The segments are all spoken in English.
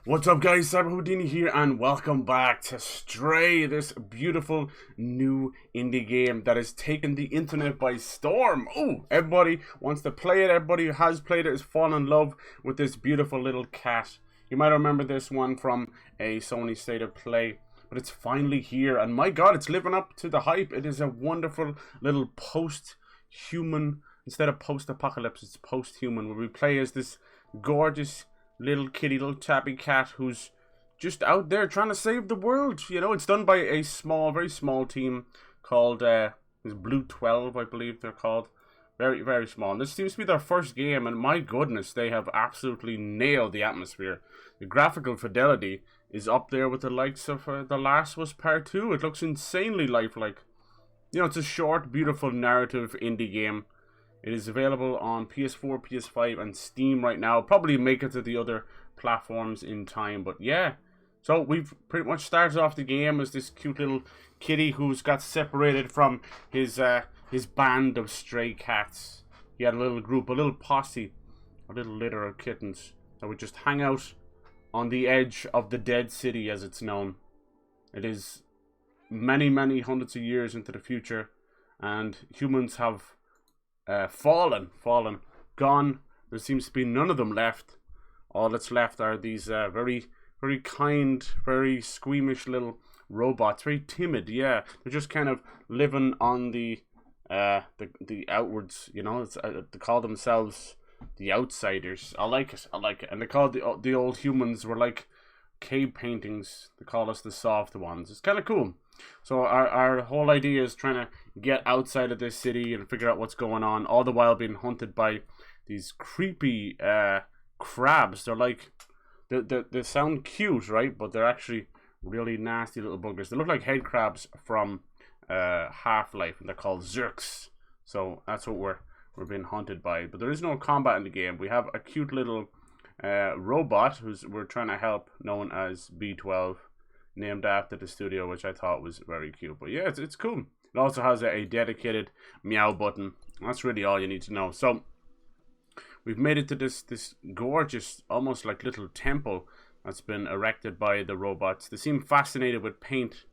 What's up guys, CyberHoudini here and welcome back to Stray, this beautiful new indie game that has taken the internet by storm. Oh, everybody wants to play it, everybody who has played it has fallen in love with this beautiful little cat. You might remember this one from a Sony State of Play, but it's finally here and my god, it's living up to the hype. It is a wonderful little post-human, instead of post-apocalypse, it's post-human, where we play as this gorgeous little kitty, little tabby cat who's just out there trying to save the world. You know, it's done by a small, very small team called Blue 12, I believe they're called. Very, very small. And this seems to be their first game, and my goodness, they have absolutely nailed the atmosphere. The graphical fidelity is up there with the likes of The Last of Us Part 2. It looks insanely lifelike. You know, it's a short, beautiful narrative indie game. It is available on PS4, PS5, and Steam right now. Probably make it to the other platforms in time, but yeah. So we've pretty much started off the game as this cute little kitty who's got separated from his band of stray cats. He had a little group, a little posse, a little litter of kittens that would just hang out on the edge of the dead city, as it's known. It is many, many hundreds of years into the future, and humans have fallen, gone. There seems to be none of them left. All that's left are these very, very kind, very squeamish little robots. Very timid, yeah. They're just kind of living on the outwards. You know, it's, they call themselves the outsiders. I like it. And they call the old humans were like cave paintings. They call us the soft ones. It's kind of cool. So our whole idea is trying to get outside of this city and figure out what's going on, all the while being hunted by these creepy crabs. They're like, they sound cute, right? But they're actually really nasty little buggers. They look like head crabs from Half-Life, and they're called Zerks. So that's what we're being hunted by. But there is no combat in the game. We have a cute little robot who's we're trying to help, known as B12. Named after the studio, which I thought was very cute. But yeah, it's cool. It also has a dedicated meow button. That's really all you need to know. So we've made it to this gorgeous, almost like little temple that's been erected by the robots. They seem fascinated with paint.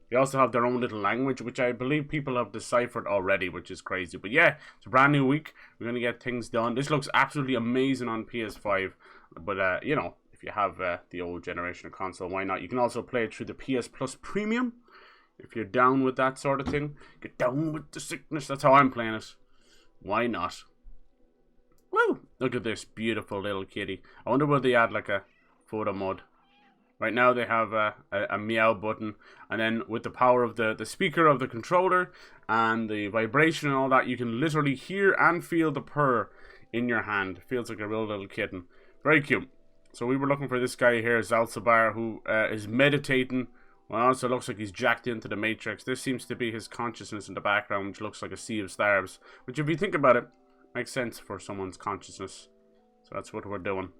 They also have their own little language, which I believe people have deciphered already, which is crazy. But yeah, it's a brand new week. We're going to get things done. This looks absolutely amazing on PS5. But, you know, if you have the old generation of console, why not? You can also play it through the PS Plus Premium. If you're down with that sort of thing. Get down with the sickness. That's how I'm playing it. Why not? Woo! Look at this beautiful little kitty. I wonder whether they add like a photo mode. Right now they have a meow button, and then with the power of the speaker of the controller and the vibration and all that, you can literally hear and feel the purr in your hand. It feels like a real little kitten. Very cute. So we were looking for this guy here, Zalzabar, who is meditating. Well, also looks like he's jacked into the Matrix. This seems to be his consciousness in the background, which looks like a sea of stars. Which, if you think about it, makes sense for someone's consciousness. So that's what we're doing.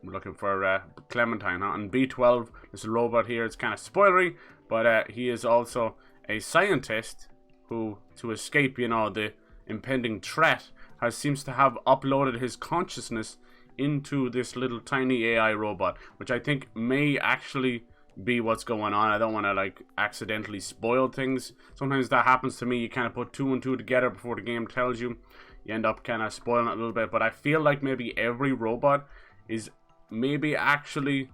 We're looking for Clementine, huh? And B12, this robot here, it's kind of spoilery, but he is also a scientist who, to escape, you know, the impending threat, seems to have uploaded his consciousness into this little tiny AI robot, which I think may actually be what's going on. I don't want to like accidentally spoil things. Sometimes that happens to me. You kind of put two and two together before the game tells you. You end up kind of spoiling it a little bit, but I feel like maybe every robot is maybe actually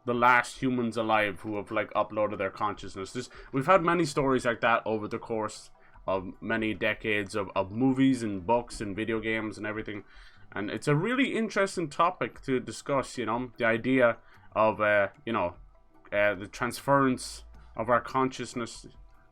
the last humans alive who have like uploaded their consciousness. We've had many stories like that over the course of many decades of movies and books and video games and everything, and it's a really interesting topic to discuss. You know, the idea of you know, the transference of our consciousness.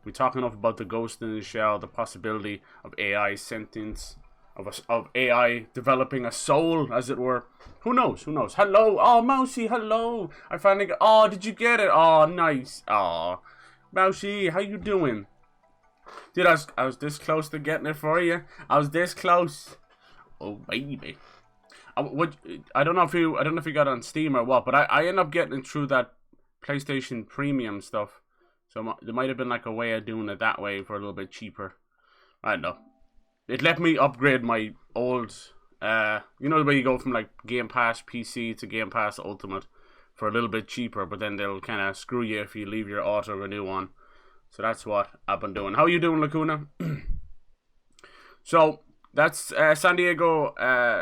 We talk enough about the ghost in the shell, the possibility of AI sentience, of AI developing a soul, as it were. Who knows? Who knows? Hello, oh Mousy, hello. I finally got. Oh, did you get it? Oh, nice. Oh, Mousy, how you doing? Dude, I was this close to getting it for you. I was this close. Oh baby. I don't know if you got it on Steam or what, but I ended up getting it through that PlayStation Premium stuff. So there might have been like a way of doing it that way for a little bit cheaper. I don't know. It let me upgrade my old You know the way you go from like Game Pass PC to Game Pass Ultimate for a little bit cheaper, but then they'll kind of screw you if you leave your auto renew on. So that's what I've been doing. How you doing, Lacuna? So that's San Diego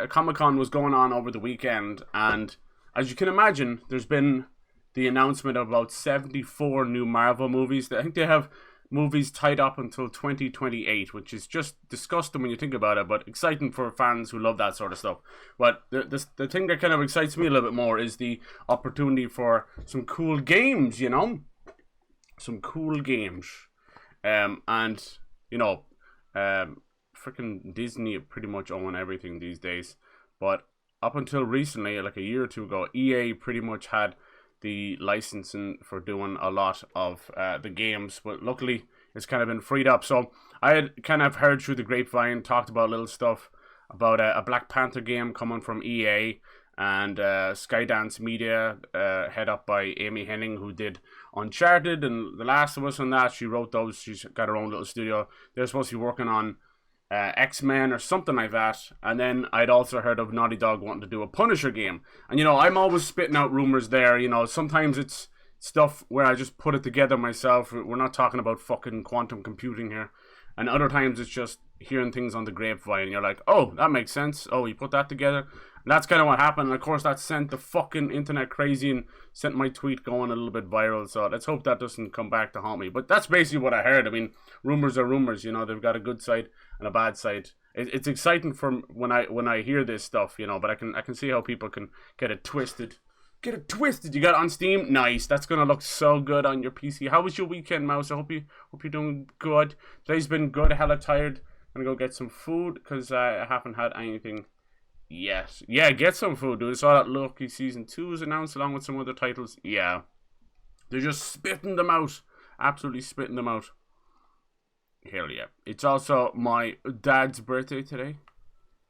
Comic-Con was going on over the weekend, and as you can imagine, there's been the announcement of about 74 new Marvel movies. I think they have movies tied up until 2028, which is just disgusting when you think about it, but exciting for fans who love that sort of stuff. But the thing that kind of excites me a little bit more is the opportunity for some cool games, you know? Some cool games. And, you know, freaking Disney pretty much own everything these days. But up until recently, like a year or two ago, EA pretty much had the licensing for doing a lot of the games, but luckily it's kind of been freed up. So I had kind of heard through the grapevine, talked about little stuff about a Black Panther game coming from EA, and Skydance Media, head up by Amy Hennig, who did Uncharted and The Last of Us and that. She wrote those. She's got her own little studio. They're supposed to be working on X-Men or something like that. And then I'd also heard of Naughty Dog wanting to do a Punisher game. And, you know, I'm always spitting out rumors there. You know, sometimes it's stuff where I just put it together myself. We're not talking about fucking quantum computing here. And other times it's just hearing things on the grapevine. You're like, oh, that makes sense. Oh, you put that together. And that's kind of what happened. And of course, that sent the fucking internet crazy and sent my tweet going a little bit viral. So let's hope that doesn't come back to haunt me. But that's basically what I heard. I mean, rumors are rumors. You know, they've got a good side and a bad side. It's exciting from when I hear this stuff, you know. But I can see how people can get it twisted. Get it twisted. You got it on Steam? Nice. That's gonna look so good on your PC. How was your weekend, Mouse? I hope you're doing good. Today's been good. Hella tired. I'm gonna go get some food because I haven't had anything yet. Yeah, get some food, dude. I saw that Loki Season 2 is announced along with some other titles. Yeah. They're just spitting them out. Absolutely spitting them out. Hell yeah. It's also my dad's birthday today.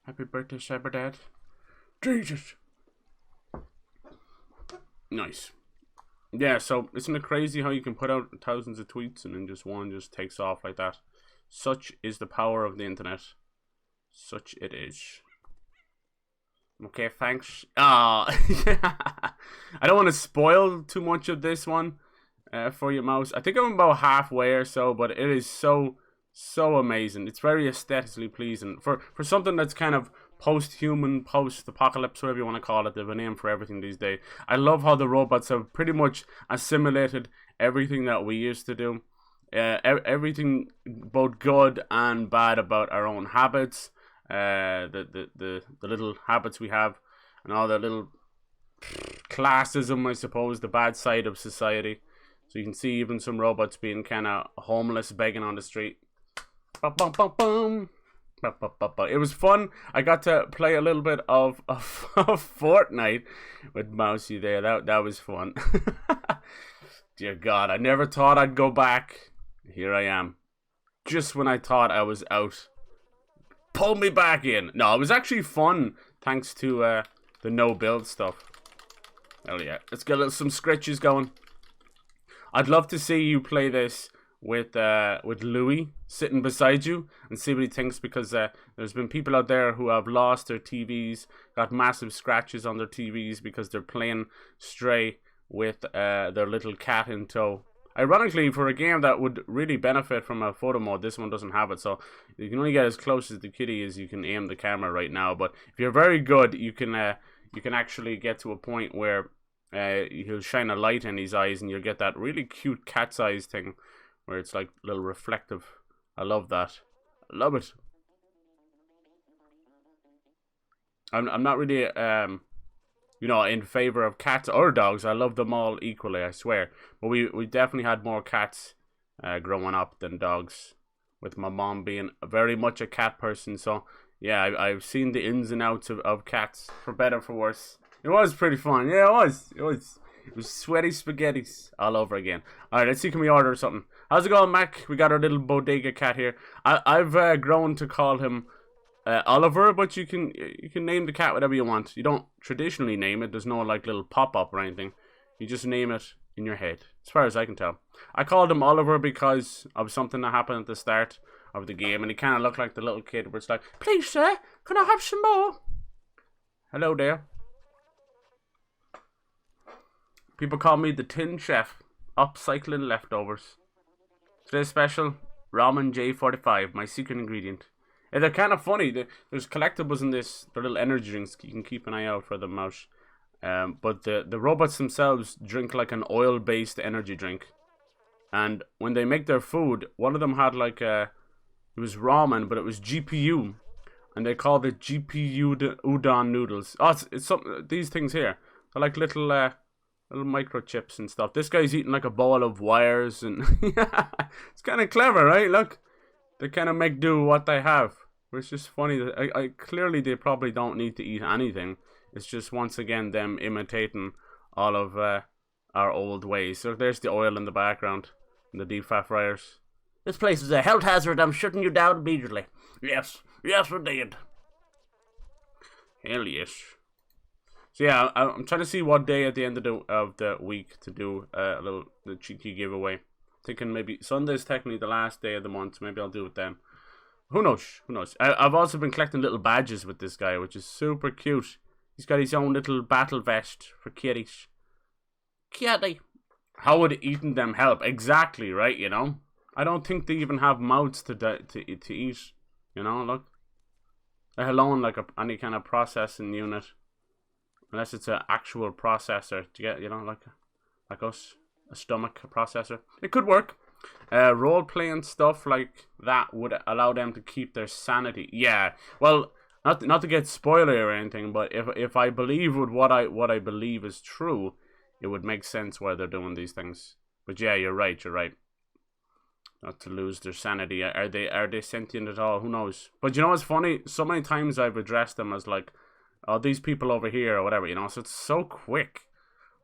Happy birthday, Cyber Dad. Jesus. Nice. Yeah, so isn't it crazy how you can put out thousands of tweets and then just one just takes off like that? Such is the power of the internet. Such it is. Okay, thanks. I don't want to spoil too much of this one for you, Mouse. I think I'm about halfway or so, but it is so amazing. It's very aesthetically pleasing. For something that's kind of post-human, post-apocalypse, whatever you want to call it. They have a name for everything these days. I love how the robots have pretty much assimilated everything that we used to do. Everything both good and bad about our own habits. The little habits we have and all the little classism, I suppose, the bad side of society. So you can see even some robots being kind of homeless, begging on the street. It was fun. I got to play a little bit of Fortnite with Mousy there. That was fun. Dear God, I never thought I'd go back. Here I am. Just when I thought I was out. Pull me back in. No, it was actually fun thanks to the no build stuff. Hell yeah. Let's get some scratches going. I'd love to see you play this with Louis sitting beside you and see what he thinks, because there's been people out there who have lost their TVs, got massive scratches on their TVs because they're playing Stray with their little cat in tow. Ironically, for a game that would really benefit from a photo mode, this one doesn't have it, so you can only get as close as the kitty as you can aim the camera right now. But if you're very good, you can actually get to a point where he'll shine a light in his eyes and you'll get that really cute cat's eyes thing where it's like a little reflective. I love that. I love it. I'm not really in favor of cats or dogs. I love them all equally, I swear. But we definitely had more cats growing up than dogs, with my mom being very much a cat person. So yeah, I've seen the ins and outs of cats, for better or for worse. It was pretty fun. Yeah, it was sweaty spaghettis all over again. Alright, let's see, can we order something? How's it going, Mac? We got our little bodega cat here. I've grown to call him Oliver, but you can name the cat whatever you want. You don't traditionally name it. There's no like little pop-up or anything. You just name it in your head, as far as I can tell. I called him Oliver because of something that happened at the start of the game, and he kind of looked like the little kid where it's like, please sir, can I have some more? Hello there. People call me the Tin Chef. Upcycling leftovers. Today's special, ramen J45, my secret ingredient. Yeah, they're kind of funny. There's collectibles in this. They're little energy drinks. You can keep an eye out for them out. But the robots themselves drink like an oil-based energy drink. And when they make their food, one of them had like it was ramen, but it was GPU. And they called it GPU udon noodles. Oh, it's some these things here. They're like little microchips and stuff. This guy's eating like a ball of wires, and it's kind of clever, right? Look, they kind of make do what they have. It's just funny that I clearly they probably don't need to eat anything. It's just once again them imitating all of our old ways. So there's the oil in the background and the deep fat fryers. This place is a health hazard. I'm shutting you down immediately. Yes, indeed. Hell yes. So yeah, I'm trying to see what day at the end of the week to do the cheeky giveaway. Thinking maybe Sunday's technically the last day of the month. So maybe I'll do it then. Who knows? Who knows? I've also been collecting little badges with this guy, which is super cute. He's got his own little battle vest for kitties. Kitty. How would eating them help? Exactly, right? You know, I don't think they even have mouths to eat. You know, look. Let alone like any kind of processing unit. Unless it's an actual processor to get, you know, like us, a stomach processor. It could work. Role-playing stuff like that would allow them to keep their sanity. Yeah, well, not to get spoilery or anything, but if I believe with what I believe is true, it would make sense why they're doing these things. But yeah, you're right. Not to lose their sanity. Are they sentient at all? Who knows? But you know what's funny? So many times I've addressed them as like, oh, these people over here or whatever, you know. So it's so quick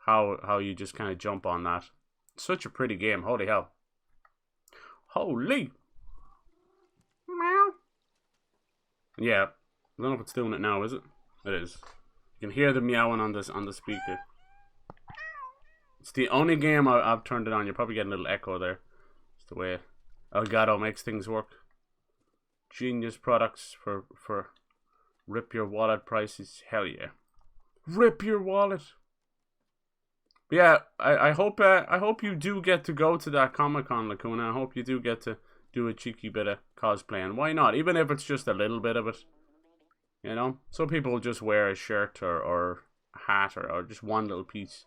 how you just kind of jump on that. It's such a pretty game. Holy hell. Holy. Meow. Yeah. I don't know if it's doing it now, is it? It is. You can hear the meowing on the speaker. It's the only game I've turned it on. You're probably getting a little echo there. It's the way Elgato makes things work. Genius products for rip your wallet prices. Hell yeah. Rip your wallet. But yeah, I hope you do get to go to that Comic-Con, Lacuna. I hope you do get to do a cheeky bit of cosplaying. Why not? Even if it's just a little bit of it. You know? Some people just wear a shirt or a hat or just one little piece.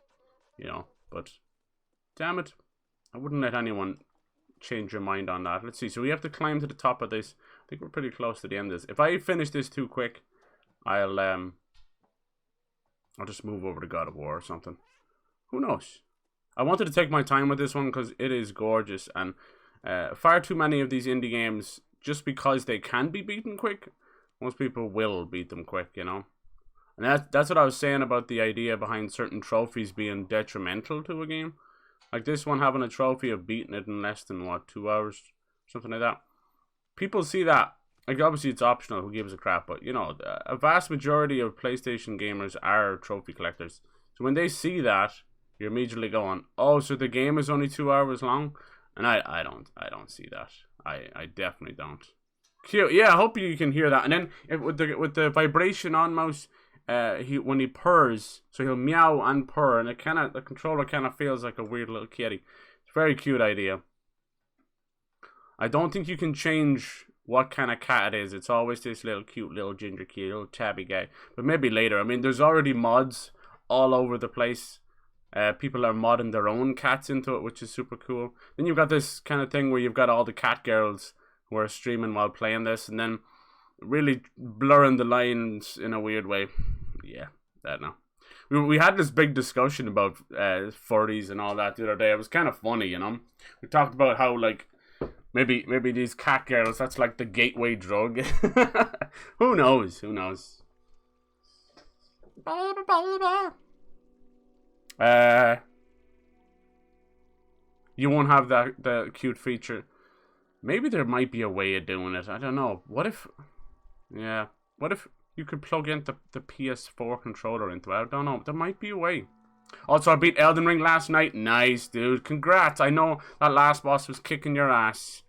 You know? But damn it. I wouldn't let anyone change your mind on that. Let's see. So we have to climb to the top of this. I think we're pretty close to the end of this. If I finish this too quick, I'll just move over to God of War or something. Who knows? I wanted to take my time with this one because it is gorgeous, and far too many of these indie games, just because they can be beaten quick, most people will beat them quick, you know. And that's what I was saying about the idea behind certain trophies being detrimental to a game. Like this one having a trophy of beating it in less than, what, 2 hours? Something like that. People see that. Like, obviously it's optional, who gives a crap, but, you know, a vast majority of PlayStation gamers are trophy collectors. So when they see that, you're immediately going, oh, so the game is only 2 hours long? And I don't see that. I definitely don't. Cute. Yeah, I hope you can hear that. And then with the vibration on mouse, when he purrs, so he'll meow and purr, and the controller kind of feels like a weird little kitty. It's a very cute idea. I don't think you can change what kind of cat it is. It's always this little cute little ginger kid, little tabby guy. But maybe later. I mean, there's already mods all over the place. People are modding their own cats into it, which is super cool. Then you've got this kind of thing where you've got all the cat girls who are streaming while playing this, and then really blurring the lines in a weird way. Yeah, I don't know. We had this big discussion about furries and all that the other day. It was kind of funny, you know. We talked about how, like, maybe these cat girls, that's like the gateway drug. Who knows? Who knows? You won't have the cute feature. Maybe there might be a way of doing it. I don't know. What if you could plug in the PS4 controller into it? I don't know. There might be a way. Also, I beat Elden Ring last night. Nice, dude. Congrats. I know that last boss was kicking your ass.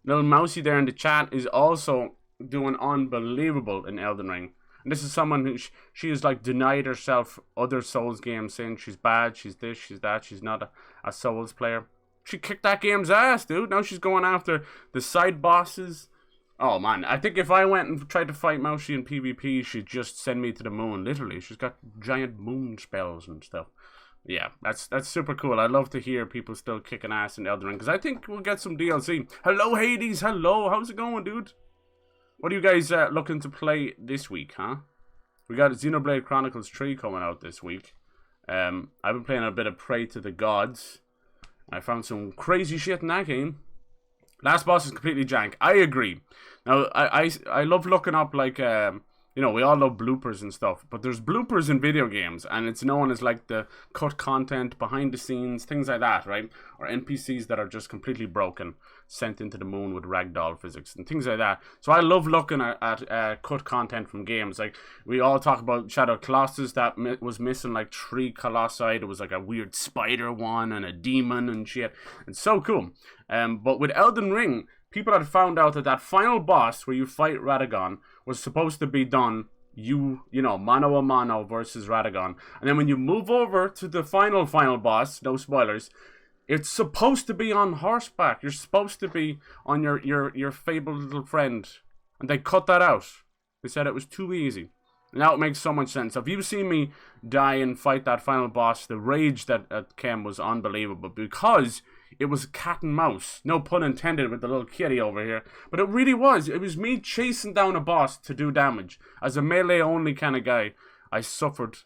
Little Mousy there in the chat is also doing unbelievable in Elden Ring. And this is someone who she has like denied herself other Souls games, saying she's bad, she's this, she's that, she's not a Souls player. She kicked that game's ass, dude. Now she's going after the side bosses. Oh man, I think if I went and tried to fight Mousy in PvP, she'd just send me to the moon. Literally, she's got giant moon spells and stuff. Yeah, that's super cool. I love to hear people still kicking ass in Elden Ring, because I think we'll get some DLC. Hello, Hades. Hello. How's it going, dude? What are you guys looking to play this week, huh? We got Xenoblade Chronicles 3 coming out this week. I've been playing a bit of Pray to the Gods. I found some crazy shit in that game. Last boss is completely jank. I agree. Now, I love looking up, like, you know, we all love bloopers and stuff, but there's bloopers in video games, and it's known as, like, the cut content, behind the scenes, things like that, right? Or NPCs that are just completely broken, sent into the moon with ragdoll physics, and things like that. So I love looking at cut content from games. Like, we all talk about Shadow Colossus, that was missing, like, 3 colossi. There was, like, a weird spider one, and a demon, and shit. It's so cool. But with Elden Ring, people had found out that that final boss where you fight Radagon was supposed to be done, you know, mano a mano versus Radagon. And then when you move over to the final boss, no spoilers, it's supposed to be on horseback. You're supposed to be on your fabled little friend. And they cut that out. They said it was too easy. Now it makes so much sense. If you've seen me die and fight that final boss, the rage that came was unbelievable, because it was cat and mouse. No pun intended with the little kitty over here. But it really was. It was me chasing down a boss to do damage. As a melee only kind of guy, I suffered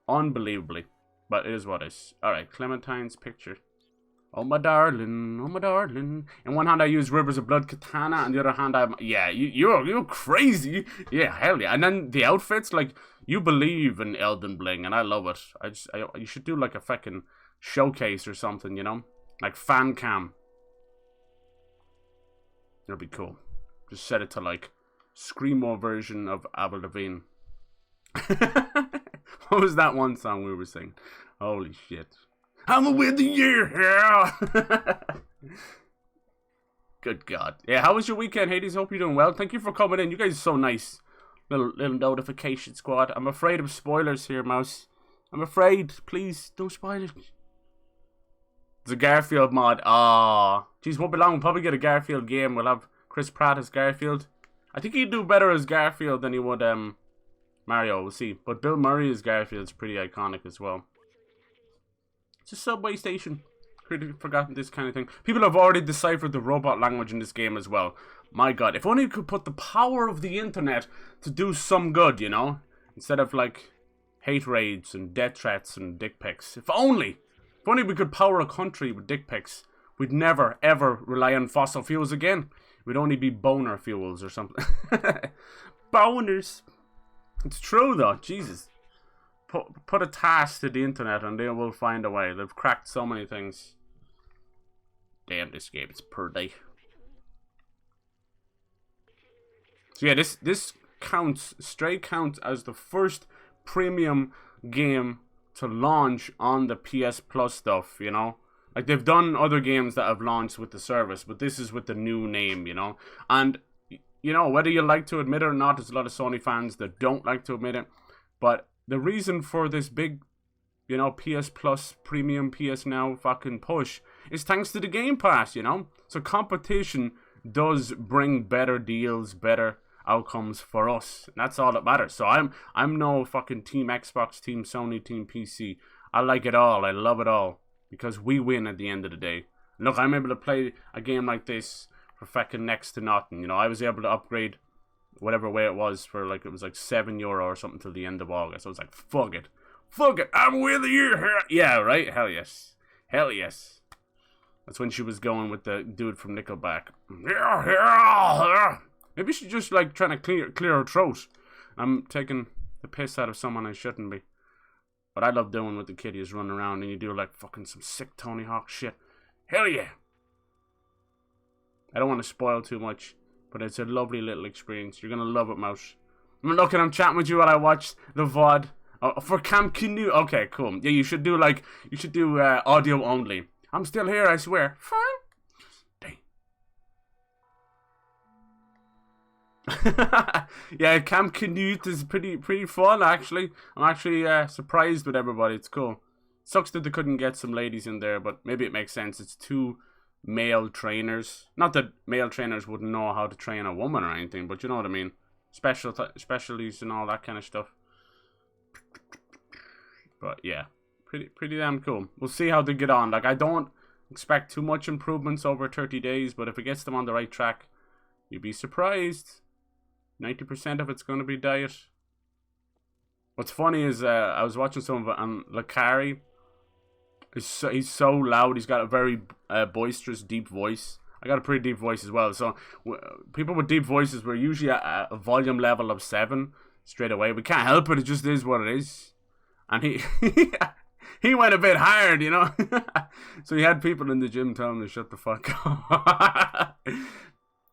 unbelievably. But it is what it is. Alright, Clementine's picture. Oh my darling, oh my darling. In one hand I use Rivers of Blood Katana, and the other hand I'm... Yeah, you're crazy. Yeah, hell yeah. And then the outfits, like, you believe in Elden Bling, and I love it. You should do like a fucking showcase or something, you know? Like fan cam. It'll be cool. Just set it to like Screamo version of Avril Lavigne. What was that one song we were singing? Holy shit. I'm a win the year. Yeah. Good God. Yeah, how was your weekend, Hades? Hope you're doing well. Thank you for coming in. You guys are so nice. Little notification squad. I'm afraid of spoilers here, Mouse. I'm afraid. Please, don't spoil it. It's a Garfield mod. Ah, geez, won't be long. We'll probably get a Garfield game. We'll have Chris Pratt as Garfield. I think he'd do better as Garfield than he would Mario. We'll see. But Bill Murray as Garfield is pretty iconic as well. It's a subway station. Pretty forgotten this kind of thing. People have already deciphered the robot language in this game as well. My God, if only you could put the power of the internet to do some good, you know, instead of like hate raids and death threats and dick pics. If only we could power a country with dick pics, we'd never, ever rely on fossil fuels again. We'd only be boner fuels or something. Boners. It's true, though. Jesus. Put a task to the internet and they will find a way. They've cracked so many things. Damn, this game is pretty. So yeah, this counts, Stray counts as the first premium game to launch on the PS Plus stuff, you know? Like, they've done other games that have launched with the service, but this is with the new name, you know? And, you know, whether you like to admit it or not, there's a lot of Sony fans that don't like to admit it, but the reason for this big, you know, PS Plus, premium PS Now fucking push is thanks to the Game Pass, you know? So competition does bring better deals, better outcomes for us, and that's all that matters. So I'm no fucking Team Xbox, Team Sony, Team PC. I like it all. I love it all because we win at the end of the day. Look, I'm able to play a game like this for fucking next to nothing. You know, I was able to upgrade whatever way it was for like, it was like €7 or something till the end of August. I was like, fuck it, I'm with you. Yeah, right. Hell yes. That's when she was going with the dude from Nickelback. Maybe she's just like trying to clear her throat. I'm taking the piss out of someone I shouldn't be. But I love doing with the kid is running around and you do like fucking some sick Tony Hawk shit. Hell yeah. I don't want to spoil too much, but it's a lovely little experience. You're going to love it, Mouse. I'm chatting with you while I watch the VOD. For Camp Canoe. Okay, cool. Yeah, you should do audio only. I'm still here, I swear. Fine. Yeah, Camp Canute is pretty fun, actually. I'm actually surprised with everybody. It's cool. Sucks that they couldn't get some ladies in there, but maybe it makes sense. It's 2 male trainers. Not that male trainers wouldn't know how to train a woman or anything, but you know what I mean. Specialties and all that kind of stuff. But yeah, pretty damn cool. We'll see how they get on. Like, I don't expect too much improvements over 30 days, but if it gets them on the right track, you'd be surprised. 90% of it's going to be diet. What's funny is I was watching some of it, and Lakari, he's so loud. He's got a very boisterous, deep voice. I got a pretty deep voice as well. So people with deep voices, we're usually at a volume level of 7 straight away. We can't help it. It just is what it is. And he went a bit hard, you know. So he had people in the gym telling him to shut the fuck up.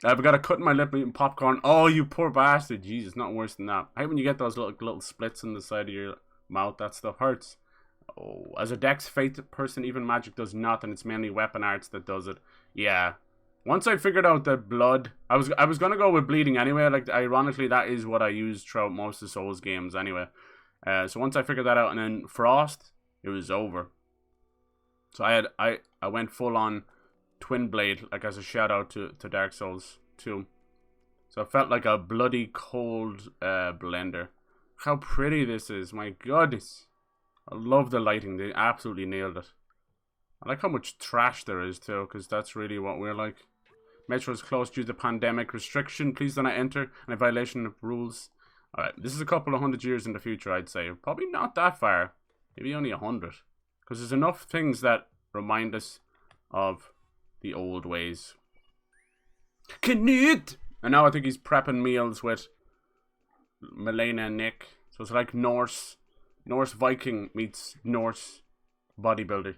I've got a cut in my lip eating popcorn. Oh, you poor bastard. Jesus, not worse than that. I hate when you get those little splits in the side of your mouth. That stuff hurts. Oh, as a Dex Fate person, even magic does not, and it's mainly weapon arts that does it. Yeah. Once I figured out that blood, I was gonna go with bleeding anyway. Like, ironically, that is what I use throughout most of Souls games anyway. So once I figured that out, and then Frost, it was over. So I went full on Twin Blade, like, as a shout out to Dark Souls 2. So it felt like a bloody cold blender. How pretty this is, my goodness. I love the lighting, they absolutely nailed it. I like how much trash there is too, because that's really what we're like. Metro is closed due to pandemic restriction. Please do not enter, and a violation of rules. Alright, this is a couple of 100 years in the future, I'd say. Probably not that far. Maybe only 100. Because there's enough things that remind us of the old ways. Knut! And now I think he's prepping meals with Milena and Nick. So it's like Norse Viking meets Norse bodybuilder.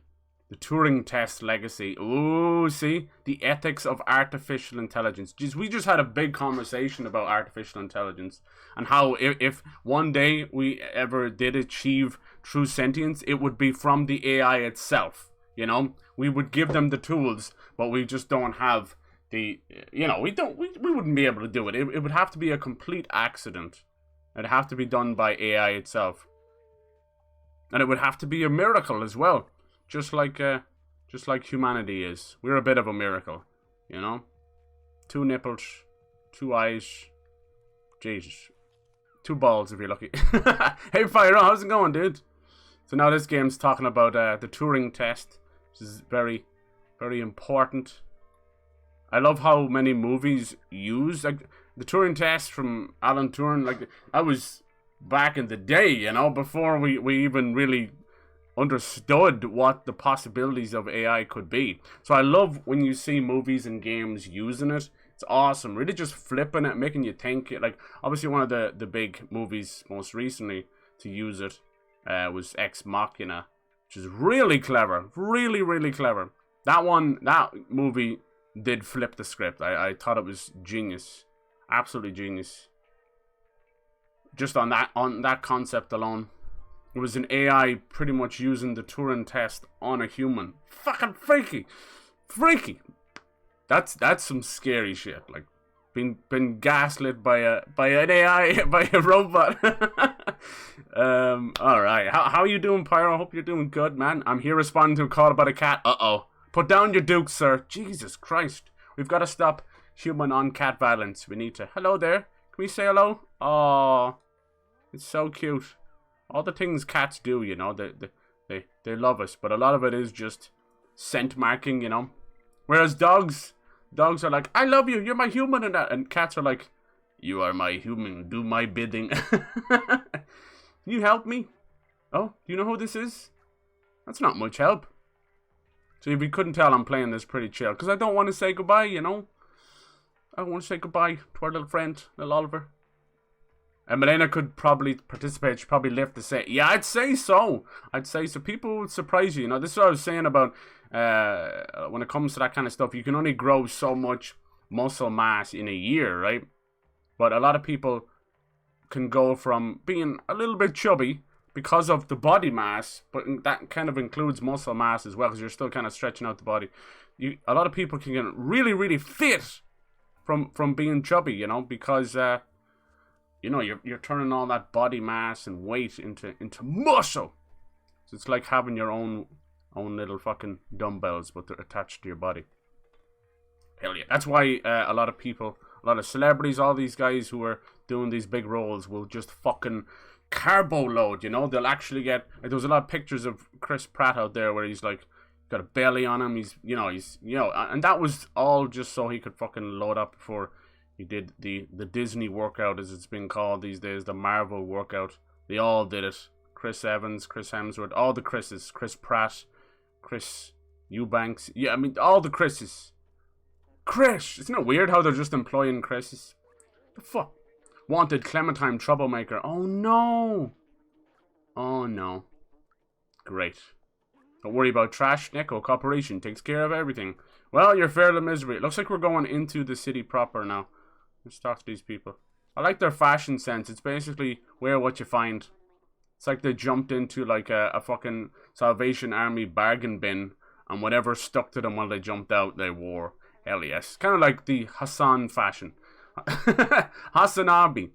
The Turing test legacy. Ooh, see? The ethics of artificial intelligence. Jeez, we just had a big conversation about artificial intelligence. And how if one day we ever did achieve true sentience, it would be from the AI itself. You know? We would give them the tools, but we just don't have the... You know, we wouldn't be able to do it. It would have to be a complete accident. It'd have to be done by AI itself. And it would have to be a miracle as well. Just like humanity is. We're a bit of a miracle, you know? 2 nipples, 2 eyes, Jesus. 2 balls if you're lucky. Hey, Fyro, how's it going, dude? So now this game's talking about the Turing test, which is very, very important. I love how many movies use, like, the Turing test from Alan Turing. Like, that was back in the day, you know, before we even really understood what the possibilities of AI could be. So I love when you see movies and games using it. It's awesome. Really just flipping it, making you think. Like, obviously one of the big movies most recently to use it was Ex Machina, which is really clever. Really, really clever. That movie did flip the script. I thought it was genius. Absolutely genius. Just on that concept alone. It was an AI pretty much using the Turing test on a human. Fucking freaky. Freaky. That's some scary shit. Like, been gaslit by an AI, by a robot. Alright. How you doing, Pyro? I hope you're doing good, man. I'm here responding to a call about a cat. Uh-oh. Put down your duke, sir. Jesus Christ. We've got to stop human on cat violence. We need to. Hello there. Can we say hello? Oh, it's so cute. All the things cats do, you know, they love us, but a lot of it is just scent marking, you know. Whereas dogs are like, I love you, you're my human, and cats are like, you are my human, do my bidding. Can you help me? Oh, do you know who this is? That's not much help. So if you couldn't tell, I'm playing this pretty chill, because I don't want to say goodbye, you know. I want to say goodbye to our little friend, little Oliver. And Milena could probably participate. She'd probably lift the say. Yeah, I'd say so. I'd say so. People would surprise you. You know, this is what I was saying about when it comes to that kind of stuff. You can only grow so much muscle mass in a year, right? But a lot of people can go from being a little bit chubby because of the body mass, but that kind of includes muscle mass as well, because you're still kind of stretching out the body. A lot of people can get really, really fit from being chubby, you know, because you know, you're turning all that body mass and weight into muscle. So it's like having your own little fucking dumbbells, but they're attached to your body. Hell yeah. That's why a lot of people, a lot of celebrities, all these guys who are doing these big roles will just fucking carbo load, you know? They'll actually get, like, there was a lot of pictures of Chris Pratt out there where he's like, got a belly on him, he's, you know, and that was all just so he could fucking load up before he did the Disney workout, as it's been called these days, the Marvel workout. They all did it. Chris Evans, Chris Hemsworth, all the Chris's, Chris Pratt, Chris Eubanks, yeah, I mean, all the Chris's. Chris! Isn't it weird how they're just employing Chris's? The fuck? Wanted Clementine troublemaker. Oh no! Oh no. Great. Don't worry about trash. Neko Corporation takes care of everything. Well, you're fair to misery. It looks like we're going into the city proper now. Let's talk to these people. I like their fashion sense. It's basically wear what you find. It's like they jumped into like a fucking Salvation Army bargain bin, and whatever stuck to them while they jumped out, they wore. Hell yes. Kind of like the Hassan fashion. Hassanabi.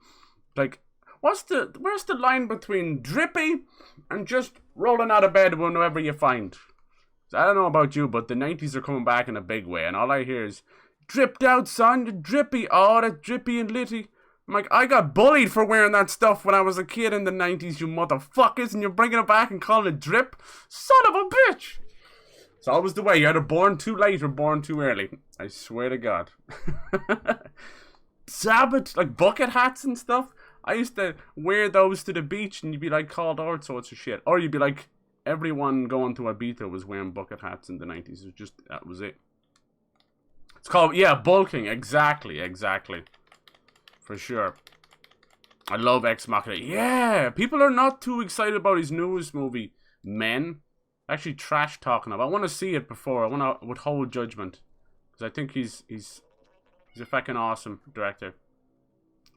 Like, where's the line between drippy and just rolling out of bed whenever you find? I don't know about you, but the 90s are coming back in a big way, and all I hear is, dripped out, son, you're drippy. Oh, that's drippy and litty. I'm like, I got bullied for wearing that stuff when I was a kid in the 90s, you motherfuckers, and you're bringing it back and calling it drip? Son of a bitch! It's always the way. You're either born too late or born too early. I swear to God. Sabbath, like bucket hats and stuff. I used to wear those to the beach and you'd be like called all sorts of shit. Or you'd be like, everyone going to Ibiza was wearing bucket hats in the 90s. It was just, that was it. It's called, yeah, bulking. Exactly. For sure. I love Ex Machina. Yeah, people are not too excited about his newest movie, Men. Actually, trash talking about. I want to see it before. I want to withhold judgment because I think he's a fucking awesome director.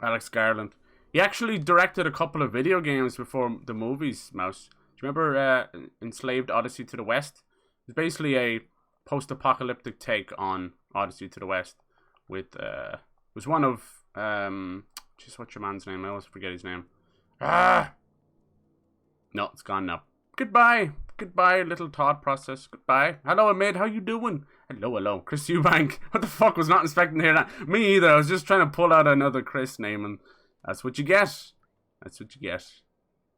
Alex Garland. He actually directed a couple of video games before the movies. Mouse. Do you remember Enslaved: Odyssey to the West? It's basically a post-apocalyptic take on Odyssey to the West. With was one of just what's your man's name? I always forget his name. No, it's gone now. Goodbye, little thought process. Goodbye. Hello, Amid. How you doing? Hello. Chris Eubank. What the fuck? Was not expecting to hear that. Me either. I was just trying to pull out another Chris name, and that's what you get.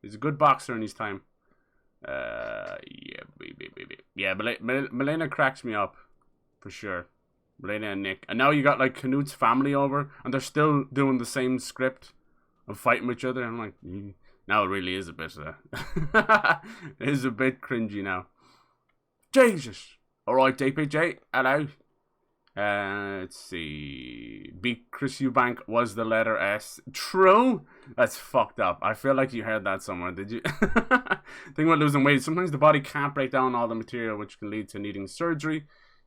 He's a good boxer in his time. Yeah, baby. Yeah, Milena cracks me up. For sure. Milena and Nick. And now you got, like, Canute's family over, and they're still doing the same script of fighting each other. I'm like, now it really is a bit, it is a bit cringy now. Jesus. Alright, DPJ, hello. Let's see. Beat Chris Eubank was the letter S. True? That's fucked up. I feel like you heard that somewhere, did you? Thing about losing weight, sometimes the body can't break down all the material, which can lead to needing surgery.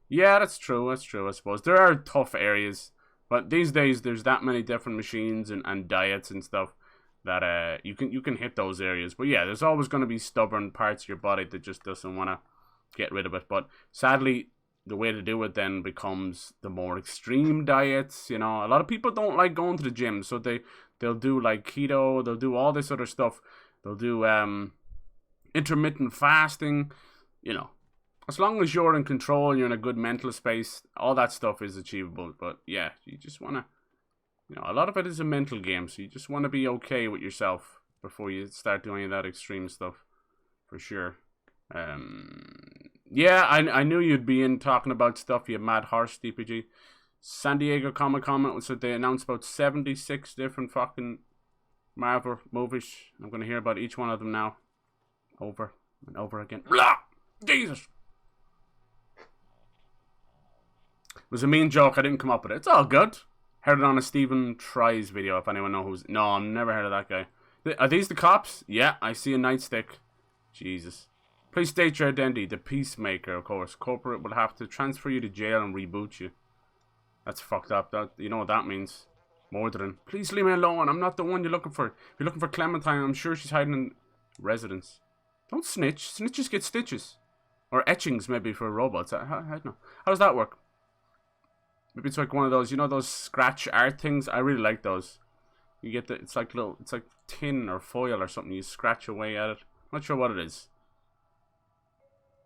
Yeah, that's true, I suppose. There are tough areas, but these days there's that many different machines and diets and stuff that you can hit those areas. But yeah, there's always going to be stubborn parts of your body that just doesn't want to get rid of it. But sadly, the way to do it then becomes the more extreme diets. You know, a lot of people don't like going to the gym, so they'll do like keto, they'll do all this other stuff. They'll do intermittent fasting. You know, as long as you're in control and you're in a good mental space, all that stuff is achievable. But yeah, you just want to, you know, a lot of it is a mental game, so you just want to be okay with yourself before you start doing that extreme stuff, for sure. Yeah, I knew you'd be in talking about stuff, you mad horse, DPG. San Diego Comic-Con was that they announced about 76 different fucking Marvel movies. I'm going to hear about each one of them now. Over and over again. Blah! Jesus! It was a mean joke, I didn't come up with it. It's all good. Heard it on a Stephen Tries video, if anyone knows who's... No, I've never heard of that guy. Are these the cops? Yeah, I see a nightstick. Jesus. Please state your identity. The Peacemaker, of course. Corporate will have to transfer you to jail and reboot you. That's fucked up. That, you know what that means. Mordering. Please leave me alone. I'm not the one you're looking for. If you're looking for Clementine, I'm sure she's hiding in residence. Don't snitch. Snitches get stitches. Or etchings, maybe, for robots. I don't know. How does that work? Maybe it's like one of those, you know, those scratch art things. I really like those. You get the, it's like tin or foil or something. You scratch away at it. Not sure what it is.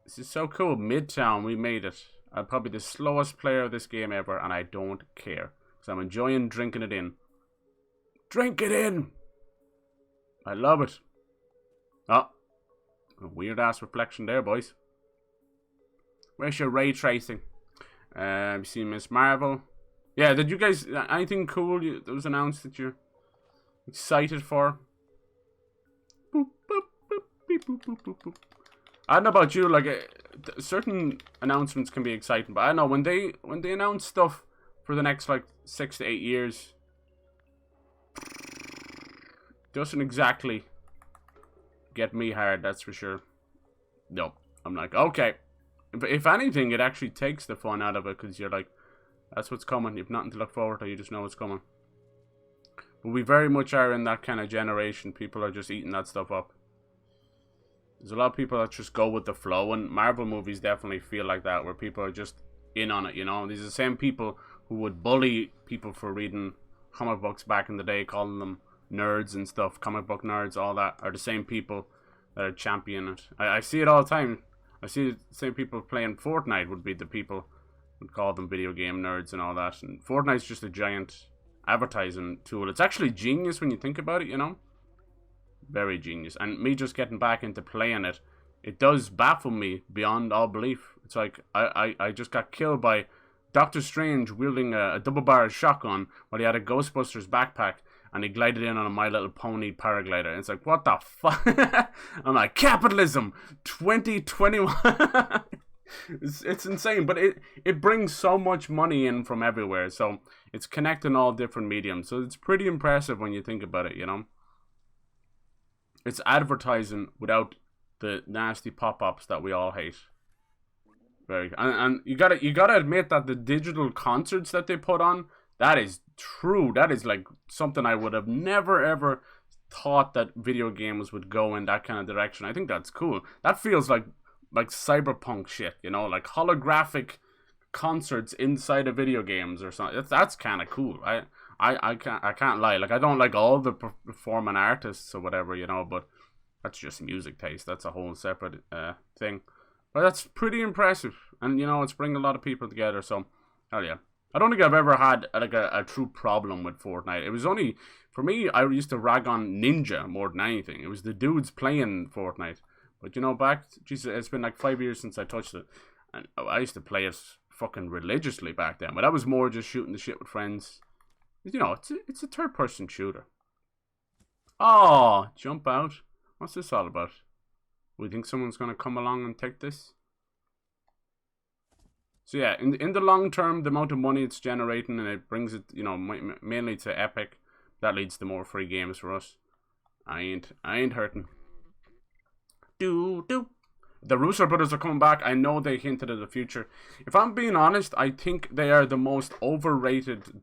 This is so cool. Midtown, we made it. I'm probably the slowest player of this game ever, and I don't care. Because I'm enjoying drinking it in. Drink it in! I love it. Oh. A weird-ass reflection there, boys. Where's your ray tracing? You see Miss Marvel. Yeah, did you guys... Anything cool that was announced that you're excited for? Boop, boop, boop, beep, boop, boop, boop, boop. I don't know about you, like, certain announcements can be exciting, but I don't know, when they announce stuff for the next, like, 6 to 8 years, doesn't exactly get me hard, that's for sure. No, I'm like, okay. If anything, it actually takes the fun out of it, because you're like, that's what's coming. You've nothing to look forward to, you just know what's coming. But we very much are in that kind of generation. People are just eating that stuff up. There's a lot of people that just go with the flow, and Marvel movies definitely feel like that, where people are just in on it, you know? These are the same people who would bully people for reading comic books back in the day, calling them nerds and stuff, comic book nerds, all that, are the same people that are championing it. I see it all the time. I see the same people playing Fortnite would be the people who would call them video game nerds and all that, and Fortnite's just a giant advertising tool. It's actually genius when you think about it, you know? Very genius. And me just getting back into playing it, it does baffle me beyond all belief. It's like I just got killed by Doctor Strange wielding a double-barrel shotgun while he had a Ghostbusters backpack, and he glided in on a My Little Pony paraglider. And it's like, what the fuck? I'm like, capitalism 2021. It's insane, but it brings so much money in from everywhere. So it's connecting all different mediums. So it's pretty impressive when you think about it, you know? It's advertising without the nasty pop-ups that we all hate. Very, and you gotta admit that the digital concerts that they put on, that is true. That is like something I would have never ever thought that video games would go in that kind of direction. I think that's cool. That feels like cyberpunk shit, you know, like holographic concerts inside of video games or something. That's kind of cool. I can't lie. Like, I don't like all the performing artists or whatever, you know, but that's just music taste. That's a whole separate thing. But that's pretty impressive, and you know, it's bringing a lot of people together. So, hell yeah. I don't think I've ever had like a true problem with Fortnite. It was only, for me, I used to rag on Ninja more than anything. It was the dudes playing Fortnite. But you know, Jesus, it's been like 5 years since I touched it, and I used to play it fucking religiously back then. But that was more just shooting the shit with friends. You know, it's a third-person shooter. Oh, jump out. What's this all about? We think someone's going to come along and take this? So yeah, in the long term, the amount of money it's generating, and it brings it, you know, mainly to Epic, that leads to more free games for us. I ain't hurting. The Russo brothers are coming back. I know they hinted at the future. If I'm being honest, I think they are the most overrated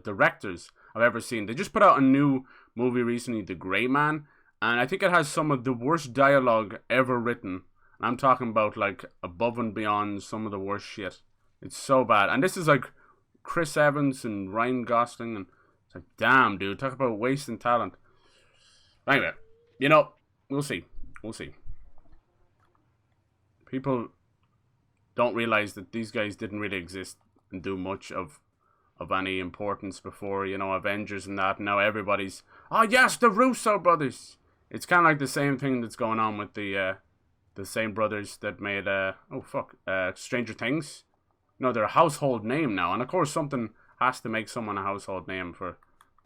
directors I've ever seen. They just put out a new movie recently, The Gray Man, and I think it has some of the worst dialogue ever written. I'm talking about like above and beyond some of the worst shit. It's so bad. And this is like Chris Evans and Ryan Gosling, and it's like, damn, dude, talk about wasting talent. Anyway, you know, we'll see. We'll see. People don't realize that these guys didn't really exist and do much of any importance before, you know, Avengers and that. Now everybody's, oh yes, the Russo brothers. It's kind of like the same thing that's going on with the same brothers that made Stranger Things. No, they're a household name now, and of course something has to make someone a household name for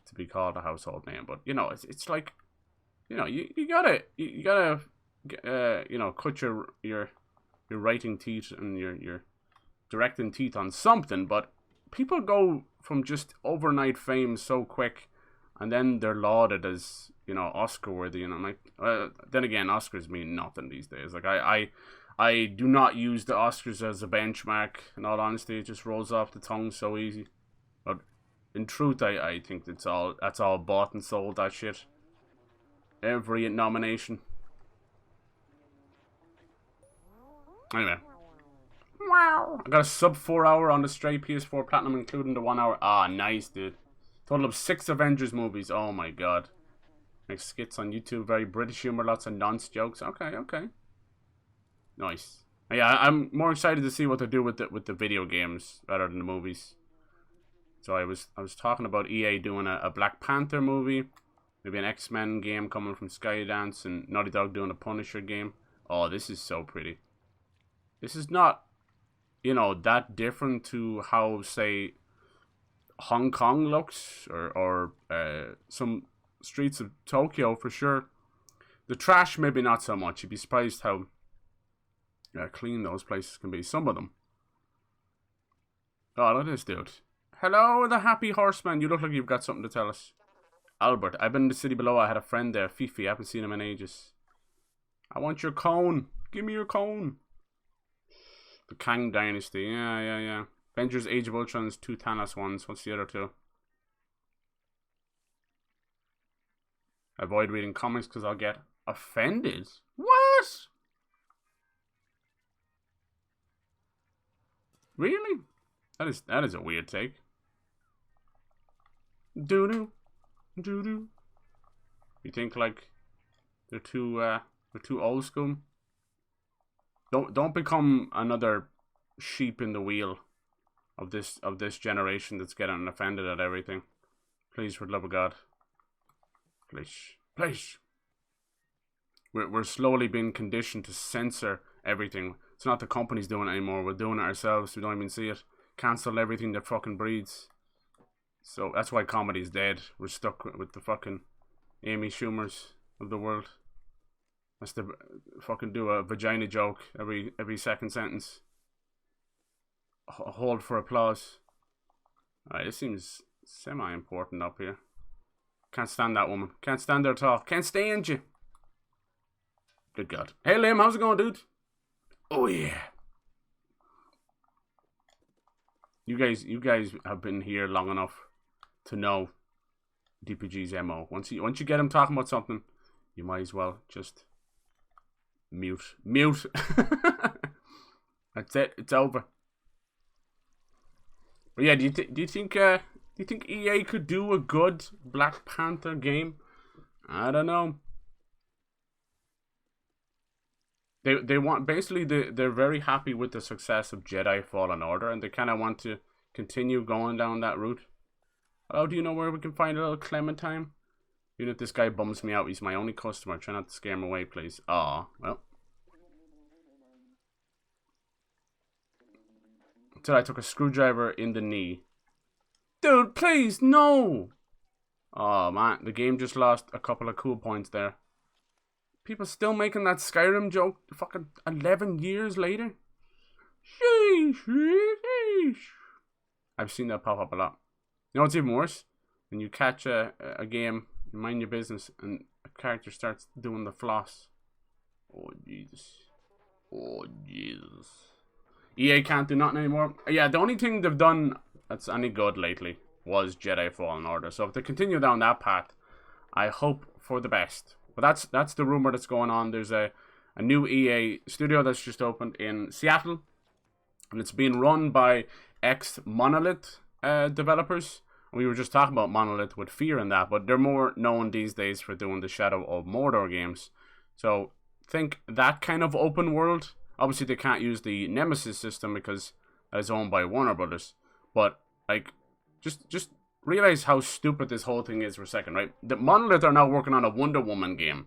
to be called a household name. But you know, it's like, you know, you gotta you know, cut your writing teeth and your directing teeth on something. But people go from just overnight fame so quick, and then they're lauded as, you know, Oscar worthy. And I'm like, then again, Oscars mean nothing these days. Like I do not use the Oscars as a benchmark. In all honesty, it just rolls off the tongue so easy. But in truth, I think that's all bought and sold, that shit. Every nomination. Anyway. Wow. I got a sub 4 hour on the straight PS4 Platinum, including the 1 hour. Ah, nice, dude. Total of 6 Avengers movies. Oh my god. Makes skits on YouTube. Very British humor. Lots of nonce jokes. Okay, okay. Nice. Yeah, I'm more excited to see what they do with the video games rather than the movies. So I was talking about EA doing a Black Panther movie. Maybe an X-Men game coming from Skydance, and Naughty Dog doing a Punisher game. Oh, this is so pretty. This is not, you know, that different to how, say, Hong Kong looks, or some streets of Tokyo for sure. The trash, maybe not so much. You'd be surprised how clean those places can be. Some of them. Oh, look at this dude. Hello, the happy horseman. You look like you've got something to tell us. Albert, I've been in the city below. I had a friend there, Fifi. I haven't seen him in ages. I want your cone. Give me your cone. The Kang Dynasty. Yeah. Avengers Age of Ultron's 2 Thanos ones. What's the other 2? Avoid reading comics because I'll get offended. What? Really? That is a weird take. Doo-doo. Doo-doo. You think like they're too old school? Don't become another sheep in the wheel of this generation that's getting offended at everything. Please, for the love of God. Please. We're slowly being conditioned to censor everything. It's not the companies doing it anymore. We're doing it ourselves. We don't even see it. Cancel everything that fucking breeds. So that's why comedy's dead. We're stuck with the fucking Amy Schumers of the world. Has to fucking do a vagina joke every second sentence. Hold for applause. Alright, this seems semi-important up here. Can't stand that woman. Can't stand her at all. Can't stand you. Good God. Hey Liam, how's it going, dude? Oh yeah. You guys have been here long enough to know DPG's MO. Once you get him talking about something, you might as well just mute. That's it. It's over. But yeah, do you think EA could do a good Black Panther game? I don't know. They want, basically they're very happy with the success of Jedi Fallen Order, and they kind of want to continue going down that route. Hello, do you know where we can find a little Clementine? Even if this guy bums me out, he's my only customer. Try not to scare him away, please. Aw, well. Until I took a screwdriver in the knee. Dude, please, no! Oh man, the game just lost a couple of cool points there. People still making that Skyrim joke fucking 11 years later? Sheesh. I've seen that pop up a lot. You know what's even worse? When you catch a game, you mind your business, and a character starts doing the floss. Oh, Jesus. EA can't do nothing anymore. Yeah, the only thing they've done that's any good lately was Jedi Fallen Order. So if they continue down that path, I hope for the best. But that's the rumor that's going on. There's a new EA studio that's just opened in Seattle, and it's being run by ex-Monolith developers. We were just talking about Monolith with Fear and that, but they're more known these days for doing the Shadow of Mordor games. So think that kind of open world. Obviously, they can't use the Nemesis system because that is owned by Warner Brothers. But like, just realize how stupid this whole thing is for a second, right? The Monolith are now working on a Wonder Woman game,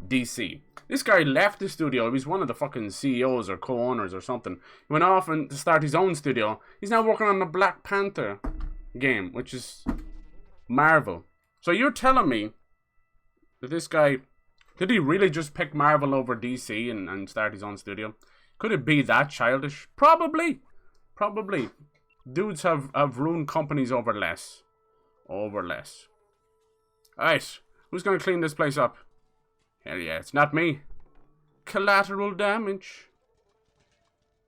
DC. This guy left the studio. He was one of the fucking CEOs or co-owners or something. He went off and to start his own studio. He's now working on the Black Panther game, which is Marvel. So you're telling me that this guy, did he really just pick Marvel over DC and start his own studio? Could it be that childish? Probably. Dudes have ruined companies over less. Alright, who's gonna clean this place up? Hell yeah, it's not me. Collateral damage.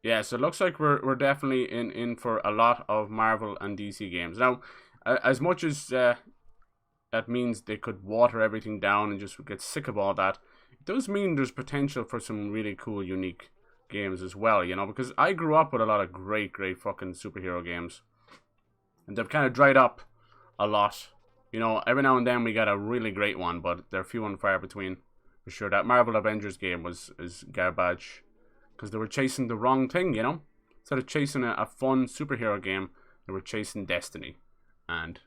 Yeah, so it looks like we're definitely in for a lot of Marvel and DC games. Now, as much as that means they could water everything down and just get sick of all that, it does mean there's potential for some really cool, unique games as well, you know, because I grew up with a lot of great fucking superhero games, and they've kind of dried up a lot. You know, every now and then we got a really great one, but they're few and far between, for sure. That Marvel Avengers game is garbage, because they were chasing the wrong thing, you know? Instead of chasing a fun superhero game, they were chasing Destiny. And,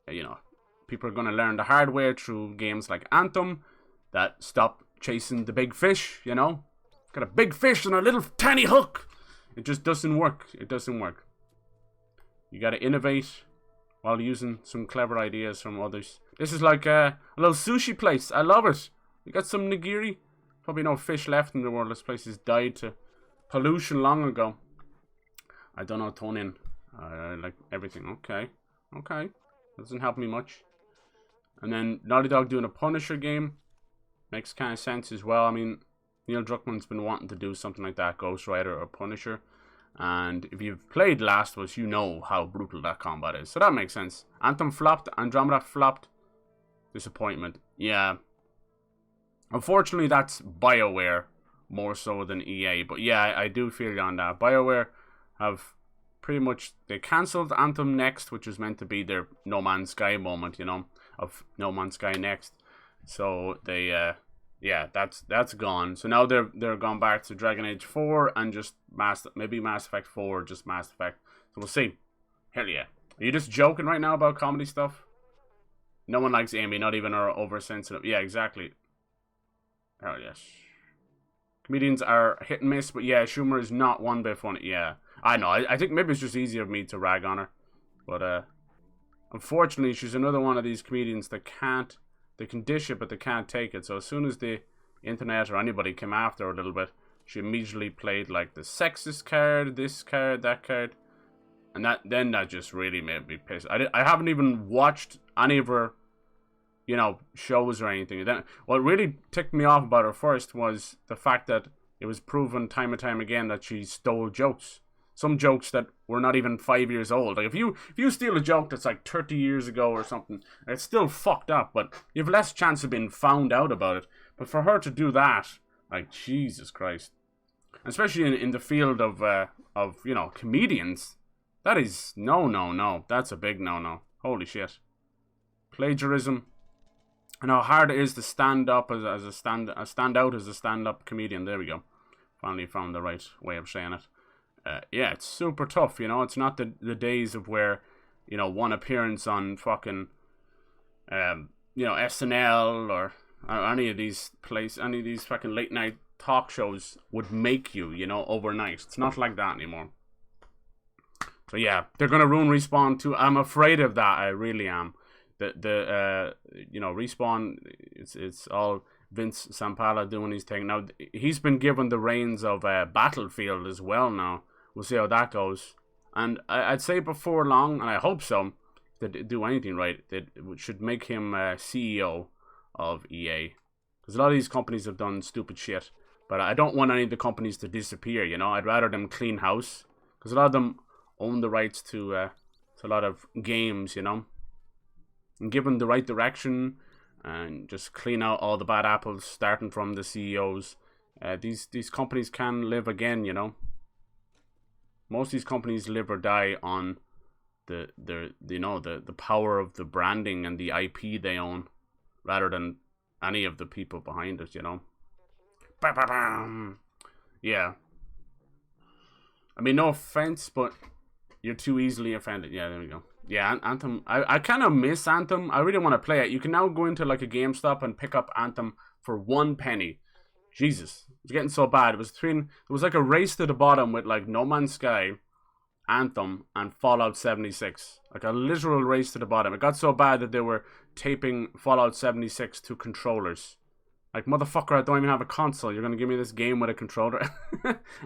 you know, people are going to learn the hard way through games like Anthem, that stop chasing the big fish, you know? Got a big fish and a little tiny hook. It just doesn't work. It doesn't work. You got to innovate while using some clever ideas from others. This is like a little sushi place. I love it. You got some nigiri. Probably no fish left in the world. This place has died to pollution long ago. I don't know, tone in. I like everything. Okay. Okay. Doesn't help me much. And then Naughty Dog doing a Punisher game. Makes kind of sense as well. I mean, Neil Druckmann's been wanting to do something like that. Ghost Rider or Punisher. And if you've played Last of Us, you know how brutal that combat is. So that makes sense. Anthem flopped. Andromeda flopped. Disappointment. Yeah. Unfortunately, that's BioWare more so than EA. But yeah, I do feel you on that. BioWare have pretty much... They cancelled Anthem Next, which was meant to be their No Man's Sky moment, you know. Of No Man's Sky Next. So they... yeah, that's gone. So now they're gone back to Dragon Age 4 and just maybe Mass Effect 4, just Mass Effect. So we'll see. Hell yeah. Are you just joking right now about comedy stuff? No one likes Amy, not even our oversensitive. Yeah, exactly. Hell yes. Comedians are hit and miss, but yeah, Schumer is not one bit funny. Yeah, I know. I think maybe it's just easier of me to rag on her. But unfortunately, she's another one of these comedians that can't... They can dish it, but they can't take it. So as soon as the internet or anybody came after her a little bit, she immediately played like the sexist card, this card, that card. And that just really made me pissed. I haven't even watched any of her, you know, shows or anything. Then what really ticked me off about her first was the fact that it was proven time and time again that she stole jokes. Some jokes that were not even 5 years old. Like if you steal a joke that's like 30 years ago or something, it's still fucked up, but you have less chance of being found out about it. But for her to do that, like Jesus Christ, especially in the field of you know, comedians, that is no. That's a big no. Holy shit. Plagiarism. And how hard it is to stand up stand out as a stand-up comedian. There we go. Finally found the right way of saying it. Yeah, it's super tough, you know. It's not the days of where, you know, one appearance on fucking, you know, SNL or any of these fucking late night talk shows would make you, you know, overnight. It's not like that anymore. So yeah, they're gonna ruin Respawn too. I'm afraid of that. I really am. You know, Respawn. It's all Vince Zampella doing his thing now. He's been given the reins of Battlefield as well now. We'll see how that goes. And I'd say before long, and I hope so, that they do anything right, that should make him CEO of EA. Because a lot of these companies have done stupid shit. But I don't want any of the companies to disappear, you know. I'd rather them clean house. Because a lot of them own the rights to a lot of games, you know. And give them the right direction and just clean out all the bad apples, starting from the CEOs. These companies can live again, you know. Most of these companies live or die on the power of the branding and the IP they own, rather than any of the people behind it, you know. Ba-ba-bam. Yeah. I mean, no offense, but you're too easily offended. Yeah, there we go. Yeah, Anthem. I kind of miss Anthem. I really want to play it. You can now go into like a GameStop and pick up Anthem for 1 penny. Jesus, it's getting so bad. It was like a race to the bottom with like No Man's Sky, Anthem, and Fallout 76. Like a literal race to the bottom. It got so bad that they were taping Fallout 76 to controllers. Like, motherfucker, I don't even have a console. You're gonna give me this game with a controller?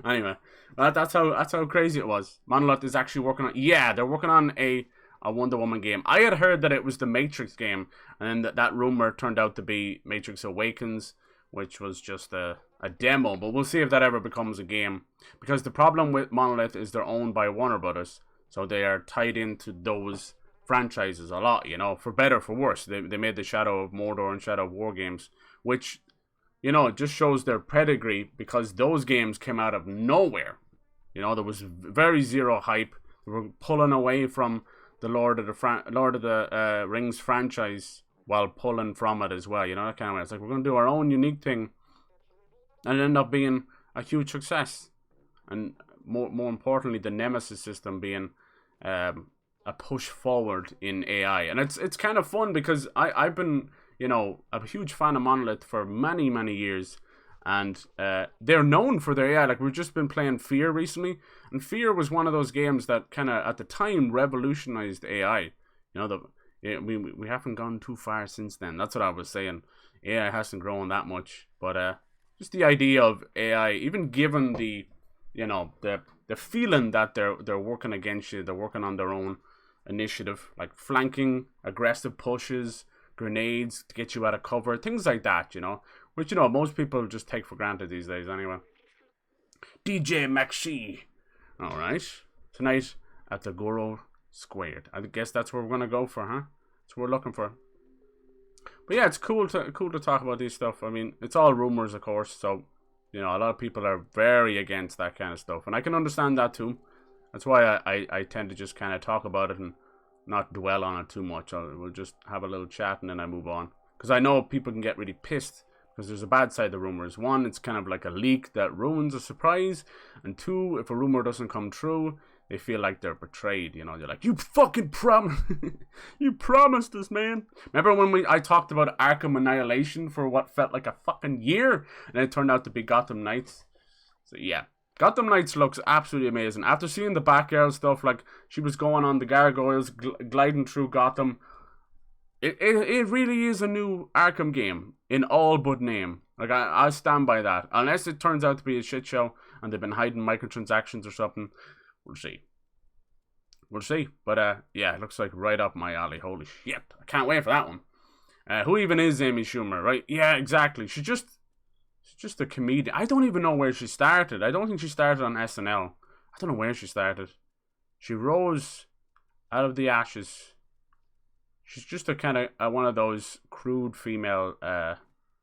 Anyway, that's how crazy it was. Monolith is actually working on... Yeah, they're working on a Wonder Woman game. I had heard that it was the Matrix game, and then that rumor turned out to be Matrix Awakens, which was just a demo. But we'll see if that ever becomes a game. Because the problem with Monolith is they're owned by Warner Brothers, so they are tied into those franchises a lot, you know, for better, for worse. They made the Shadow of Mordor and Shadow of War games, which you know, it just shows their pedigree because those games came out of nowhere. You know, there was very zero hype. They were pulling away from the Lord of the Rings franchise while pulling from it as well. You know, that kind of way. It's like, we're going to do our own unique thing, and it ended up being a huge success. And more importantly, the Nemesis system being a push forward in AI. And it's kind of fun because I've been, you know, a huge fan of Monolith for many years. And they're known for their AI. Like, we've just been playing Fear recently, and Fear was one of those games that kind of at the time revolutionized AI. You know, we haven't gone too far since then. That's what I was saying. AI hasn't grown that much, but just the idea of AI, even given the, you know, the feeling that they're working against you, they're working on their own initiative, like flanking, aggressive pushes, grenades to get you out of cover, things like that, you know, which, you know, most people just take for granted these days anyway. DJ McShee. Alright. Tonight at the Goro Squared. I guess that's where we're going to go for, huh? That's what we're looking for. But yeah, it's cool to talk about these stuff. I mean, it's all rumors, of course, so, you know, a lot of people are very against that kind of stuff. And I can understand that too. That's why I tend to just kind of talk about it and not dwell on it too much. We'll just have a little chat and then I move on. Because I know people can get really pissed because there's a bad side of rumors. One, it's kind of like a leak that ruins a surprise. And two, if a rumor doesn't come true, they feel like they're betrayed. You know, they're like, you fucking you promised us, man. Remember when I talked about Arkham Annihilation for what felt like a fucking year, and it turned out to be Gotham Knights? So yeah, Gotham Knights looks absolutely amazing. After seeing the Batgirl stuff, like she was going on the gargoyles, gliding through Gotham, it really is a new Arkham game in all but name. Like, I stand by that. Unless it turns out to be a shit show and they've been hiding microtransactions or something. We'll see. We'll see. But, yeah, it looks like right up my alley. Holy shit. I can't wait for that one. Who even is Amy Schumer, right? Yeah, exactly. She's just a comedian. I don't even know where she started. I don't think she started on SNL. I don't know where she started. She rose out of the ashes. She's just a kind of one of those crude female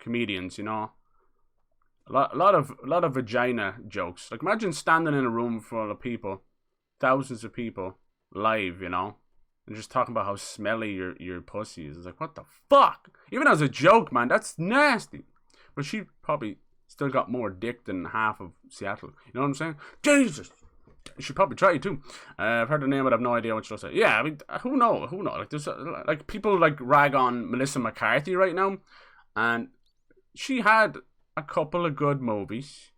comedians, you know. A lot of vagina jokes. Like, imagine standing in a room full of people, thousands of people, live, you know, and just talking about how smelly your pussy is. It's like, what the fuck? Even as a joke, man, that's nasty. But she probably still got more dick than half of Seattle. You know what I'm saying? Jesus. She probably tried too. I've heard the name, but I have no idea what she'll say. Yeah, I mean, who knows? Like, there's like people like rag on Melissa McCarthy right now, and she had a couple of good movies,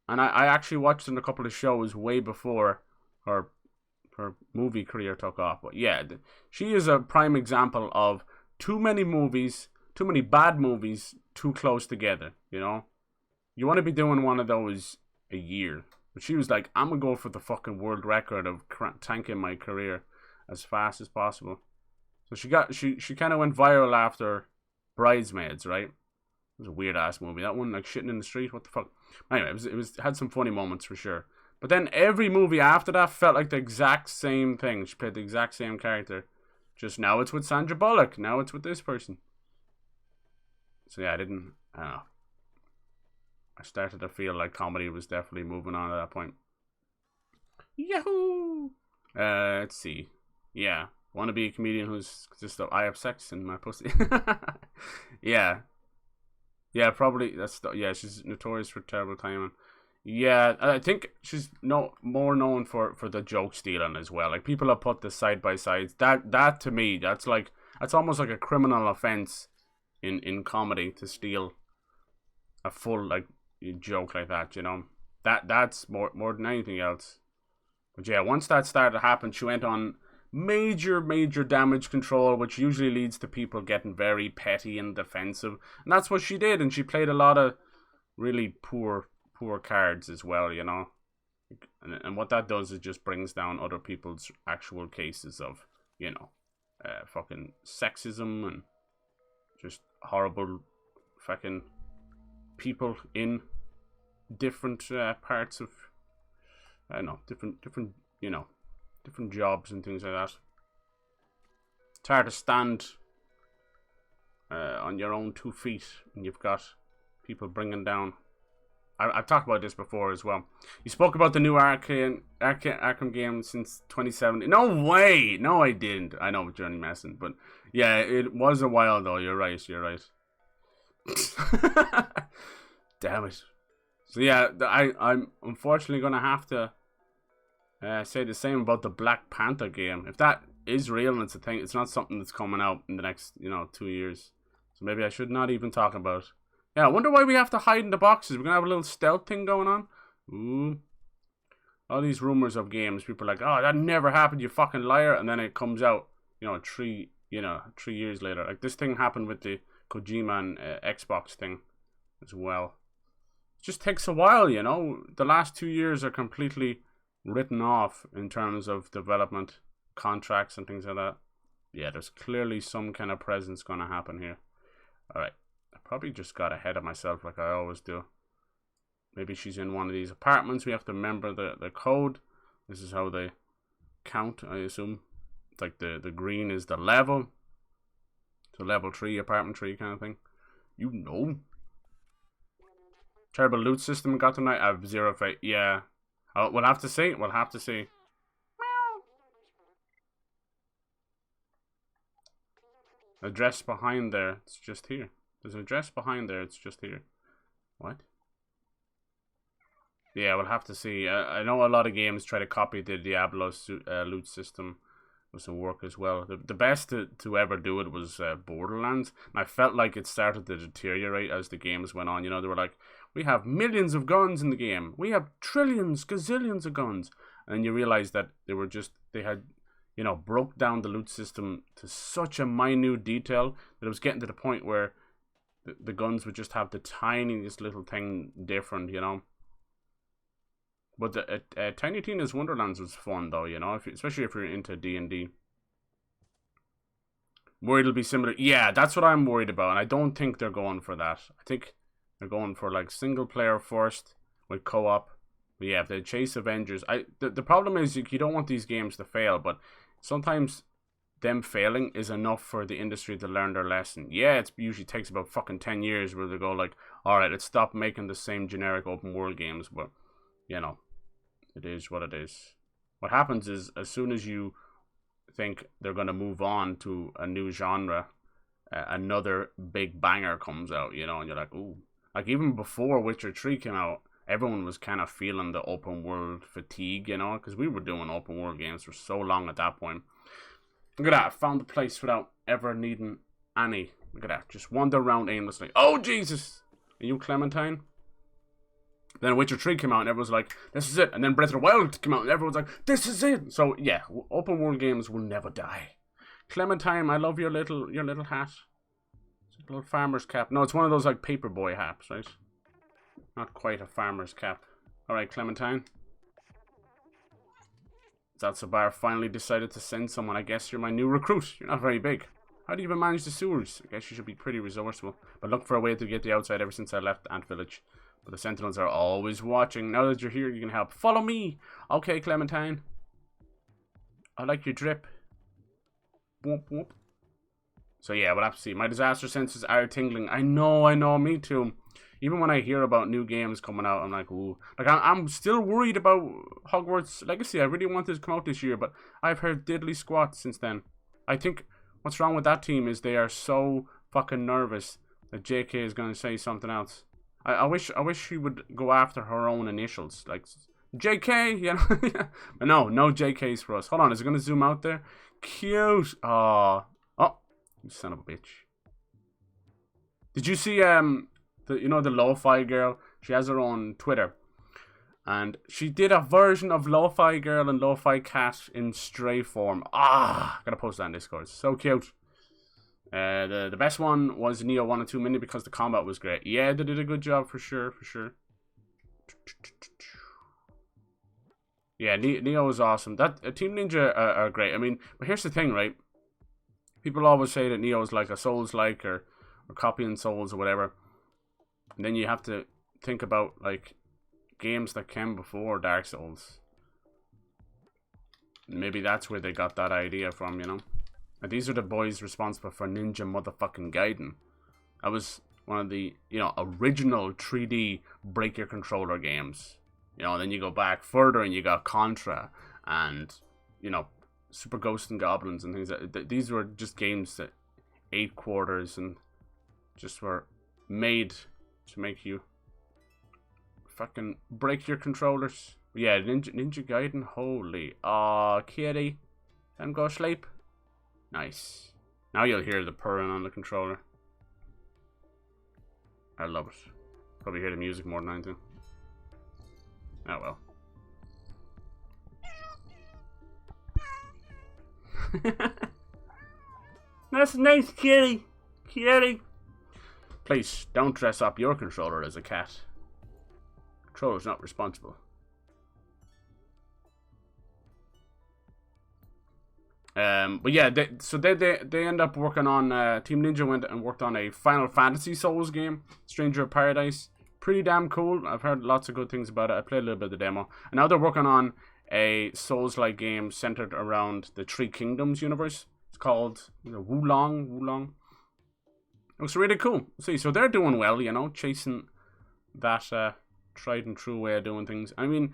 and I actually watched in a couple of shows way before her movie career took off. But yeah, she is a prime example of too many movies, too many bad movies, too close together. You know, you want to be doing one of those a year. But she was like, I'm going to go for the fucking world record of tanking my career as fast as possible. So she kind of went viral after Bridesmaids, right? It was a weird ass movie. That one, like shitting in the street, what the fuck? Anyway, it had some funny moments for sure. But then every movie after that felt like the exact same thing. She played the exact same character. Just now it's with Sandra Bullock. Now it's with this person. So yeah, I don't know. I started to feel like comedy was definitely moving on at that point. Yahoo! Let's see. Yeah. Want to be a comedian who's just, I have sex in my pussy. Yeah. Yeah, probably. Yeah, she's notorious for terrible timing. Yeah, I think she's more known for the joke stealing as well. Like, people have put the side by sides. That to me, that's almost like a criminal offense in comedy to steal a full like joke like that, you know. That's more than anything else. But yeah, once that started to happen, she went on major damage control, which usually leads to people getting very petty and defensive, and that's what she did. And she played a lot of really poor cards as well, you know. And what that does is just brings down other people's actual cases of, you know, fucking sexism and just horrible fucking people in different parts of, I don't know, different you know, different jobs and things like that. It's hard to stand on your own 2 feet, and you've got people bringing down. I've talked about this before as well. You spoke about the new Arkham game since 2017. No way! No, I didn't. I know, Journey messing, but yeah, it was a while though. You're right. You're right. Damn it. So yeah, I'm unfortunately gonna have to say the same about the Black Panther game. If that is real and it's a thing, it's not something that's coming out in the next 2 years. So maybe I should not even talk about it. Yeah, I wonder why we have to hide in the boxes. We're gonna have a little stealth thing going on. Ooh. All these rumors of games, people are like, oh, that never happened, you fucking liar. And then it comes out, 3 years later. Like this thing happened with the Kojima and Xbox thing as well. It just takes a while, The last 2 years are completely written off in terms of development, contracts and things like that. Yeah, there's clearly some kind of presence gonna happen here. Alright. I probably just got ahead of myself like I always do. Maybe she's in one of these apartments. We have to remember the code. This is how they count, I assume. It's like the green is the level. So level 3, apartment 3 kind of thing. Terrible loot system got tonight. I have 0 faith. Yeah. Oh, we'll have to see. We'll have to see. Address behind there. It's just here. There's an address behind there. It's just here. What? Yeah, we'll have to see. I know a lot of games try to copy the Diablo loot system with some work as well. The best to ever do it was Borderlands. And I felt like it started to deteriorate as the games went on. They were like, we have millions of guns in the game. We have trillions, gazillions of guns. And you realize that they had broke down the loot system to such a minute detail that it was getting to the point where the guns would just have the tiniest little thing different, But the Tiny Tina's Wonderlands was fun, though, especially if you're into D&D. Worried it'll be similar. Yeah, that's what I'm worried about, and I don't think they're going for that. I think they're going for, like, single player first with co-op. But yeah, if they chase Avengers... The problem is you don't want these games to fail, but sometimes them failing is enough for the industry to learn their lesson. Yeah, it usually takes about fucking 10 years where they go like, alright, let's stop making the same generic open world games, but, it is what it is. What happens is, as soon as you think they're going to move on to a new genre, another big banger comes out, and you're like, ooh. Like, even before Witcher 3 came out, everyone was kind of feeling the open world fatigue, because we were doing open world games for so long at that point. Look at that, I found the place without ever needing any. Look at that, just wander around aimlessly. Oh, Jesus! Are you Clementine? Then Witcher 3 came out and everyone's like, this is it. And then Breath of the Wild came out and everyone's like, this is it. So, yeah, open world games will never die. Clementine, I love your little hat. It's a little farmer's cap. No, it's one of those, like, paperboy hats, right? Not quite a farmer's cap. Alright, Clementine. Zatsubar finally decided to send someone. I guess you're my new recruit. You're not very big. How do you even manage the sewers? I guess you should be pretty resourceful. But look for a way to get the outside ever since I left Ant Village. But the Sentinels are always watching. Now that you're here, you can help. Follow me! Okay, Clementine. I like your drip. Whoop, whoop. So yeah, we'll have to see. My disaster senses are tingling. I know, me too. Even when I hear about new games coming out, I'm like, ooh. Like, I'm still worried about Hogwarts Legacy. I really want this to come out this year, but I've heard diddly squat since then. I think what's wrong with that team is they are so fucking nervous that JK is going to say something else. I wish she would go after her own initials. Like, JK, But no JKs for us. Hold on, is it going to zoom out there? Cute. Oh, you son of a bitch. Did you see, the Lo-Fi girl? She has her own Twitter. And she did a version of Lo-Fi girl and Lo-Fi cat in stray form. Gotta post that on Discord. It's so cute. The best one was Neo 1 and 2 Mini because the combat was great. Yeah, they did a good job for sure. Yeah, Neo is awesome. Team Ninja are great. I mean, but here's the thing, right? People always say that Neo is like a Souls-like or copying Souls or whatever. And then you have to think about, like, games that came before Dark Souls. Maybe that's where they got that idea from, And these are the boys responsible for Ninja motherfucking Gaiden. That was one of the, you know, original 3D break your controller games. You know, then you go back further and you got Contra and, you know, Super Ghosts and Goblins and things. These were just games that 8 quarters and just were made to make you fucking break your controllers. Yeah, Ninja Gaiden, holy. Aw, kitty. Let him go sleep. Nice. Now you'll hear the purring on the controller. I love it. Probably hear the music more than I do. Oh well. That's nice, kitty. Kitty. Please, don't dress up your controller as a cat. Controller's not responsible. But yeah, they end up working on, Team Ninja went and worked on a Final Fantasy Souls game, Stranger of Paradise. Pretty damn cool. I've heard lots of good things about it. I played a little bit of the demo. And now they're working on a Souls-like game centered around the Three Kingdoms universe. It's called, you know, Wulong. Looks really cool. See, so they're doing well, you know, chasing that tried and true way of doing things. I mean,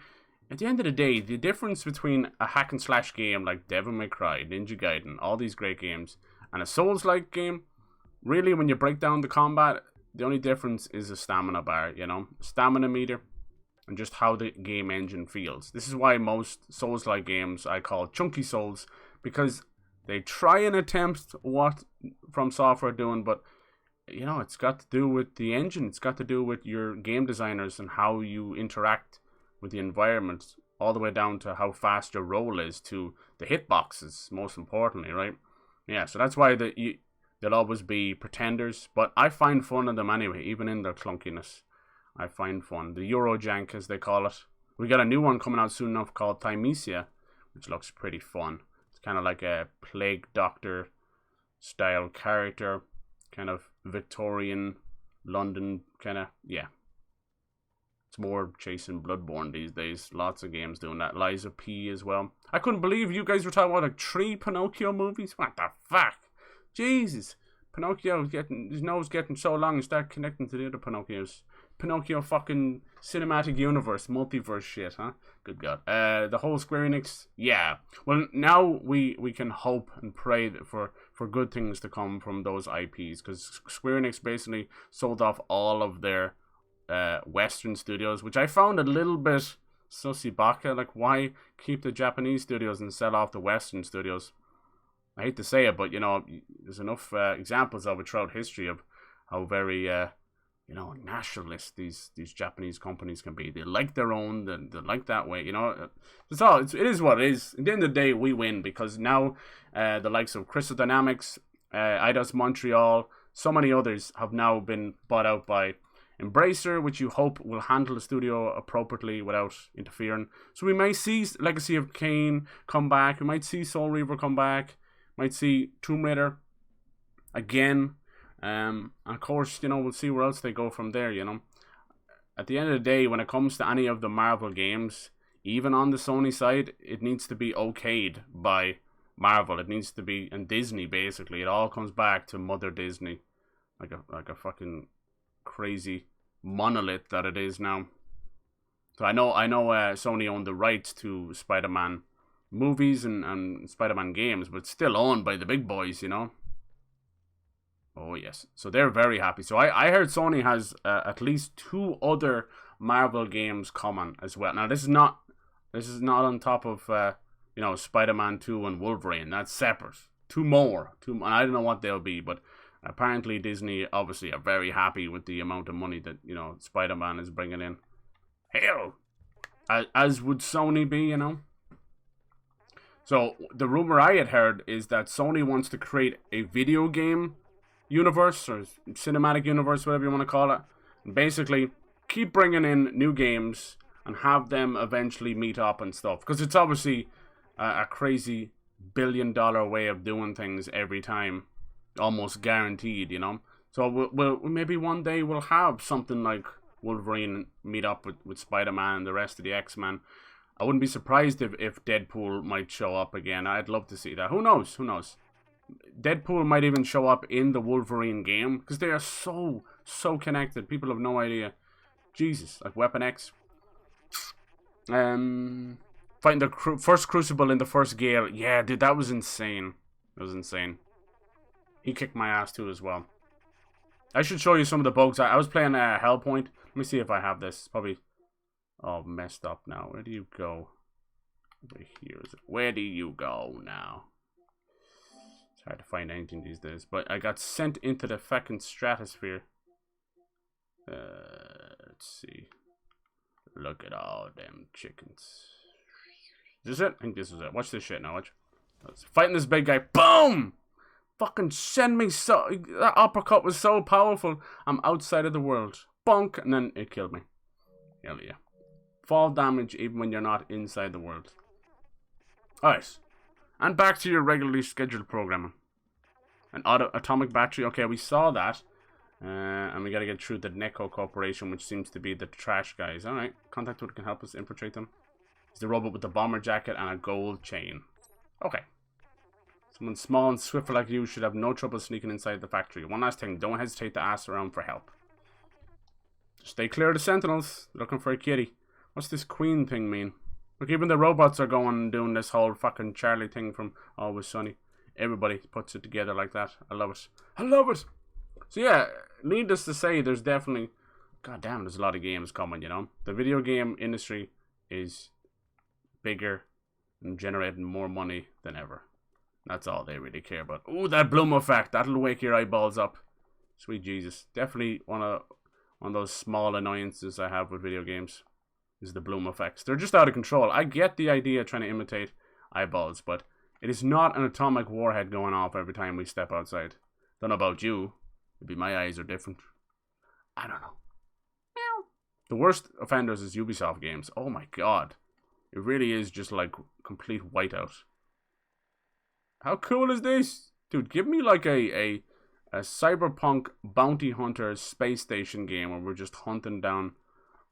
at the end of the day, the difference between a hack and slash game like Devil May Cry, Ninja Gaiden, all these great games, and a Souls-like game, really, when you break down the combat, the only difference is a stamina bar, you know, stamina meter, and just how the game engine feels. This is why most Souls-like games I call chunky Souls, because they try and attempt what From Software are doing, but you know, it's got to do with the engine. It's got to do with your game designers and how you interact with the environment, all the way down to how fast your roll is, to the hitboxes, most importantly, right? Yeah, so that's why they'll always be pretenders, but I find fun in them anyway, even in their clunkiness. I find fun. The Eurojank, as they call it. We got a new one coming out soon enough called Thymesia, which looks pretty fun. It's kind of like a Plague Doctor style character, kind of Victorian London kind of, yeah. It's more chasing Bloodborne these days. Lots of games doing that. Lies of P as well. I couldn't believe you guys were talking about like 3 Pinocchio movies. What the fuck? Jesus. Pinocchio his nose getting so long and start connecting to the other Pinocchios. Pinocchio fucking cinematic universe, multiverse shit, huh? Good God. The whole Square Enix, yeah. Well, now we can hope and pray for good things to come from those IPs, because Square Enix basically sold off all of their Western studios, which I found a little bit sussy baka. Like, why keep the Japanese studios and sell off the Western studios? I hate to say it, but you know, there's enough examples of it throughout history of how very you know, nationalist these Japanese companies can be. They like their own, they like that way, you know. It is what it is. At the end of the day, we win, because now the likes of Crystal Dynamics, Eidos Montreal, so many others have now been bought out by Embracer, which you hope will handle the studio appropriately without interfering. So we may see Legacy of Kain come back, we might see Soul Reaver come back, might see Tomb Raider again. And of course, you know, we'll see where else they go from there, you know. At the end of the day, when it comes to any of the Marvel games, even on the Sony side, it needs to be okayed by Marvel. It needs to be, and Disney, basically. It all comes back to Mother Disney. Like a fucking crazy monolith that it is now. So I know Sony owned the rights to Spider-Man movies and Spider-Man games, but it's still owned by the big boys, you know. Oh yes, so they're very happy. So I heard Sony has at least 2 other Marvel games coming as well. Now this is not on top of you know, Spider-Man 2 and Wolverine. That's separate. 2 more, and I don't know what they'll be, but apparently Disney obviously are very happy with the amount of money that, you know, Spider-Man is bringing in. Hell, as would Sony be, you know. So the rumor I had heard is that Sony wants to create a video game universe, or cinematic universe, whatever you want to call it, and basically keep bringing in new games and have them eventually meet up and stuff, because it's obviously a crazy billion-dollar way of doing things every time, almost guaranteed, you know. So we'll maybe one day we'll have something like Wolverine meet up with Spider-Man and the rest of the X-Men. I wouldn't be surprised if Deadpool might show up again. I'd love to see that. Who knows? Deadpool might even show up in the Wolverine game because they are so connected. People have no idea. Jesus, like Weapon X. Fighting the first Crucible in the first Gale. Yeah, dude, that was insane. That was insane. He kicked my ass too as well. I should show you some of the bugs. I was playing Hellpoint. Let me see if I have this. It's probably all messed up now. Where do you go? Over here is it? Where do you go now? It's hard to find anything these days. But I got sent into the fucking stratosphere. Let's see. Look at all them chickens. Is this it? I think this is it. Watch this shit now. Watch. Fighting this big guy. Boom! Fucking send me so... That uppercut was so powerful. I'm outside of the world. Bonk! And then it killed me. Hell yeah. Fall damage even when you're not inside the world. Alright. And back to your regularly scheduled programming. An atomic battery. Okay, we saw that. And we gotta get through the Neko Corporation, which seems to be the trash guys. Alright. Contact what can help us infiltrate them. It's the robot with the bomber jacket and a gold chain. Okay. Someone small and swift like you should have no trouble sneaking inside the factory. One last thing, don't hesitate to ask around for help. Stay clear of the sentinels. They're looking for a kitty. What's this queen thing mean? Look, even the robots are going and doing this whole fucking Charlie thing from Always Sunny. Everybody puts it together like that. I love it. I love it! So yeah, needless to say, there's definitely... God damn, there's a lot of games coming, you know? The video game industry is bigger and generating more money than ever. That's all they really care about. Ooh, that bloom effect. That'll wake your eyeballs up. Sweet Jesus. Definitely one of those small annoyances I have with video games is the bloom effects. They're just out of control. I get the idea of trying to imitate eyeballs, but it is not an atomic warhead going off every time we step outside. Don't know about you. Maybe my eyes are different. I don't know. Meow. The worst offenders is Ubisoft games. Oh my god. It really is just like complete whiteout. How cool is this? Dude, give me like a cyberpunk bounty hunter space station game where we're just hunting down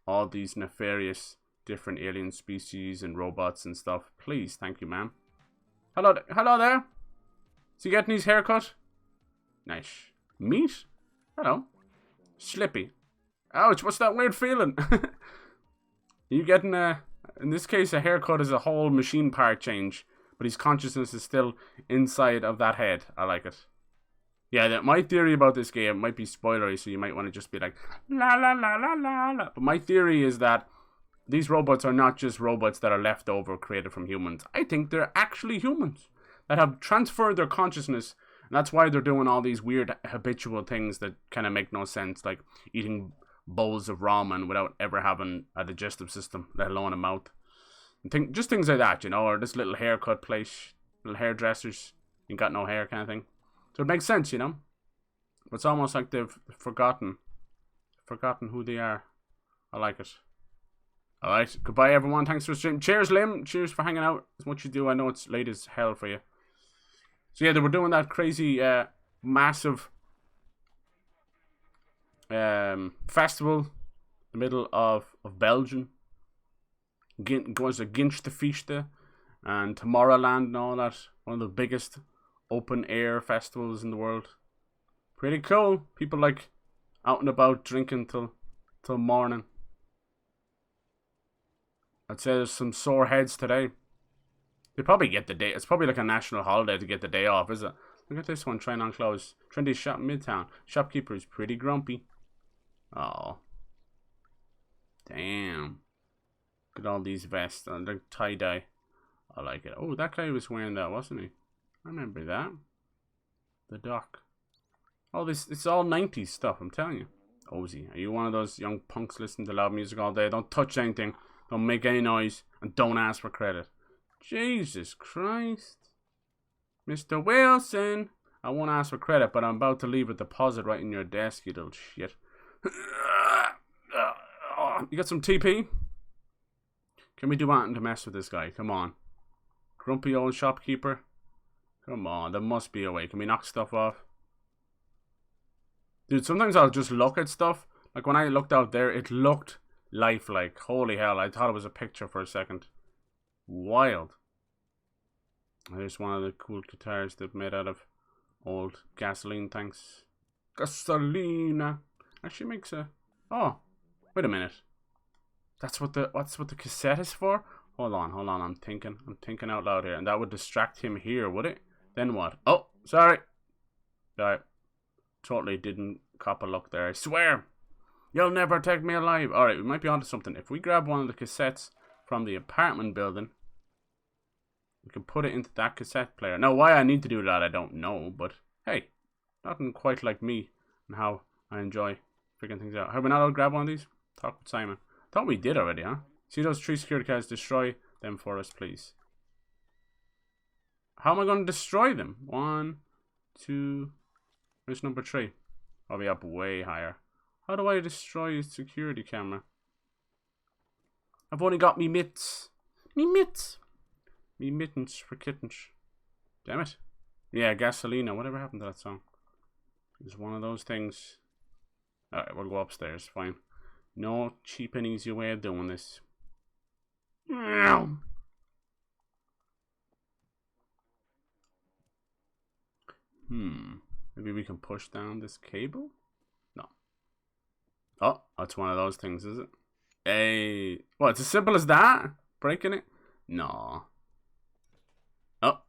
all these nefarious different alien species and robots and stuff. Please, thank you, man. Hello there. Is he getting his haircut? Nice. Meat? Hello. Slippy. Ouch, what's that weird feeling? You getting in this case, a haircut is a whole machine part change. But his consciousness is still inside of that head. I like it. Yeah, my theory about this game might be spoilery, so you might want to just be like, la la la la la la. But my theory is that these robots are not just robots that are left over created from humans. I think they're actually humans that have transferred their consciousness. And that's why they're doing all these weird habitual things that kind of make no sense. Like eating bowls of ramen without ever having a digestive system, let alone a mouth. Just things like that, you know, or this little haircut place, little hairdressers, ain't got no hair kind of thing. So it makes sense, you know. But it's almost like they've forgotten who they are. I like it. Alright, goodbye everyone, thanks for streaming. Cheers Lim, cheers for hanging out as much as you do. I know it's late as hell for you. So yeah, they were doing that crazy, massive festival in the middle of Belgium. Goes to Ginch the Fichte and Tomorrowland and all that. One of the biggest open air festivals in the world. Pretty cool. People like out and about drinking till morning. I'd say there's some sore heads today. They probably get the day. It's probably like a national holiday to get the day off, is it? Look at this one trying on clothes. Trendy shop in Midtown. Shopkeeper is pretty grumpy. Oh. Damn. Look at all these vests and they're tie-dye. I like it. Oh, that guy was wearing that, wasn't he? I remember that. The Doc. Oh, it's all 90s stuff, I'm telling you. Ozzy, are you one of those young punks listening to loud music all day? Don't touch anything. Don't make any noise. And don't ask for credit. Jesus Christ. Mr. Wilson. I won't ask for credit, but I'm about to leave a deposit right in your desk, you little shit. You got some TP? Can we do anything to mess with this guy? Come on. Grumpy old shopkeeper. Come on, there must be a way. Can we knock stuff off? Dude, sometimes I'll just look at stuff. Like when I looked out there, it looked lifelike. Holy hell, I thought it was a picture for a second. Wild. There's one of the cool guitars they've made out of Old gasoline tanks. Gasolina. Actually makes a... Oh, wait a minute. That's what the cassette is for? Hold on. I'm thinking out loud here. And that would distract him here, would it? Then what? Oh, sorry. Sorry. Totally didn't cop a look there. I swear. You'll never take me alive. Alright, we might be onto something. If we grab one of the cassettes from the apartment building, we can put it into that cassette player. Now, why I need to do that, I don't know. But, hey, nothing quite like me and how I enjoy figuring things out. Have we not all grab one of these? Talk with Simon. Thought we did already, huh? See those 3 security cards? Destroy them for us, please. How am I going to destroy them? 1, 2... Where's number 3? I'll be up way higher. How do I destroy a security camera? I've only got me mitts. Me mitts. Me mittens for kittens. Damn it. Yeah, Gasolina. Whatever happened to that song? It's one of those things. Alright, we'll go upstairs. Fine. No cheap and easy way of doing this. Maybe we can push down this cable? No. Oh, that's one of those things, is it? Hey. What, it's as simple as that? Breaking it? No. Oh.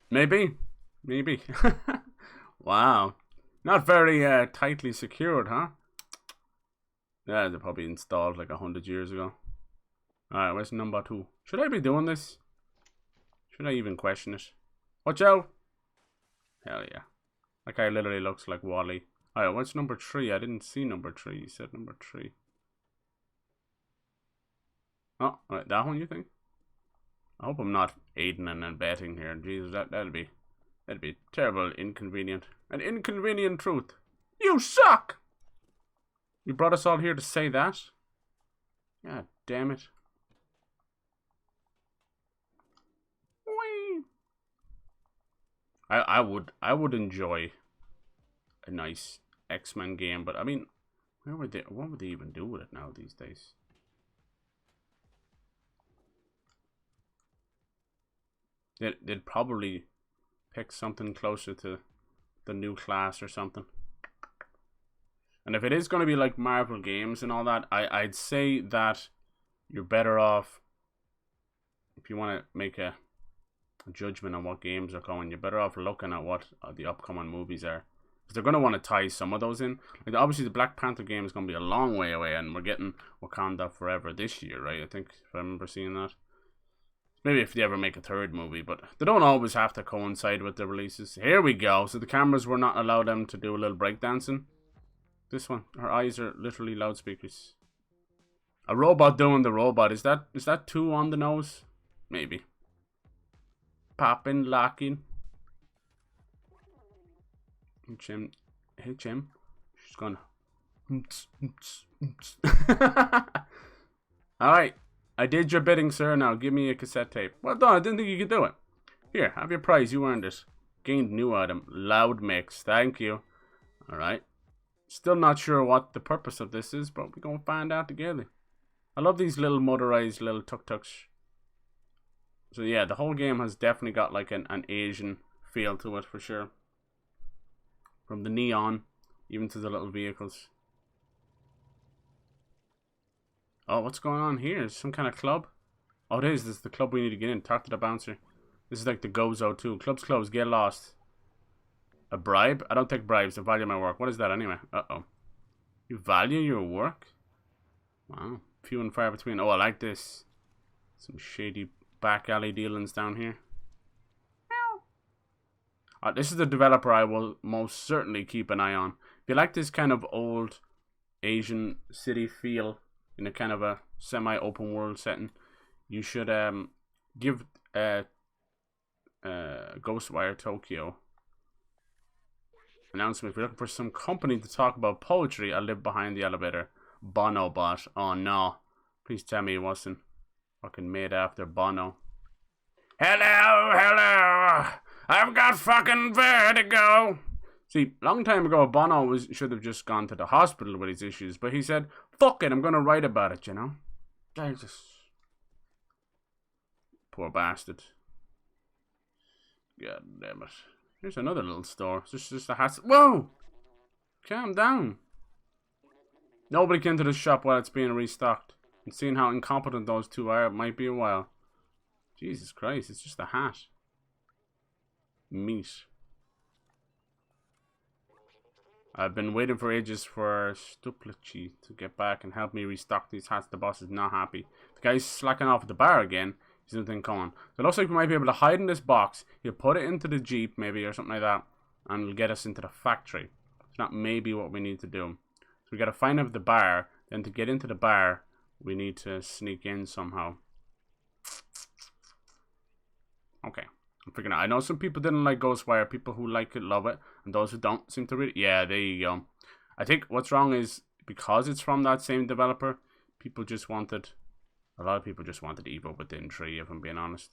Maybe. Maybe. Wow. Not very tightly secured, huh? Yeah, they probably installed like 100 years ago. Alright, where's number 2? Should I be doing this? Should I even question it? Watch out! Hell yeah. That guy literally looks like Wally. Alright, what's number 3? I didn't see number 3. You said number 3. Oh, alright, that one you think? I hope I'm not aiding and abetting here. Jesus, that'd be terrible, inconvenient. An inconvenient truth. You suck! You brought us all here to say that? God damn it. Whee! I would enjoy a nice X-Men game, but I mean, what would they even do with it now these days? They'd probably pick something closer to the new Class or something. And if it is going to be like Marvel games and all that, I'd say that you're better off, if you want to make a judgment on what games are coming, you're better off looking at what the upcoming movies are. Because they're going to want to tie some of those in. Like obviously the Black Panther game is going to be a long way away, and we're getting Wakanda Forever this year, right? I think, if I remember seeing that. Maybe if they ever make a third movie, but they don't always have to coincide with the releases. Here we go. So the cameras were not allowed them to do a little breakdancing. This one, her eyes are literally loudspeakers. A robot doing the robot. Is that too on the nose? Maybe. Popping, locking. Jim. Hey, Jim. She's gone. Alright. I did your bidding, sir. Now give me a cassette tape. Well done. I didn't think you could do it. Here, have your prize. You earned it. Gained new item. Loud mix. Thank you. Alright. Still not sure what the purpose of this is, but we're going to find out together. I love these little motorized little tuk-tuks. So yeah, the whole game has definitely got like an Asian feel to it for sure. From the neon, even to the little vehicles. Oh, what's going on here? Is some kind of club? Oh, it is. This is the club we need to get in. Talk to the bouncer. This is like the Gozo too. Club's closed. Get lost. A bribe? I don't take bribes. I value my work. What is that anyway? Uh-oh. You value your work? Wow. Few and far between. Oh, I like this. Some shady back alley dealings down here. This is the developer I will most certainly keep an eye on. If you like this kind of old Asian city feel in a kind of a semi-open world setting, you should give Ghostwire Tokyo announcement. If you're looking for some company to talk about poetry, I live behind the elevator. Bono bot. Oh no. Please tell me it wasn't fucking made after Bono. Hello, hello. I've got fucking vertigo. See, long time ago, Bono should have just gone to the hospital with his issues, but he said, fuck it, I'm gonna write about it, you know? Jesus. Poor bastard. God damn it. Here's another little store. It's just a hat. Whoa! Calm down. Nobody came to the shop while it's being restocked. And seeing how incompetent those two are, it might be a while. Jesus Christ, it's just a hat. Meat. I've been waiting for ages for Stuplici to get back and help me restock these hats. The boss is not happy. The guy's slacking off at the bar again. He's nothing coming. So it looks like we might be able to hide in this box. He'll put it into the Jeep maybe or something like that. And it'll get us into the factory. It's not maybe what we need to do. So we gotta find out the bar. Then to get into the bar, we need to sneak in somehow. Okay. I'm figuring out. I know some people didn't like Ghostwire. People who like it love it. And those who don't seem to really... Yeah, there you go. I think what's wrong is because it's from that same developer, people just wanted... A lot of people just wanted Evil Within 3, if I'm being honest.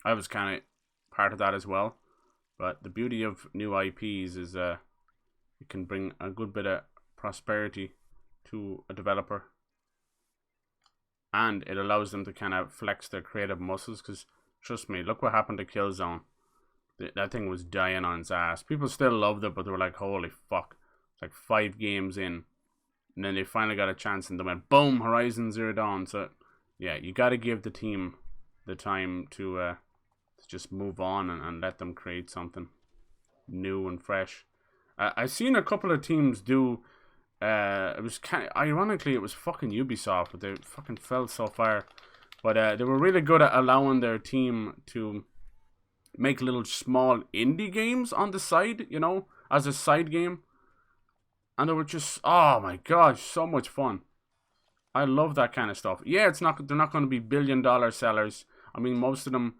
I was kind of part of that as well. But the beauty of new IPs is it can bring a good bit of prosperity to a developer. And it allows them to kind of flex their creative muscles. Because, trust me, look what happened to Killzone. That thing was dying on its ass. People still loved it, but they were like, holy fuck. It's like 5 games in. And then they finally got a chance and they went, boom, Horizon Zero Dawn. So, yeah, you got to give the team the time to just move on and let them create something new and fresh. I've seen a couple of teams do, it was kind of, ironically, it was fucking Ubisoft, but they fucking fell so far. But they were really good at allowing their team to make little small indie games on the side, you know, as a side game. And they were just, oh my gosh, so much fun. I love that kind of stuff. Yeah, they're not going to be billion-dollar sellers. I mean, most of them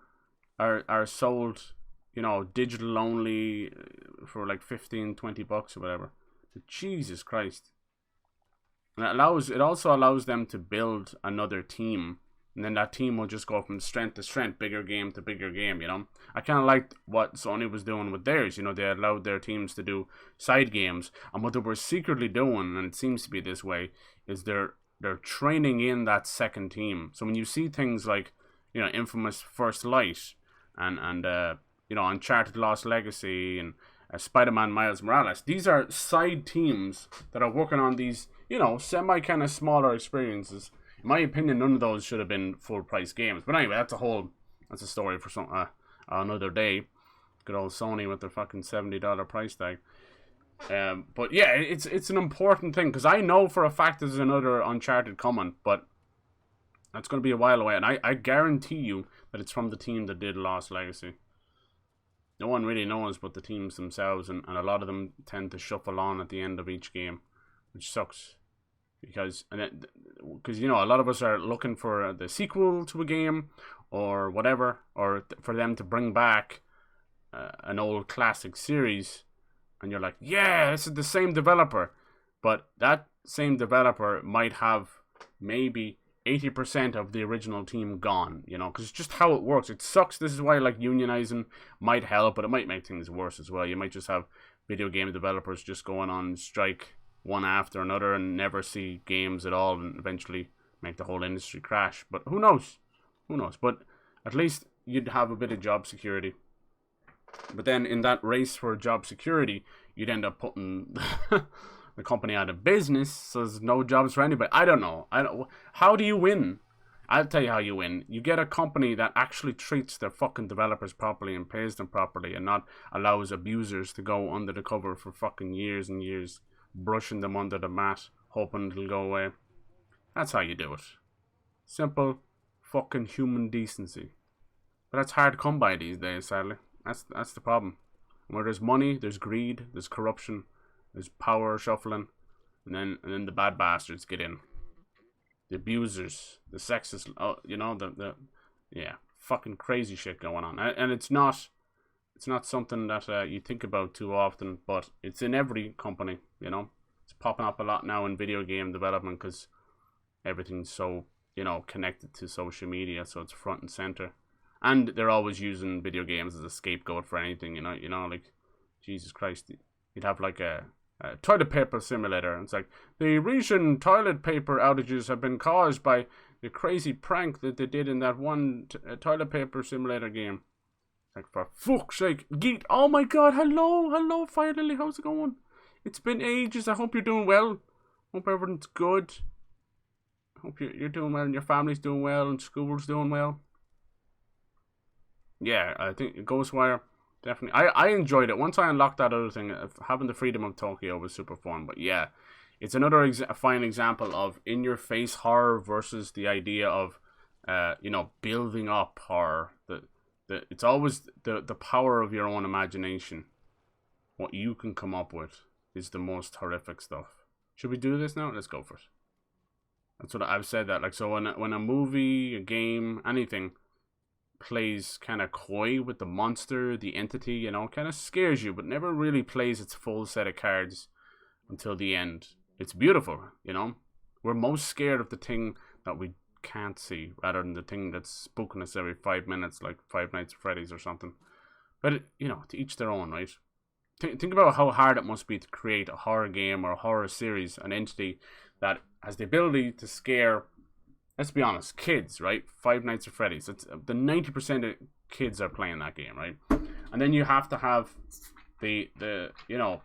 are sold, you know, digital only for like 15, 20 bucks or whatever. But Jesus Christ. And it also allows them to build another team. And then that team will just go from strength to strength, bigger game to bigger game, you know. I kind of liked what Sony was doing with theirs. You know, they allowed their teams to do side games. And what they were secretly doing, and it seems to be this way, is they're training in that second team. So when you see things like, you know, Infamous First Light and you know, Uncharted Lost Legacy and Spider-Man Miles Morales, these are side teams that are working on these, you know, semi kind of smaller experiences. In my opinion, none of those should have been full-price games. But anyway, that's a story for some another day. Good old Sony with their fucking $70 price tag. But yeah, it's an important thing because I know for a fact there's another Uncharted coming, but that's going to be a while away. And I guarantee you that it's from the team that did Lost Legacy. No one really knows but the teams themselves, and a lot of them tend to shuffle on at the end of each game, which sucks. Because you know, a lot of us are looking for the sequel to a game or whatever, or for them to bring back an old classic series, and you're like, yeah, this is the same developer, but that same developer might have maybe 80% of the original team gone, you know, because it's just how it works. It sucks. This is why, like, unionizing might help, but it might make things worse as well. You might just have video game developers just going on strike one after another and never see games at all, and eventually make the whole industry crash. But who knows? Who knows? But at least you'd have a bit of job security. But then in that race for job security, you'd end up putting the company out of business, so there's no jobs for anybody. I don't know. How do you win? I'll tell you how you win. You get a company that actually treats their fucking developers properly and pays them properly, and not allows abusers to go under the cover for fucking years and years, brushing them under the mat, hoping it'll go away. That's how you do it. Simple fucking human decency. But that's hard to come by these days, sadly. That's the problem. Where there's money, there's greed, there's corruption, there's power shuffling, and then the bad bastards get in. The abusers, the sexist, you know, yeah, fucking crazy shit going on. And it's not something that you think about too often, but it's in every company, you know. It's popping up a lot now in video game development because everything's so, you know, connected to social media, so it's front and center. And they're always using video games as a scapegoat for anything, you know, like, Jesus Christ, you'd have like a toilet paper simulator, and it's like, the recent toilet paper outages have been caused by the crazy prank that they did in that one toilet paper simulator game. Like, for fuck's sake. Geet. Oh my god, hello, Fire Lily, how's it going? It's been ages. I hope you're doing well. Hope everything's good. Hope you're doing well and your family's doing well and school's doing well. Yeah, I think Ghostwire, definitely. I enjoyed it. Once I unlocked that other thing, having the freedom of Tokyo was super fun. But yeah, it's another fine example of in-your-face horror versus the idea of, you know, building up horror. It's always the power of your own imagination. What you can come up with is the most horrific stuff. Should we do this now? Let's go for it. That's what I've said that. Like, so when a movie, a game, anything plays kind of coy with the monster, the entity, you know, kind of scares you, but never really plays its full set of cards until the end. It's beautiful, you know. We're most scared of the thing that we can't see rather than the thing that's spooking us every 5 minutes, like Five Nights at Freddy's or something. But, you know, to each their own, right? Think about how hard it must be to create a horror game or a horror series, an entity that has the ability to scare, let's be honest, kids, right? Five Nights at Freddy's. It's the 90% of kids are playing that game, right? And then you have to have the you know,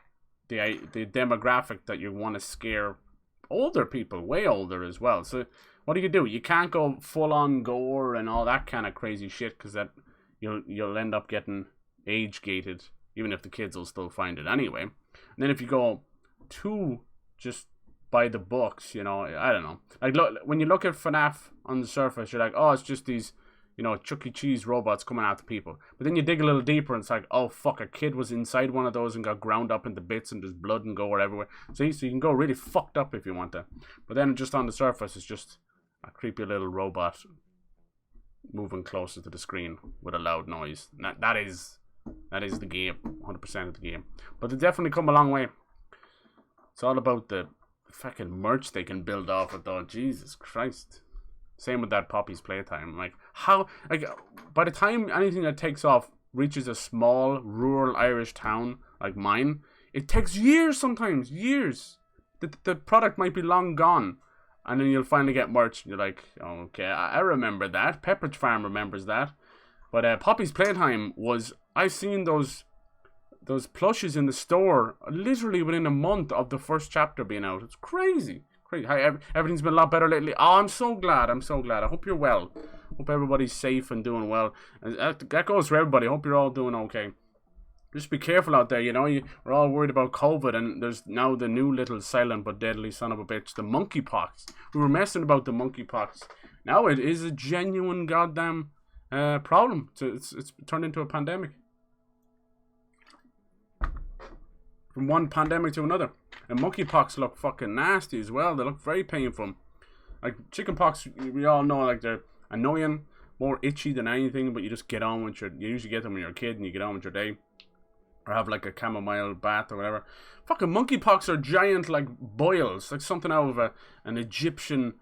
the demographic that you want to scare older people, way older as well. So what do? You can't go full on gore and all that kind of crazy shit, because that you'll end up getting age gated, even if the kids will still find it anyway. And then if you go too just by the books, you know, I don't know. Like, look, when you look at FNAF on the surface, you're like, oh, it's just these, you know, Chuck E. Cheese robots coming after people. But then you dig a little deeper and it's like, oh, fuck, a kid was inside one of those and got ground up into bits and there's blood and gore everywhere. So you can go really fucked up if you want to. But then just on the surface, it's just a creepy little robot moving closer to the screen with a loud noise. That is the game, 100% of the game. But they definitely come a long way. It's all about the fucking merch they can build off it, though. Jesus Christ. Same with that Poppy's Playtime. Like, how, like, by the time anything that takes off reaches a small rural Irish town like mine, it takes years sometimes. Years. The product might be long gone. And then you'll finally get merch and you're like, okay, I remember that. Pepperidge Farm remembers that. But Poppy's Playtime was, I've seen those plushes in the store literally within a month of the first chapter being out. It's crazy. Everything's been a lot better lately. Oh, I'm so glad. I hope you're well. Hope everybody's safe and doing well. And that goes for everybody. Hope you're all doing okay. Just be careful out there, you know. We're all worried about COVID, and there's now the new little silent but deadly son of a bitch, the monkeypox. We were messing about the monkeypox. Now it is a genuine goddamn problem. It's turned into a pandemic. From one pandemic to another. And monkeypox look fucking nasty as well. They look very painful. Like chickenpox, we all know, like, they're annoying, more itchy than anything, but you just get on with you usually get them when you're a kid and you get on with your day. Or have like a chamomile bath or whatever. Fucking monkeypox are giant like boils, like something out of an Egyptian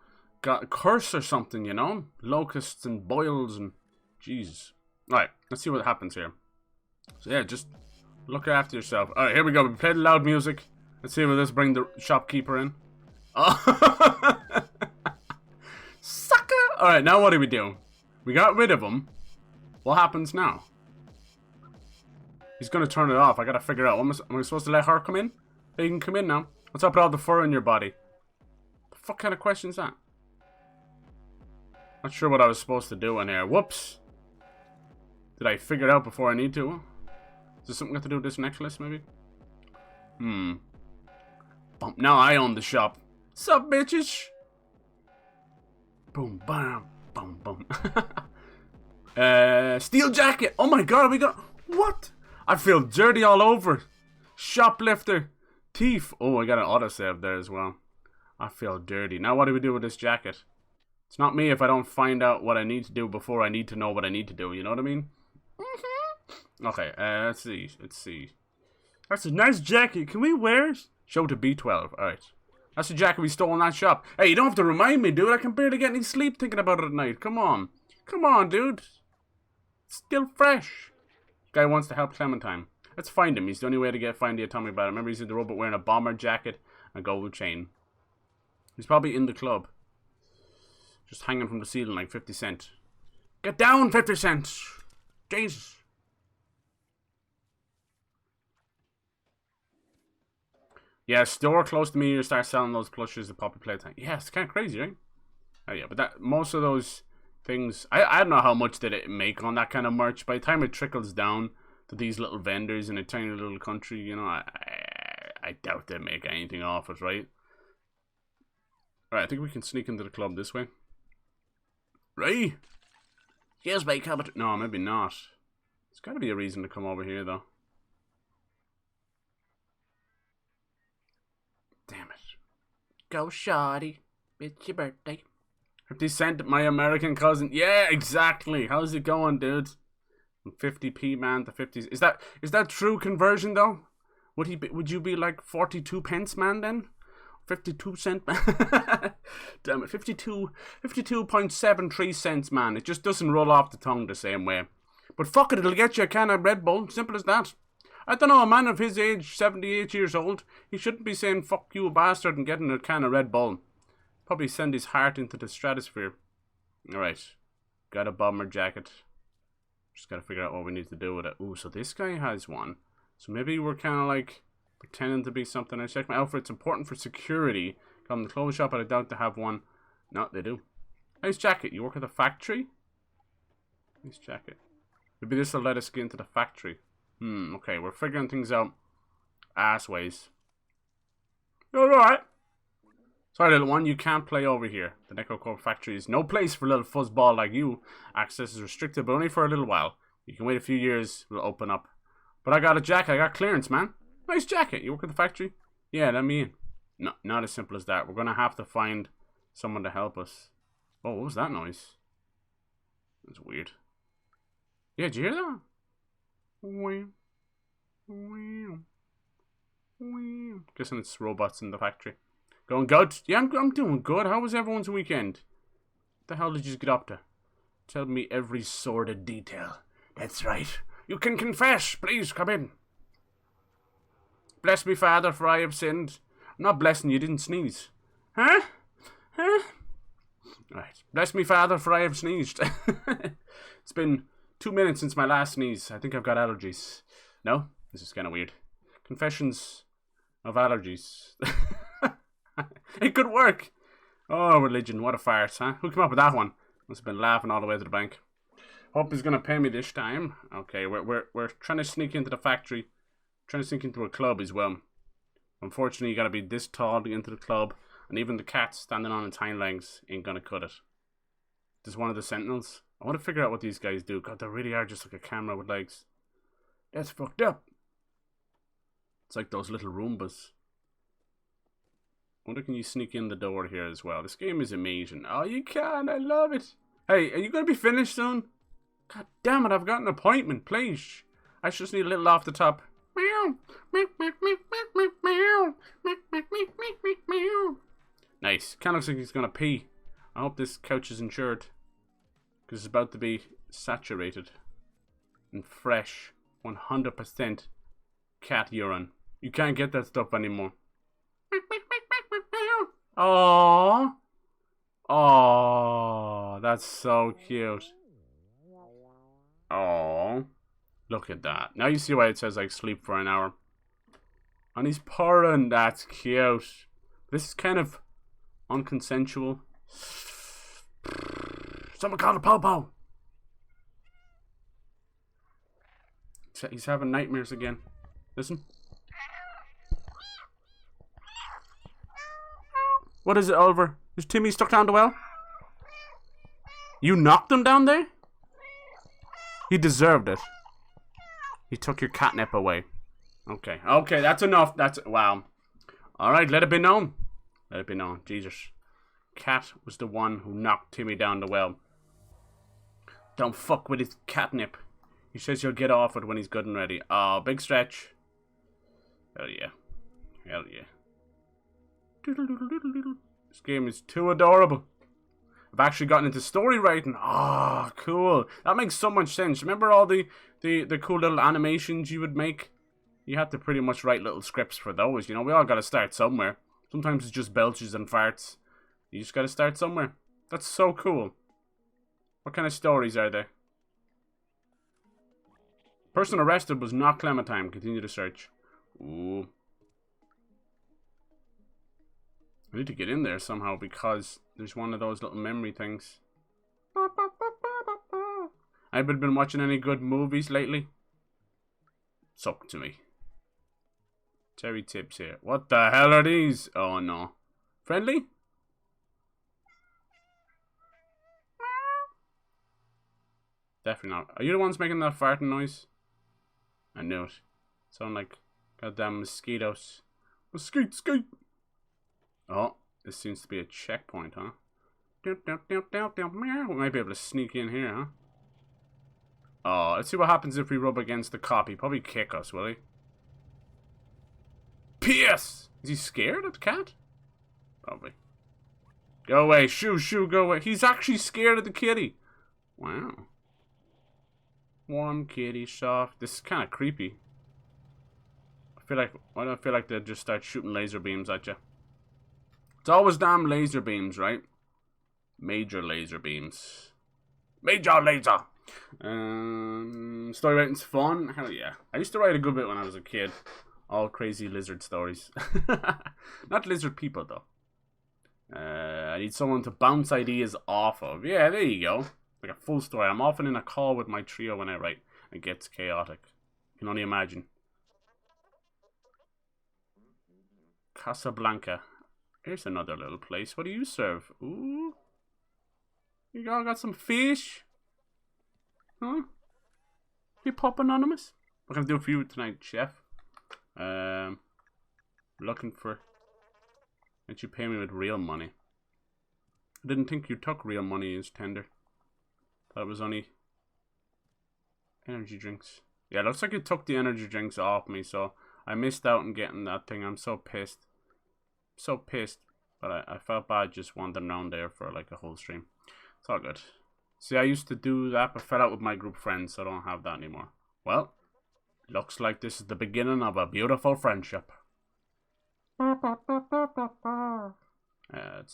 curse or something, you know? Locusts and boils and Jesus. Alright, let's see what happens here. So yeah, just look after yourself. Alright, here we go. We played loud music. Let's see if this bring the shopkeeper in. Oh. Sucker! Alright, now what do we do? We got rid of him. What happens now? He's gonna turn it off. I gotta figure out. Am I supposed to let her come in? Hey, you can come in now. What's up with all the fur in your body? The fuck kind of question is that? Not sure what I was supposed to do in here. Whoops. Did I figure it out before I need to? Is there something got to do with this necklace, maybe? Bump. Now I own the shop. Sup, bitches? Boom, bam, boom, boom. Steel jacket. Oh my god, we got... What? I feel dirty all over. Shoplifter. Thief. Oh, I got an autosave there as well. I feel dirty. Now what do we do with this jacket? It's not me if I don't find out what I need to do before I need to know what I need to do. You know what I mean? Okay, let's see. That's a nice jacket. Can we wear it? Show to B12. Alright. That's the jacket we stole in that shop. Hey, you don't have to remind me, dude. I can barely get any sleep thinking about it at night. Come on. Come on, dude. It's still fresh. Guy wants to help Clementine. Let's find him. He's the only way to find the atomic battery. Remember, he's in the robot wearing a bomber jacket and a gold chain. He's probably in the club. Just hanging from the ceiling like 50 Cent. Get down, 50 Cent! Jesus. Yeah, store close to me, you start selling those plushes of Poppy Playtime. Yeah, it's kind of crazy, right? Oh yeah, but that most of those things, I don't know how much did it make on that kind of merch. By the time it trickles down to these little vendors in a tiny little country, you know, I doubt they make anything off it, right? Alright, I think we can sneak into the club this way. Right? Yes, mate, no, maybe not. There's got to be a reason to come over here, though. Damn it. Go, shawty. It's your birthday. 50 cent, my American cousin. Yeah, exactly. How's it going, dude? From 50p, man, to 50s. Is that true conversion, though? Would you be like 42 pence, man, then? 52 cent, man. Damn it, 52.73 cents, man. It just doesn't roll off the tongue the same way. But fuck it, it'll get you a can of Red Bull. Simple as that. I don't know, a man of his age, 78 years old, he shouldn't be saying fuck you, bastard, and getting a can of Red Bull. Probably send his heart into the stratosphere. Alright. Got a bomber jacket. Just gotta figure out what we need to do with it. Ooh, so this guy has one. So maybe we're kind of like pretending to be something. I check my outfit. It's important for security. Come to the clothes shop, but I doubt they have one. No, they do. Nice jacket. You work at the factory? Nice jacket. Maybe this will let us get into the factory. Okay, we're figuring things out. Assways. Alright. Sorry, little one, you can't play over here. The Necrocorp factory is no place for a little fuzzball like you. Access is restricted, but only for a little while. You can wait a few years, it'll open up. But I got a jacket, I got clearance, man. Nice jacket. You work at the factory? Yeah, let me in. No, not as simple as that. We're gonna have to find someone to help us. Oh, what was that noise? That's weird. Yeah, did you hear that? Guessing it's robots in the factory. Going good? Yeah, I'm doing good. How was everyone's weekend? What the hell did you get up to? Tell me every sordid detail. That's right. You can confess. Please, come in. Bless me, Father, for I have sinned. I'm not blessing you, didn't sneeze. Huh? Right. Bless me, Father, for I have sneezed. It's been 2 minutes since my last sneeze. I think I've got allergies. No? This is kind of weird. Confessions of allergies. It could work. Oh, religion. What a farce, huh? Who came up with that one? Must have been laughing all the way to the bank. Hope he's going to pay me this time. Okay, we're trying to sneak into the factory. Trying to sneak into a club as well. Unfortunately, you got to be this tall to get into the club. And even the cat standing on its hind legs ain't going to cut it. This is one of the sentinels. I want to figure out what these guys do. God, they really are just like a camera with legs. That's fucked up. It's like those little Roombas. I wonder, can you sneak in the door here as well? This game is amazing. Oh, you can. I love it. Hey, are you going to be finished soon? God damn it, I've got an appointment. Please. I just need a little off the top. Nice. Kind of looks like he's going to pee. I hope this couch is insured. Because it's about to be saturated. And fresh. 100% cat urine. You can't get that stuff anymore. Aww. Aww. That's so cute. Aww. Look at that. Now you see why it says like sleep for an hour. And he's purring. That's cute. This is kind of unconsensual. Someone call a popo. He's having nightmares again. Listen. What is it, Oliver? Is Timmy stuck down the well? You knocked him down there? He deserved it. He took your catnip away. Okay. Okay, that's enough. That's... Wow. Alright, let it be known. Let it be known. Jesus. Cat was the one who knocked Timmy down the well. Don't fuck with his catnip. He says you'll get off it when he's good and ready. Oh, big stretch. Hell yeah. Hell yeah. This game is too adorable. I've actually gotten into story writing. Oh, cool. That makes so much sense. Remember all the cool little animations you would make? You had to pretty much write little scripts for those. You know, we all got to start somewhere. Sometimes it's just belches and farts. You just got to start somewhere. That's so cool. What kind of stories are there? Person arrested was not Clementine. Continue to search. Ooh. I need to get in there somehow because there's one of those little memory things. I've been watching any good movies lately? Suck to me. Cherry tips here. What the hell are these? Oh no. Friendly? Definitely not. Are you the ones making that farting noise? I knew it. Sound like goddamn mosquitoes. Skeet. Oh, this seems to be a checkpoint, huh? We might be able to sneak in here, huh? Oh, let's see what happens if we rub against the cop. He'll probably kick us, will he? P.S. Is he scared of the cat? Probably. Go away. Shoo, go away. He's actually scared of the kitty. Wow. Warm kitty, soft. This is kind of creepy. Why do I feel like they'll just start shooting laser beams at you? It's always damn laser beams, right? Major laser beams. Major laser! Story writing's fun. Hell yeah. I used to write a good bit when I was a kid. All crazy lizard stories. Not lizard people, though. I need someone to bounce ideas off of. Yeah, there you go. Like a full story. I'm often in a call with my trio when I write. It gets chaotic. You can only imagine. Casablanca. Here's another little place. What do you serve? Ooh. You all got some fish? Huh? You pop anonymous? What can I do for you tonight, chef? Looking for... Can't you pay me with real money? I didn't think you took real money as tender. Thought it was only... energy drinks. Yeah, looks like you took the energy drinks off me, so... I missed out on getting that thing. I'm so pissed. So pissed. But I felt bad just wandering around there for like a whole stream. It's all good. See, I used to do that, but fell out with my group of friends, so I don't have that anymore. Well, looks like this is the beginning of a beautiful friendship. It's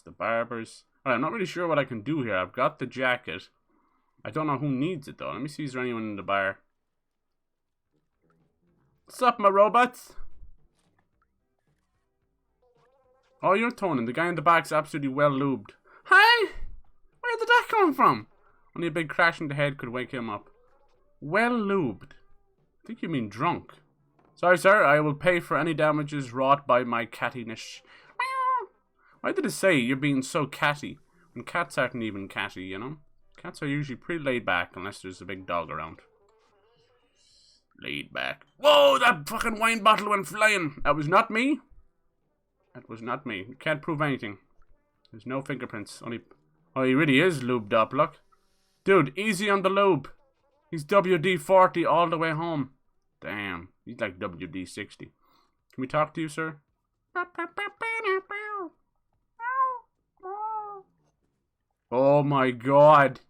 the barbers. Alright, I'm not really sure what I can do here. I've got the jacket. I don't know who needs it, though. Let me see, is there anyone in the bar? What's up, my robots? Oh, you're Tonin. The guy in the back's absolutely well lubed. Hey! Where did that come from? Only a big crash in the head could wake him up. Well lubed. I think you mean drunk. Sorry, sir. I will pay for any damages wrought by my cattiness. Why did it say you're being so catty? When cats aren't even catty, you know? Cats are usually pretty laid back unless there's a big dog around. Laid back. Whoa, that fucking wine bottle went flying. That was not me. That was not me. You can't prove anything. There's no fingerprints. Only... Oh, he really is lubed up, look. Dude, easy on the lube. He's WD-40 all the way home. Damn. He's like WD-60. Can we talk to you, sir? Oh my god.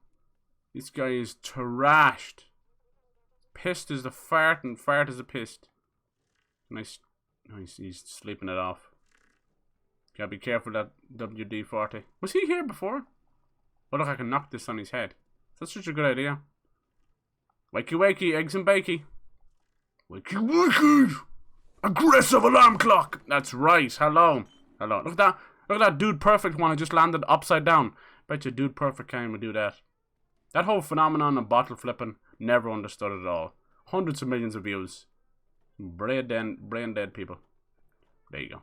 This guy is trashed. Pissed as a fart and fart as a pissed. Nice. He's sleeping it off. Gotta be careful that WD-40. Was he here before? Oh look, I can knock this on his head. That's such a good idea. Wakey wakey, eggs and bakey. Wakey wakey! Aggressive alarm clock! That's right, hello. Hello. Look at that Dude Perfect one I just landed upside down. Bet you Dude Perfect can't even do that. That whole phenomenon of bottle flipping, never understood it at all. Hundreds of millions of views. Brain dead people. There you go.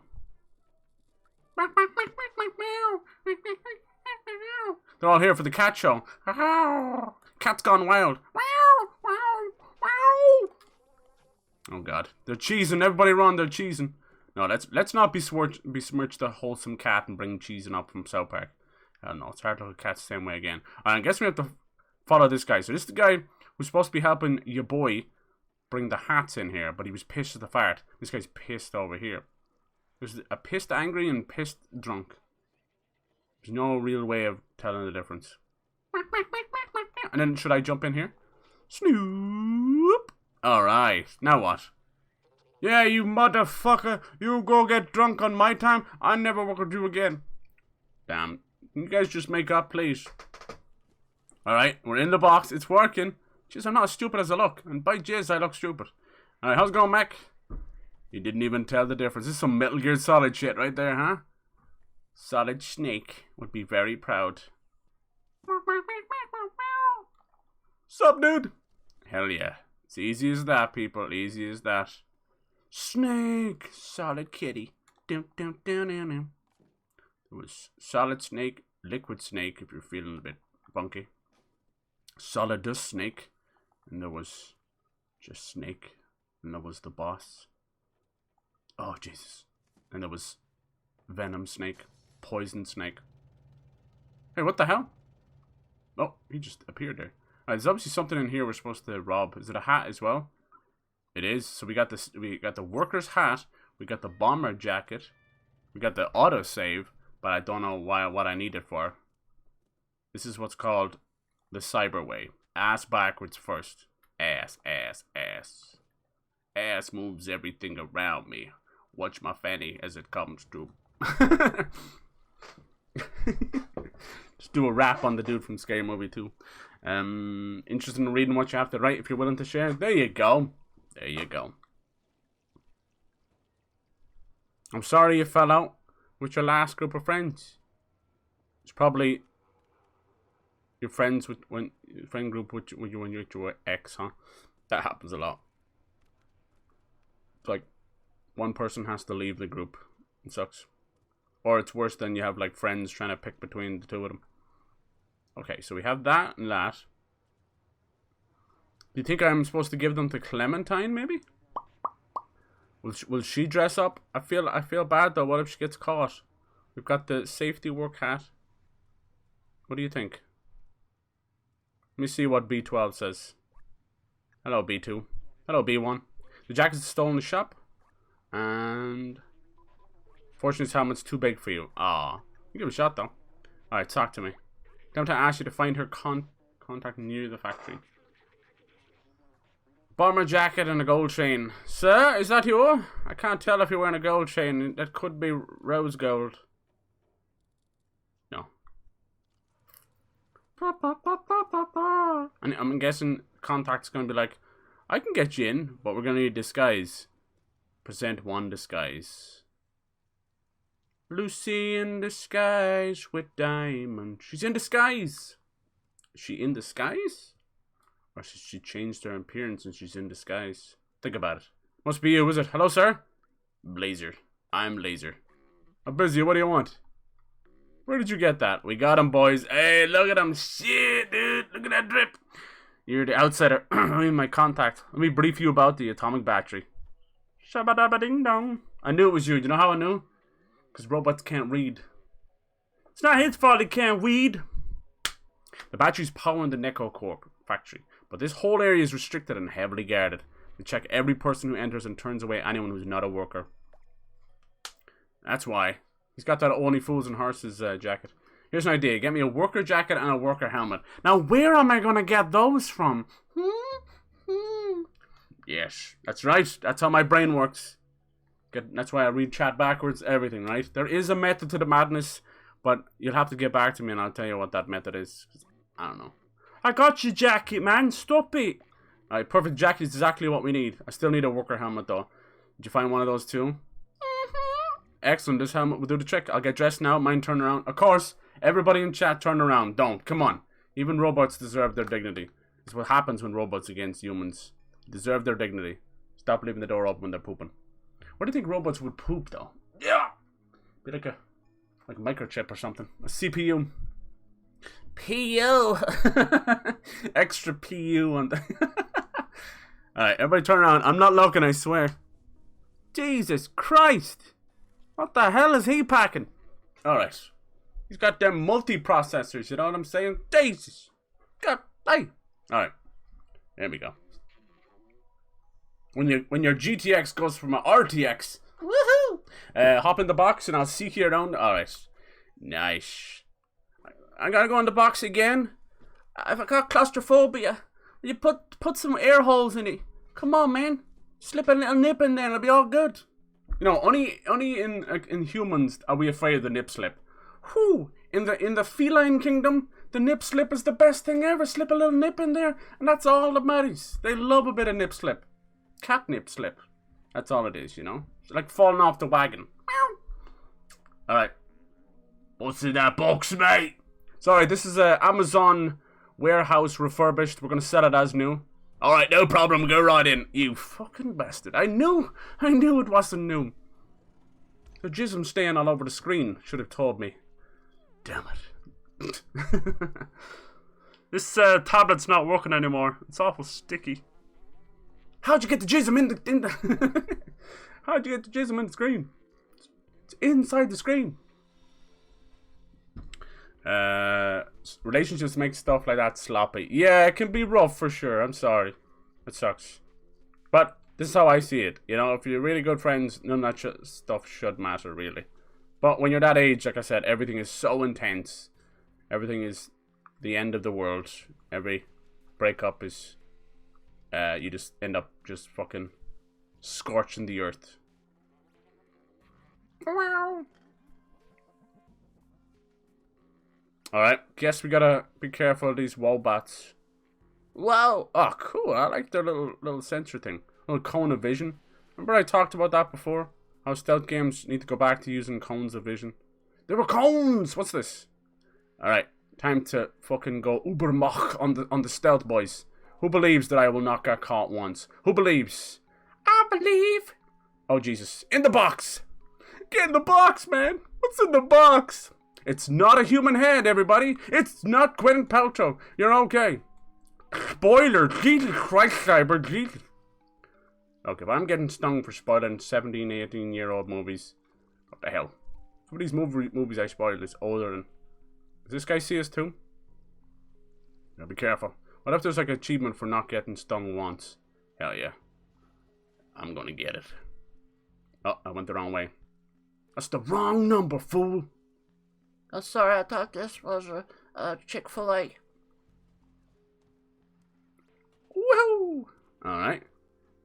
They're all here for the cat show. Cat's gone wild. Oh god, they're cheesing. Everybody run, they're cheesing. No, let's not besmirch the wholesome cat and bring cheesing up from South Park. I don't know, it's hard to look at cats the same way again. I guess we have to follow this guy. So this is the guy who's supposed to be helping your boy bring the hats in here, but he was pissed at the fart. This guy's pissed over here. There's a pissed angry and pissed drunk. There's no real way of telling the difference. And then should I jump in here? Snoop! Alright, now what? Yeah, you motherfucker! You go get drunk on my time. I never work with you again. Damn. Can you guys just make up, please? Alright, we're in the box. It's working. Jeez, I'm not as stupid as I look. And by jizz, I look stupid. Alright, how's it going, Mac? You didn't even tell the difference. This is some Metal Gear Solid shit right there, huh? Solid snake would be very proud. Sup, dude? Hell yeah. It's easy as that, people. Easy as that. Snake. Solid kitty. There was solid snake, liquid snake if you're feeling a bit funky. Solid dust snake. And there was just snake. And there was the boss. Oh, Jesus. And there was venom snake. Poison snake. Hey, what the hell? Oh, he just appeared there. There's obviously something in here we're supposed to rob. Is it a hat as well? It is. So we got this. We got the worker's hat. We got the bomber jacket. We got the autosave, but I don't know what I need it for. This is what's called the cyber way. Ass backwards first. Ass, ass, ass. Ass moves everything around me. Watch my fanny as it comes through. Just do a rap on the dude from Scary Movie 2. Interested in reading what you have to write if you're willing to share? There you go. There you go. I'm sorry you fell out with your last group of friends. It's probably your friends with friend group with you when you're with your ex, huh? That happens a lot. It's like one person has to leave the group. It sucks. Or it's worse than you have like friends trying to pick between the two of them. Okay, so we have that and that. Do you think I'm supposed to give them to Clementine, maybe? Will she dress up? I feel bad though. What if she gets caught? We've got the safety work hat. What do you think? Let me see what B12 says. Hello, B2. Hello, B1. The jacket's stolen in the shop. And fortunately, this helmet's too big for you. Ah, you give it a shot though. Alright, talk to me. Time to ask you to find her contact near the factory. Bomber jacket and a gold chain. Sir, is that you? I can't tell if you're wearing a gold chain. That could be rose gold. No. And I'm guessing contact's going to be like, I can get you in, but we're going to need disguise. Present one disguise. Lucy in disguise with diamond. She's in disguise. Is she in disguise? Or has she changed her appearance and she's in disguise? Think about it. Must be you, is it? Hello, sir? Blazer. I'm Laser. I'm busy. What do you want? Where did you get that? We got him, boys. Hey, look at him. Shit, dude. Look at that drip. You're the outsider. I'm my contact. Let me brief you about the atomic battery. Shabba-dabba-ding-dong. I knew it was you. Do you know how I knew? Because robots can't read. It's not his fault he can't read. The battery's powering the Neko Corp factory. But this whole area is restricted and heavily guarded. We check every person who enters and turns away anyone who's not a worker. That's why. He's got that Only Fools and Horses jacket. Here's an idea. Get me a worker jacket and a worker helmet. Now, where am I going to get those from? Yes, that's right. That's how my brain works. That's why I read chat backwards, everything, right? There is a method to the madness, but you'll have to get back to me and I'll tell you what that method is. I don't know. I got your jacket, man. Stop it. Alright, perfect jacket is exactly what we need. I still need a worker helmet, though. Did you find one of those, too? Excellent. This helmet will do the trick. I'll get dressed now. Mine turn around. Of course, everybody in chat turn around. Don't. Come on. Even robots deserve their dignity. It's what happens when robots against humans. They deserve their dignity. Stop leaving the door open when they're pooping. What do you think robots would poop, though? Yeah. Be like a microchip or something. A CPU. PU. Extra PU on the... Alright, everybody turn around. I'm not looking, I swear. Jesus Christ. What the hell is he packing? Alright. He's got them multi-processors, you know what I'm saying? Jesus. God, hey. Alright. There we go. When your GTX goes from an RTX. Woohoo! Hop in the box and I'll seek you around. Alright. Nice. I gotta go in the box again. I've got claustrophobia. You put some air holes in it. Come on, man. Slip a little nip in there and it'll be all good. You know, only in humans are we afraid of the nip slip. Whew. In the feline kingdom, the nip slip is the best thing ever. Slip a little nip in there, and that's all that matters. They love a bit of nip slip. Cat nip slip. That's all it is, you know. It's like falling off the wagon. Alright. What's in that box, mate? Sorry, this is a Amazon warehouse refurbished. We're gonna sell it as new. Alright, no problem, go right in. You fucking bastard. I knew it wasn't new. The jism staying all over the screen. Should have told me. Damn it. This tablet's not working anymore. It's awful sticky. How'd you get the jism in the... How'd you get the jism in the screen? It's inside the screen. Relationships make stuff like that sloppy. Yeah, it can be rough for sure. I'm sorry. It sucks. But this is how I see it. You know, if you're really good friends, none of that stuff should matter, really. But when you're that age, like I said, everything is so intense. Everything is the end of the world. Every breakup is... you just end up just fucking scorching the earth. Wow. Alright, guess we gotta be careful of these wombats. Wow! Oh, cool. I like their little sensor thing. Little cone of vision. Remember I talked about that before? How stealth games need to go back to using cones of vision. There were cones! What's this? Alright, time to fucking go ubermach on the stealth, boys. Who believes that I will not get caught once? Who believes? I believe. Oh, Jesus. In the box! Get in the box, man! What's in the box? It's not a human head, everybody. It's not Gwyneth Paltrow. You're okay. Spoiler. Jesus Christ, Cyber. Jesus. Okay, but I'm getting stung for spoiling 17, 18-year-old movies. What the hell? Some of these movies I spoiled is older than... Does this guy see us too? Now be careful. What if there's like an achievement for not getting stung once? Hell yeah. I'm gonna get it. Oh, I went the wrong way. That's the wrong number, fool. Oh, sorry, I thought this was a Chick-fil-A. Woohoo! Alright.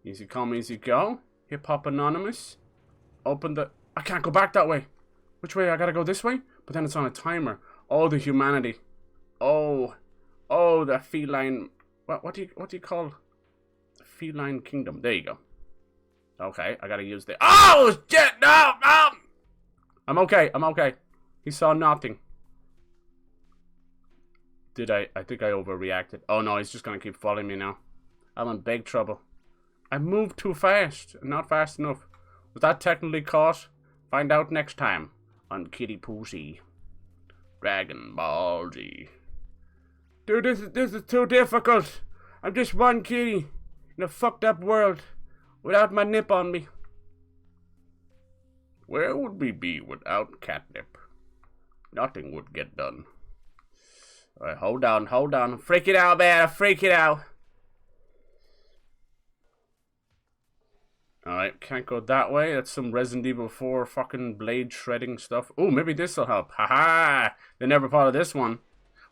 Easy come, easy go. Hip-hop anonymous. Open the... I can't go back that way. Which way? I gotta go this way? But then it's on a timer. Oh, the humanity. Oh. Oh, the feline... What do you call... The feline kingdom. There you go. Okay, I gotta use the... Oh, shit! No! No! I'm okay. I'm okay. He saw nothing. Did I? I think I overreacted. Oh no, he's just gonna keep following me now. I'm in big trouble. I moved too fast. Not fast enough. Was that technically caught? Find out next time on Kitty Pussy. Dragon Ball Z. Dude, this is too difficult. I'm just one kitty in a fucked up world without my nip on me. Where would we be without catnip? Nothing would get done. Alright, hold on. Freak it out, man. Freak it out. Alright, can't go that way. That's some Resident Evil 4 fucking blade shredding stuff. Oh, maybe this'll help. Haha! They never thought of this one.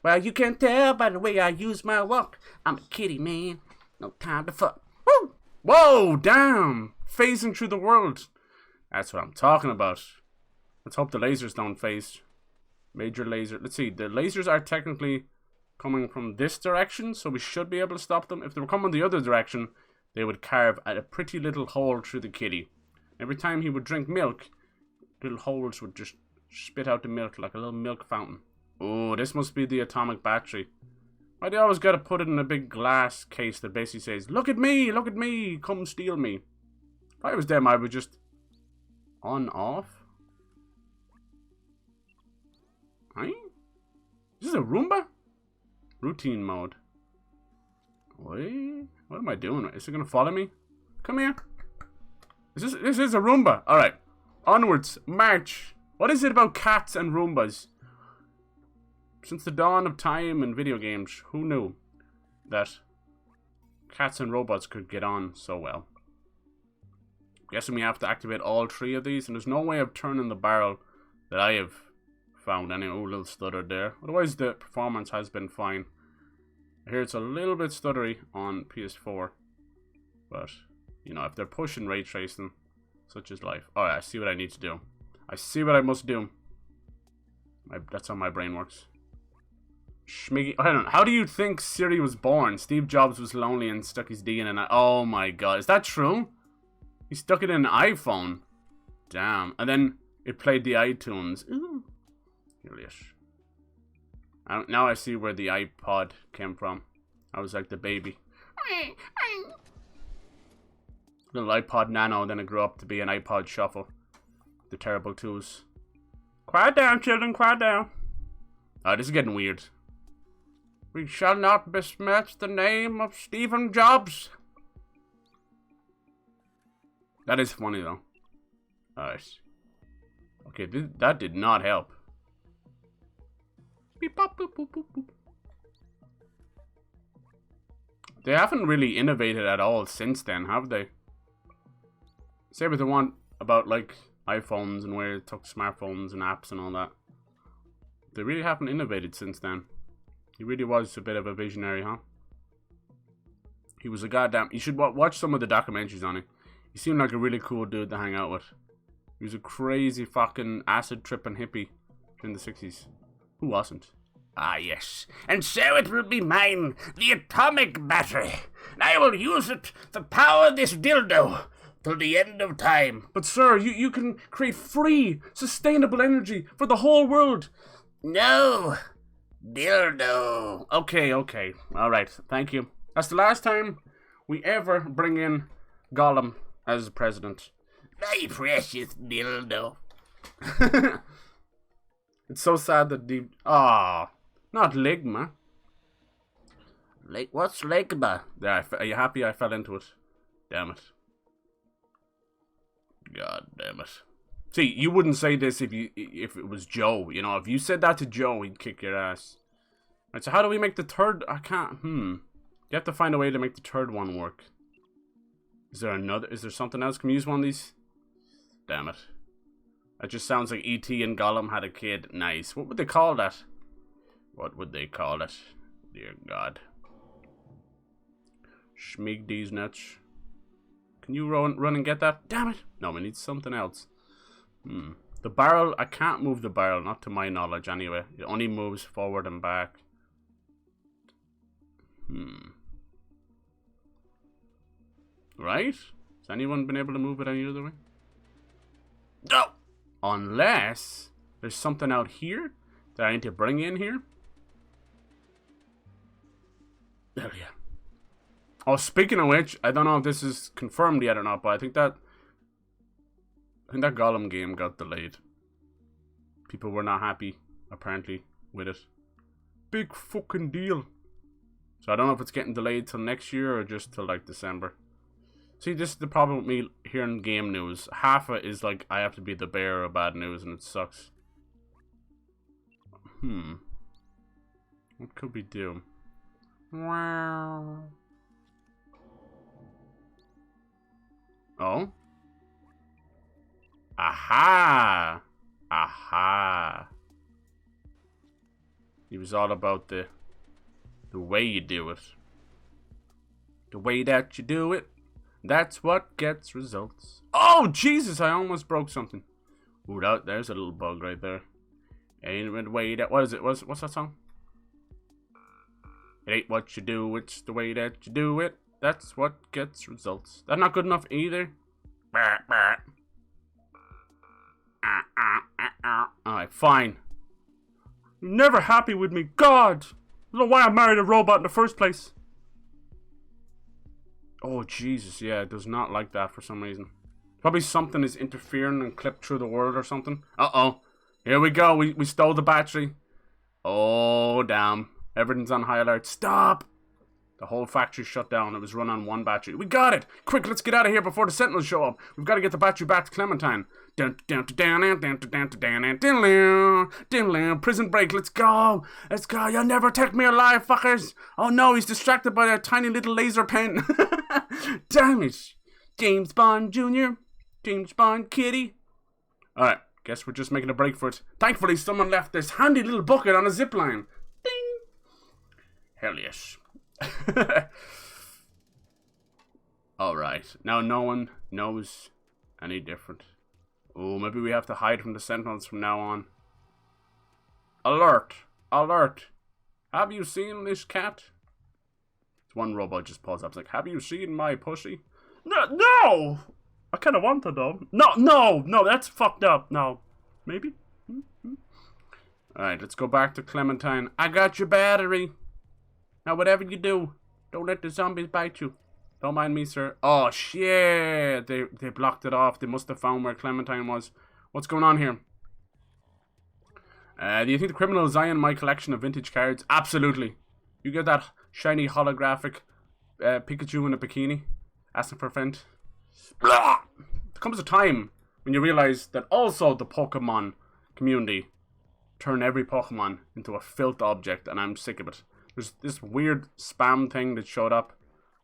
Well, you can tell by the way I use my walk. I'm a kitty, man. No time to fuck. Woo! Whoa, damn! Phasing through the world. That's what I'm talking about. Let's hope the lasers don't phase. Major laser. Let's see. The lasers are technically coming from this direction, so we should be able to stop them. If they were coming the other direction, they would carve at a pretty little hole through the kitty. Every time he would drink milk, little holes would just spit out the milk like a little milk fountain. Oh, this must be the atomic battery. Why do you always gotta put it in a big glass case that basically says, look at me, come steal me. If I was them, I would just on off. Huh? Is this a Roomba? Routine mode. Wait, what am I doing? Is it gonna follow me? Come here. This is a Roomba. Alright. Onwards. March. What is it about cats and Roombas? Since the dawn of time in video games, who knew that cats and robots could get on so well? Guessing we have to activate all three of these, and there's no way of turning the barrel that I have found any. Oh, little stutter there. Otherwise, the performance has been fine. I hear it's a little bit stuttery on PS4, but you know, if they're pushing ray tracing, such is life. All right, I see what I need to do. I see what I must do. That's how my brain works. Schmiggy. I don't know. How do you think Siri was born? Steve Jobs was lonely and stuck his D in an. Oh my god, is that true? He stuck it in an iPhone. Damn. And then it played the iTunes. Ooh. Yes. Now I see where the iPod came from. I was like the baby. Little iPod Nano, then it grew up to be an iPod Shuffle. The terrible twos. Quiet down, children, quiet down. Oh, this is getting weird. We shall not besmirch the name of Stephen Jobs. That is funny, though. Alright. Okay, that did not help. Beep, bop, boop, boop, boop, boop. They haven't really innovated at all since then, have they? Say what they want about, like, iPhones and where it took smartphones and apps and all that. They really haven't innovated since then. He really was a bit of a visionary, huh? He was a goddamn... You should watch some of the documentaries on it. He seemed like a really cool dude to hang out with. He was a crazy fucking acid-tripping hippie in the 60s. Who wasn't? Ah, yes. And so it will be mine, the atomic battery. And I will use it to power this dildo till the end of time. But sir, you can create free, sustainable energy for the whole world. No. Dildo. Okay. Alright, thank you. That's the last time we ever bring in Gollum as president. My precious dildo. It's so sad that the... Ah, not Ligma. What's Ligma? Yeah, are you happy I fell into it? Damn it. God damn it. See, you wouldn't say this if it was Joe. You know, if you said that to Joe, he'd kick your ass. Right, so how do we make the third? I can't. You have to find a way to make the third one work. Is there something else? Can we use one of these? Damn it. That just sounds like E.T. and Gollum had a kid. Nice. What would they call that? What would they call it? Dear God. Schmeeg these nuts. Can you run and get that? Damn it. No, we need something else. The barrel, I can't move the barrel, not to my knowledge anyway. It only moves forward and back. Right? Has anyone been able to move it any other way? No! Unless there's something out here that I need to bring in here. There we go. Oh, speaking of which, I don't know if this is confirmed yet or not, but I think that Gollum game got delayed. People were not happy, apparently, with it. Big fucking deal. So I don't know if it's getting delayed till next year or just till like December. See, this is the problem with me hearing game news. Half of it is like I have to be the bearer of bad news and it sucks. What could we do? Wow. Oh? Aha! Aha! It was all about the way you do it. The way that you do it. That's what gets results. Oh, Jesus, I almost broke something. Ooh, there's a little bug right there. Ain't the way that... What is it? What's that song? It ain't what you do, it's the way that you do it. That's what gets results. That's not good enough either. Alright, fine. You're never happy with me. God! I don't know why I married a robot in the first place. Oh, Jesus, yeah, it does not like that for some reason. Probably something is interfering and clipped through the world or something. Uh-oh. Here we go. We stole the battery. Oh, damn. Everything's on high alert. Stop! The whole factory shut down. It was run on one battery. We got it! Quick, let's get out of here before the Sentinels show up. We've got to get the battery back to Clementine. Prison break, let's go! Let's go! You'll never take me alive, fuckers! Oh no, he's distracted by that tiny little laser pen. Damn it! James Bond Jr. James Bond Kitty. Alright, guess we're just making a break for it. Thankfully, someone left this handy little bucket on a zipline. Ding! Hell yes. Alright, now no one knows any different. Oh, maybe we have to hide from the Sentinels from now on. Alert! Alert! Have you seen this cat? It's one robot just pulls up. It's like, have you seen my pussy? No! I kind of want to though. No, that's fucked up. No. Maybe? Alright, let's go back to Clementine. I got your battery. Now, whatever you do, don't let the zombies bite you. Don't mind me, sir. Oh, shit. They blocked it off. They must have found where Clementine was. What's going on here? Do you think the criminal is eyeing my collection of vintage cards? Absolutely. You get that shiny holographic Pikachu in a bikini? Asking for a friend? Blah! There comes a time when you realize that also the Pokemon community turn every Pokemon into a filth object, and I'm sick of it. There's this weird spam thing that showed up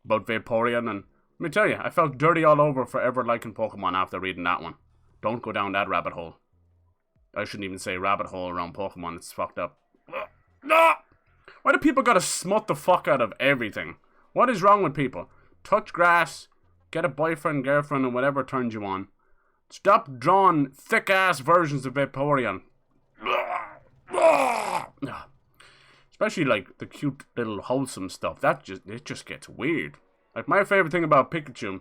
about Vaporeon, and let me tell you, I felt dirty all over for ever liking Pokemon after reading that one. Don't go down that rabbit hole. I shouldn't even say rabbit hole around Pokemon, it's fucked up. Why do people gotta smut the fuck out of everything? What is wrong with people? Touch grass, get a boyfriend, girlfriend, and whatever turns you on. Stop drawing thick-ass versions of Vaporeon. Especially like the cute little wholesome stuff. It just gets weird. Like my favorite thing about Pikachu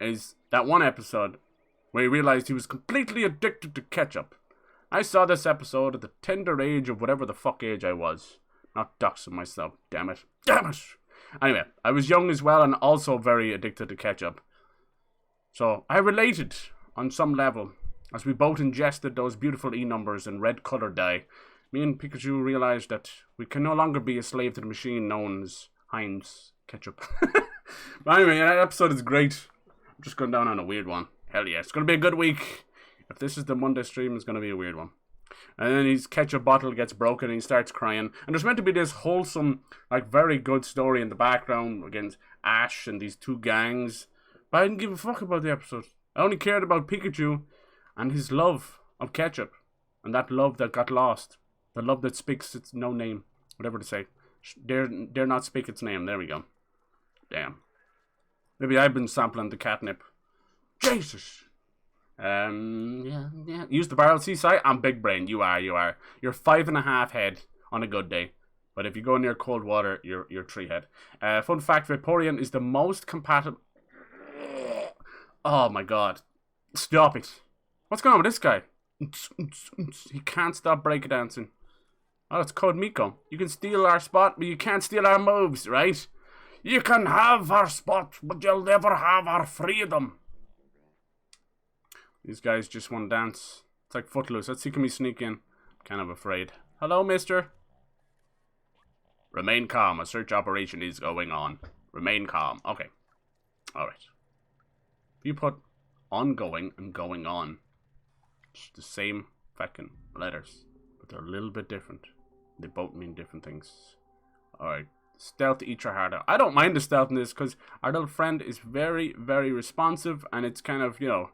is that one episode where he realized he was completely addicted to ketchup. I saw this episode at the tender age of whatever the fuck age I was. Not doxing myself, damn it. Damn it! Anyway, I was young as well and also very addicted to ketchup. So I related on some level. As we both ingested those beautiful E-numbers in red color dye, me and Pikachu realized that we can no longer be a slave to the machine known as Heinz ketchup. But anyway, that episode is great. I'm just going down on a weird one. Hell yeah, it's going to be a good week. If this is the Monday stream, it's going to be a weird one. And then his ketchup bottle gets broken and he starts crying. And there's meant to be this wholesome, like very good story in the background against Ash and these two gangs. But I didn't give a fuck about the episode. I only cared about Pikachu and his love of ketchup. And that love that got lost. The love that speaks its no name. Whatever to say. Dare not speak its name. There we go. Damn. Maybe I've been sampling the catnip. Jesus. Yeah. Use the barrel. See, Si, I'm big brain. You are. You're 5.5 head on a good day. But if you go near cold water, you're 3 head. Fun fact, Vaporeon is the most compatible... Oh my god. Stop it. What's going on with this guy? He can't stop breakdancing. Oh, it's Code Miko. You can steal our spot, but you can't steal our moves, right? You can have our spot, but you'll never have our freedom. These guys just want to dance. It's like Footloose. Let's see, can we sneak in? Kind of afraid. Hello, mister. Remain calm. A search operation is going on. Remain calm. Okay. Alright. If you put ongoing and going on, it's the same fucking letters, but they're a little bit different. They both mean different things. Alright. Stealth, eat your heart out. I don't mind the stealth in this because our little friend is very, very responsive, and it's kind of, you know,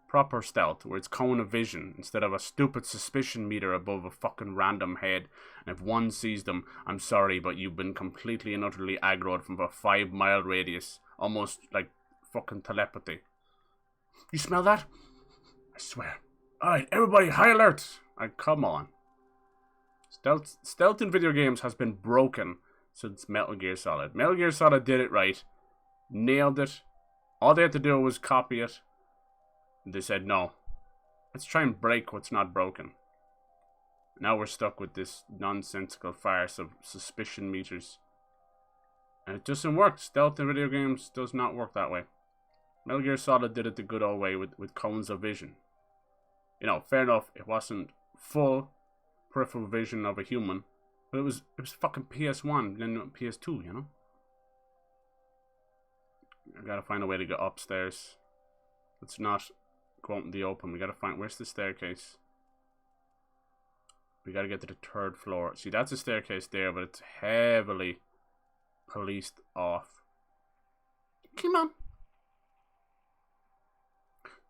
proper stealth where it's cone of vision instead of a stupid suspicion meter above a fucking random head. And if one sees them, I'm sorry, but you've been completely and utterly aggroed from a 5-mile radius, almost like fucking telepathy. You smell that? I swear. Alright, everybody, high alert! Come on. Stealth in video games has been broken since Metal Gear Solid. Metal Gear Solid did it right. Nailed it. All they had to do was copy it. And they said, no. Let's try and break what's not broken. Now we're stuck with this nonsensical farce of suspicion meters. And it doesn't work. Stealth in video games does not work that way. Metal Gear Solid did it the good old way with cones of vision. You know, fair enough, it wasn't full peripheral vision of a human, but it was fucking PS1, then PS2, you know? I gotta find a way to get upstairs. Let's not go out in the open. We gotta find, where's the staircase? We gotta get to the 3rd floor. See, that's a staircase there, but it's heavily policed off. Come on.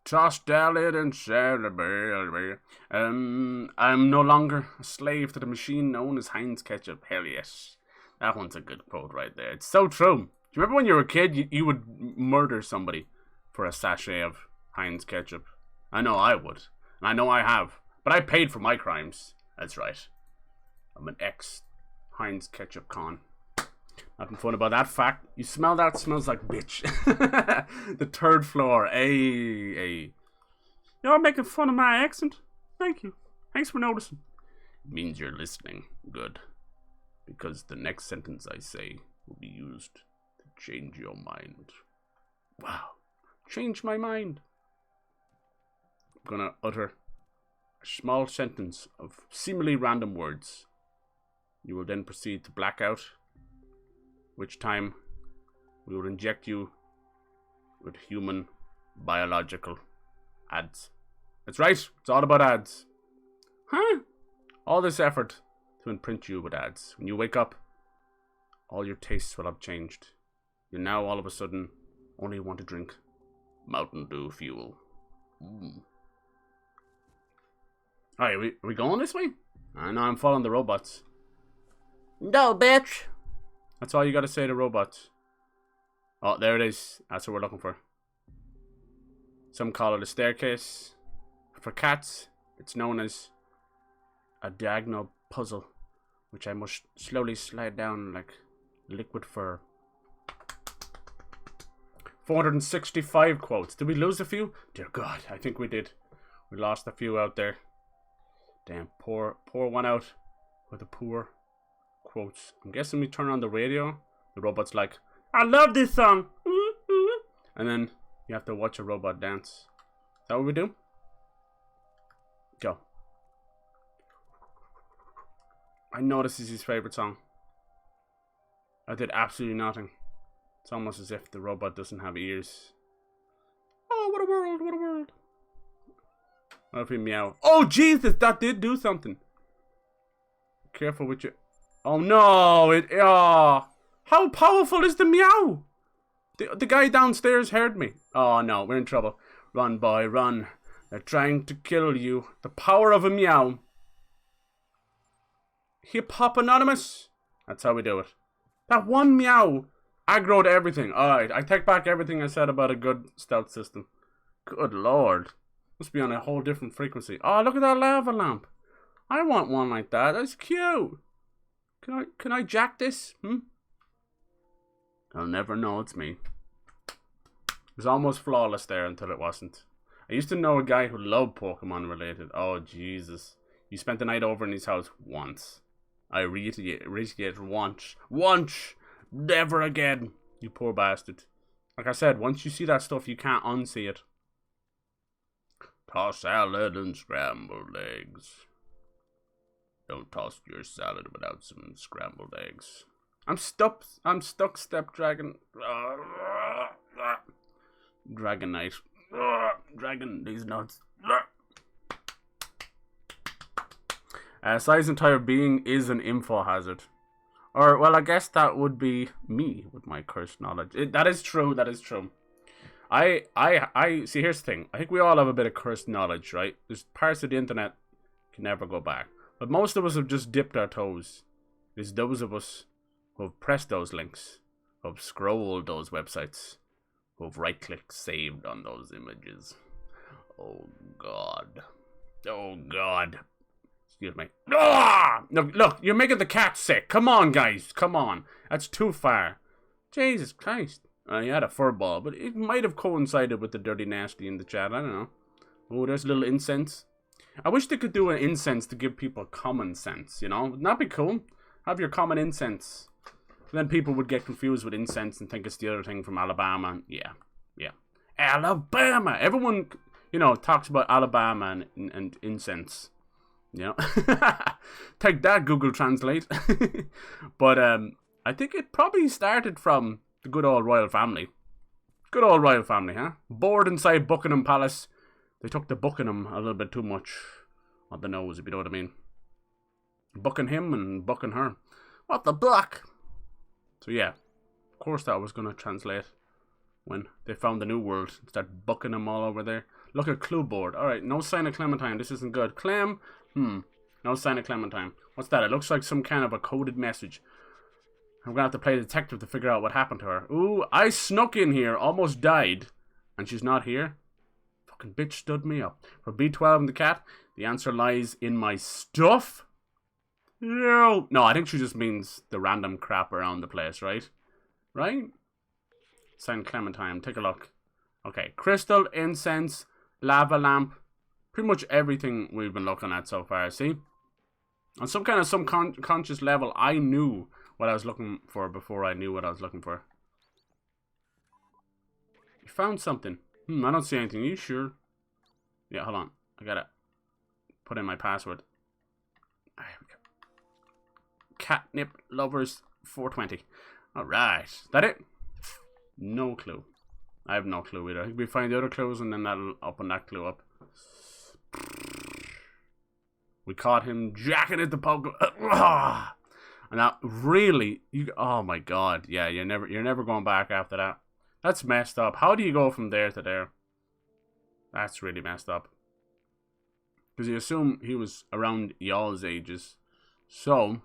Toss Dalit and celebrate. I'm no longer a slave to the machine known as Heinz ketchup. Hell yes. That one's a good quote right there. It's so true. Do you remember when you were a kid, you would murder somebody for a sachet of Heinz ketchup? I know I would. And I know I have. But I paid for my crimes. That's right. I'm an ex-Heinz ketchup con. Nothing fun about that fact. You smell that? Smells like bitch. The 3rd floor. Hey. Y'all making fun of my accent? Thank you. Thanks for noticing. Means you're listening. Good. Because the next sentence I say will be used to change your mind. Wow. Change my mind. I'm gonna utter a small sentence of seemingly random words. You will then proceed to black out, which time we will inject you with human biological ads. That's right, it's all about ads. Huh? All this effort to imprint you with ads. When you wake up, all your tastes will have changed. You now all of a sudden only want to drink Mountain Dew fuel. Alright, are we going this way? I know, I'm following the robots. No, bitch. That's all you gotta say to robots. Oh, there it is. That's what we're looking for. Some call it a staircase. For cats, it's known as a diagonal puzzle, which I must slowly slide down like liquid fur. 465 quotes. Did we lose a few? Dear God, I think we did. We lost a few out there. Damn, pour one out with the poor quotes. I'm guessing we turn on the radio. The robot's like, I love this song. And then you have to watch a robot dance. Is that what we do? Go. I know this is his favorite song. I did absolutely nothing. It's almost as if the robot doesn't have ears. Oh, what a world, what a world. What if he meow? Oh, Jesus, that did do something. Careful with your... Oh, no. How powerful is the meow? The guy downstairs heard me. Oh, no, we're in trouble. Run, boy, run. They're trying to kill you. The power of a meow. Hip Hop Anonymous. That's how we do it. That one meow aggroed everything. Alright, I take back everything I said about a good stealth system. Good lord. Must be on a whole different frequency. Oh, look at that lava lamp. I want one like that. That's cute. Can I jack this? I'll never know it's me. It was almost flawless there until it wasn't. I used to know a guy who loved Pokemon related. Oh, Jesus. You spent the night over in his house once. I reiterate once. Once! Never again! You poor bastard. Like I said, once you see that stuff, you can't unsee it. Toss salad and scrambled eggs. Don't toss your salad without some scrambled eggs. I'm stuck, step dragon. Dragonite. Dragon these nuts. Size entire being is an info hazard. Or, well, I guess that would be me with my cursed knowledge. That is true, that is true. I see, here's the thing. I think we all have a bit of cursed knowledge, right? There's parts of the internet can never go back. But most of us have just dipped our toes. There's those of us who have pressed those links, who have scrolled those websites, who have right-clicked saved on those images. Oh, God. Oh, God. Excuse me. Ah! Look, you're making the cat sick. Come on, guys. Come on. That's too far. Jesus Christ. He had a fur ball, but it might have coincided with the dirty nasty in the chat. I don't know. Oh, there's a little incense. I wish they could do an incense to give people common sense, you know? Wouldn't that be cool? Have your common incense. Then people would get confused with incense and think it's the other thing from Alabama. Yeah. Alabama! Everyone, you know, talks about Alabama and incense. You know? Take that, Google Translate. But I think it probably started from the good old royal family. Good old royal family, huh? Bored inside Buckingham Palace. They took the Buckingham a little bit too much on the nose, if you know what I mean. Bucking him and bucking her. What the buck? So yeah, of course that was going to translate when they found the new world. Start bucking them all over there. Look at clue board. Alright, no sign of Clementine. This isn't good. Clem? No sign of Clementine. What's that? It looks like some kind of a coded message. I'm going to have to play detective to figure out what happened to her. Ooh, I snuck in here, almost died, and she's not here. Fucking bitch stood me up. For B12 and the cat, the answer lies in my stuff. No, I think she just means the random crap around the place, right? Right? Sign Clementine. Take a look. Okay, crystal, incense, lava lamp. Pretty much everything we've been looking at so far, see? On some kind of subconscious level, I knew what I was looking for before I knew what I was looking for. You found something. I don't see anything. Are you sure? Yeah, hold on. I gotta put in my password. There we go. Catnip lovers 420. Alright. That it? No clue. I have no clue either. I think we find the other clues and then that'll open that clue up. We caught him jacking at the Pokemon. And that really, oh my god, yeah, you're never going back after that. That's messed up. How do you go from there to there? That's really messed up. Because you assume he was around y'all's ages. So,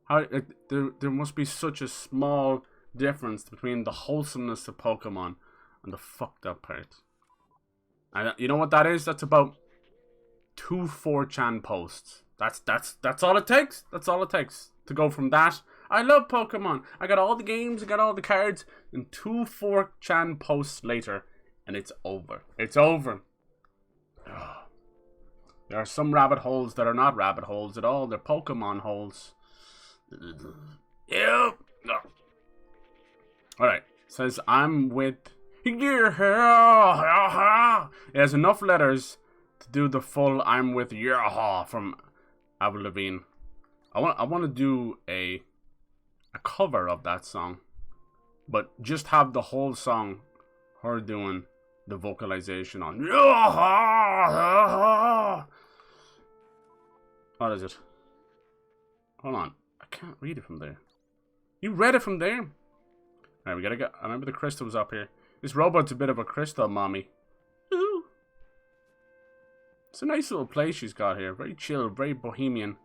how there must be such a small difference between the wholesomeness of Pokemon and the fucked up part. And you know what that is? That's about 2 4chan posts. That's all it takes. That's all it takes to go from that. I love Pokemon. I got all the games. I got all the cards. And 2 4chan posts later, and it's over. It's over. Ugh. There are some rabbit holes that are not rabbit holes at all. They're Pokemon holes. Ew. Alright. Says, I'm with... It has enough letters to do the full I'm with Yaha from Avril Lavigne. I want to do a cover of that song. But just have the whole song, her doing the vocalization on Yaha. What is it? Hold on. I can't read it from there. You read it from there? Alright, we gotta get... I remember the crystal's up here. This robot's a bit of a crystal mommy. Ooh. It's a nice little place she's got here. Very chill, very bohemian.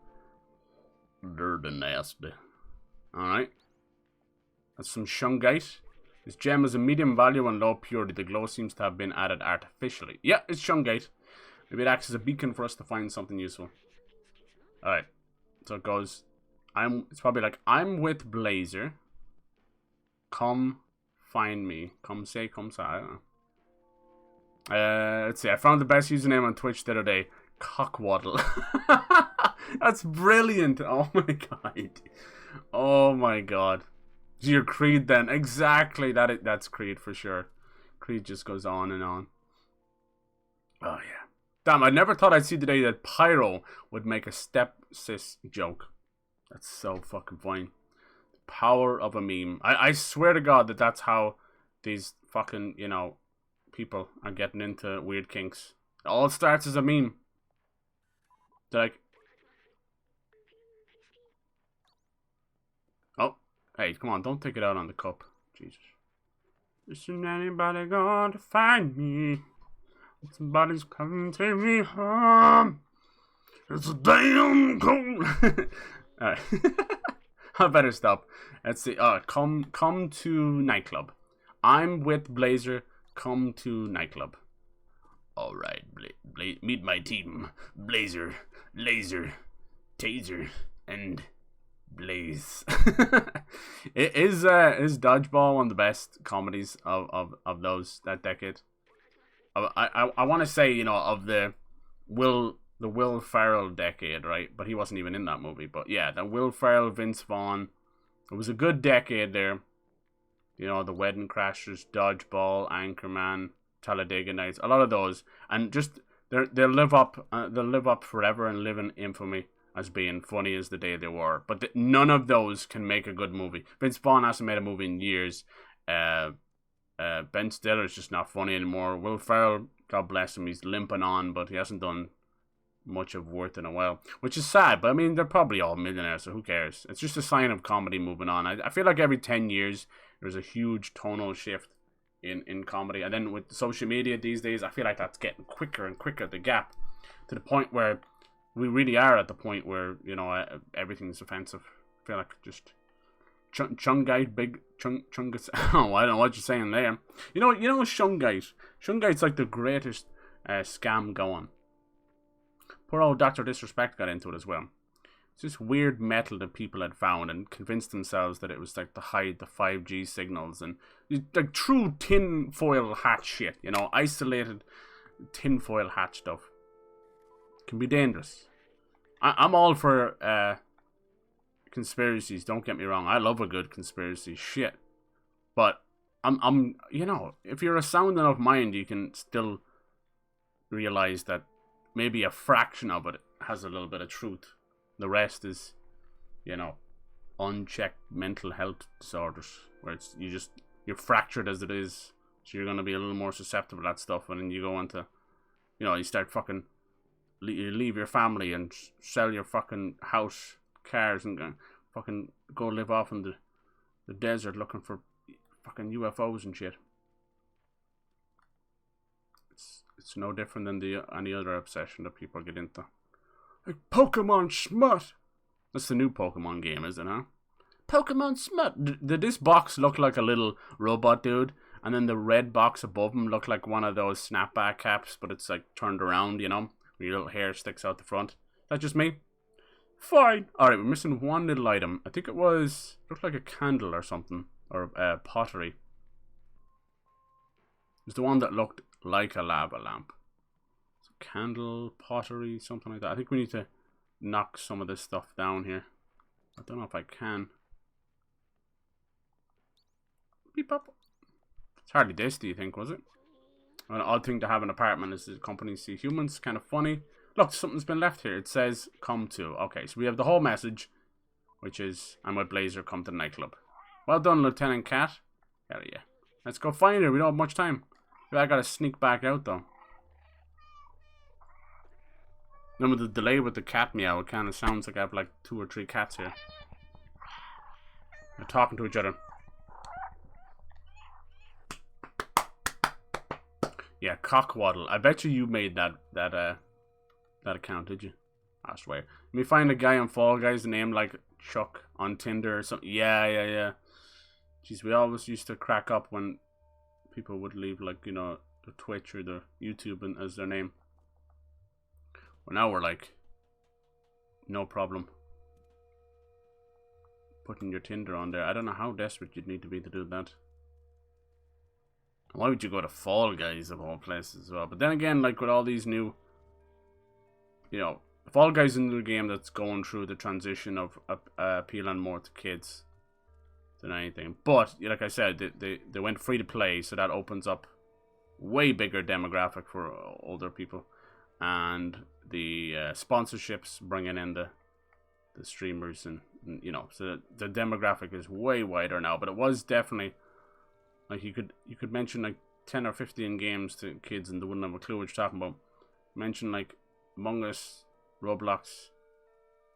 Dirty nasty. Alright. That's some shungite. This gem is a medium value and low purity. The glow seems to have been added artificially. Yeah, it's shungite. Maybe it acts as a beacon for us to find something useful. Alright. So it goes... It's probably like, I'm with Blazer. Come find me. Come say, I don't know. Let's see. I found the best username on Twitch the other day. Cockwaddle. That's brilliant. Oh my god. Oh my god. So your Creed then. Exactly. That's Creed for sure. Creed just goes on and on. Oh yeah. Damn, I never thought I'd see the day that Pyro would make a step-sis joke. That's so fucking funny. The power of a meme. I swear to God that's how these fucking, you know, people are getting into weird kinks. It all starts as a meme. They're like... Oh, hey, come on, don't take it out on the cup. Jesus. Isn't anybody going to find me? Somebody's coming to take me home. It's a damn cold. Alright. I better stop. Let's see. Come to nightclub. I'm with Blazer. Come to nightclub. Alright, meet my team. Blazer, Laser, Taser, and Blaze. Is Dodgeball one of the best comedies of that decade? I want to say, you know, of the Will Ferrell decade, right? But he wasn't even in that movie. But yeah, the Will Ferrell, Vince Vaughn. It was a good decade there. You know, the Wedding Crashers, Dodgeball, Anchorman, Talladega Nights. A lot of those, and just they'll live up forever and live in infamy as being funny as the day they were. But none of those can make a good movie. Vince Vaughn hasn't made a movie in years. Ben Stiller's just not funny anymore. Will Ferrell, God bless him, he's limping on, but he hasn't done much of worth in a while, which is sad. But I mean, they're probably all millionaires, so who cares? It's just a sign of comedy moving on. I feel like every 10 years there's a huge tonal shift in comedy, and then with social media these days, I feel like that's getting quicker and quicker, the gap, to the point where we really are at the point where, you know, everything's offensive. I feel like just Chungite, big Chungus. Oh, I don't know what you're saying there. You know Shungite. Shungite's like the greatest scam going. Poor old Dr. Disrespect got into it as well. It's this weird metal that people had found and convinced themselves that it was like to hide the 5G signals, and like true tinfoil hat shit, you know, isolated tinfoil hat stuff. Can be dangerous. I'm all for conspiracies. Don't get me wrong. I love a good conspiracy. Shit. But I'm you know, if you're a sound enough mind, you can still realize that maybe a fraction of it has a little bit of truth. The rest is, you know, unchecked mental health disorders, where it's you're fractured as it is, so you're gonna be a little more susceptible to that stuff, and then you go into, you know, you start fucking, you leave your family and sell your fucking house, cars, and fucking go live off in the desert looking for fucking UFOs and shit. It's no different than any other obsession that people get into. Like Pokemon Smut. That's the new Pokemon game, isn't it, huh? Pokemon Smut. Did this box look like a little robot dude? And then the red box above him looked like one of those snapback caps, but it's like turned around, you know? Where your little hair sticks out the front. Is that just me? Fine. Alright, we're missing one little item. I think it looked like a candle or something. Or pottery. It's the one that looked like a lava lamp. So candle, pottery, something like that. I think we need to knock some of this stuff down here. I don't know if I can. Beep up. It's hardly this, do you think, was it? An odd thing to have an apartment is the company see humans. Kind of funny. Look, something's been left here. It says, come to. Okay, so we have the whole message, which is, I'm with Blazer, come to the nightclub. Well done, Lieutenant Cat. Hell yeah. Let's go find her. We don't have much time. I gotta sneak back out, though. Then with the delay with the cat meow, it kind of sounds like I have like 2 or 3 cats here. They're talking to each other. Yeah, cockwaddle. I bet you made that account, did you? I swear. Let me find a guy on Fall Guys named like Chuck on Tinder or something. Yeah. Jeez, we always used to crack up when people would leave, like, you know, the Twitch or the YouTube as their name. Well, now we're like, no problem putting your Tinder on there. I don't know how desperate you'd need to be to do that. Why would you go to Fall Guys of all places as well? But then again, like with all these new, you know, Fall Guys is a new game that's going through the transition of appealing more to kids than anything. But like I said, they went free to play, so that opens up way bigger demographic for older people, and the sponsorships bringing in the streamers, and you know, so the demographic is way wider now. But it was definitely like you could mention like 10 or 15 games to kids and they wouldn't have a clue what you're talking about. Mention like Among Us, Roblox,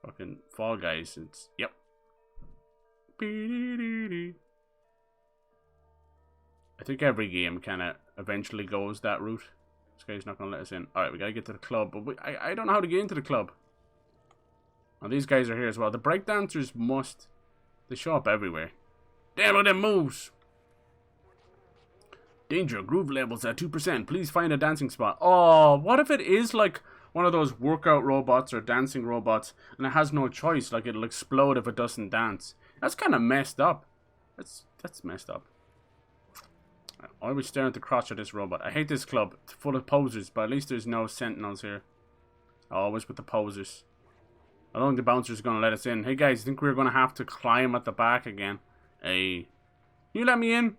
fucking Fall Guys. It's yep. I think every game kind of eventually goes that route. This guy's not going to let us in. Alright, we got to get to the club. But I don't know how to get into the club. Now, these guys are here as well. The breakdancers they show up everywhere. Damn, look at them moves. Danger, groove levels at 2%. Please find a dancing spot. Oh, what if it is like one of those workout robots or dancing robots and it has no choice? Like it'll explode if it doesn't dance. That's kind of messed up. That's messed up. I always stare at the crotch of this robot. I hate this club. It's full of posers, but at least there's no sentinels here. Always with the posers. I don't think the bouncer's going to let us in. Hey guys, I think we're going to have to climb at the back again. Hey. You let me in?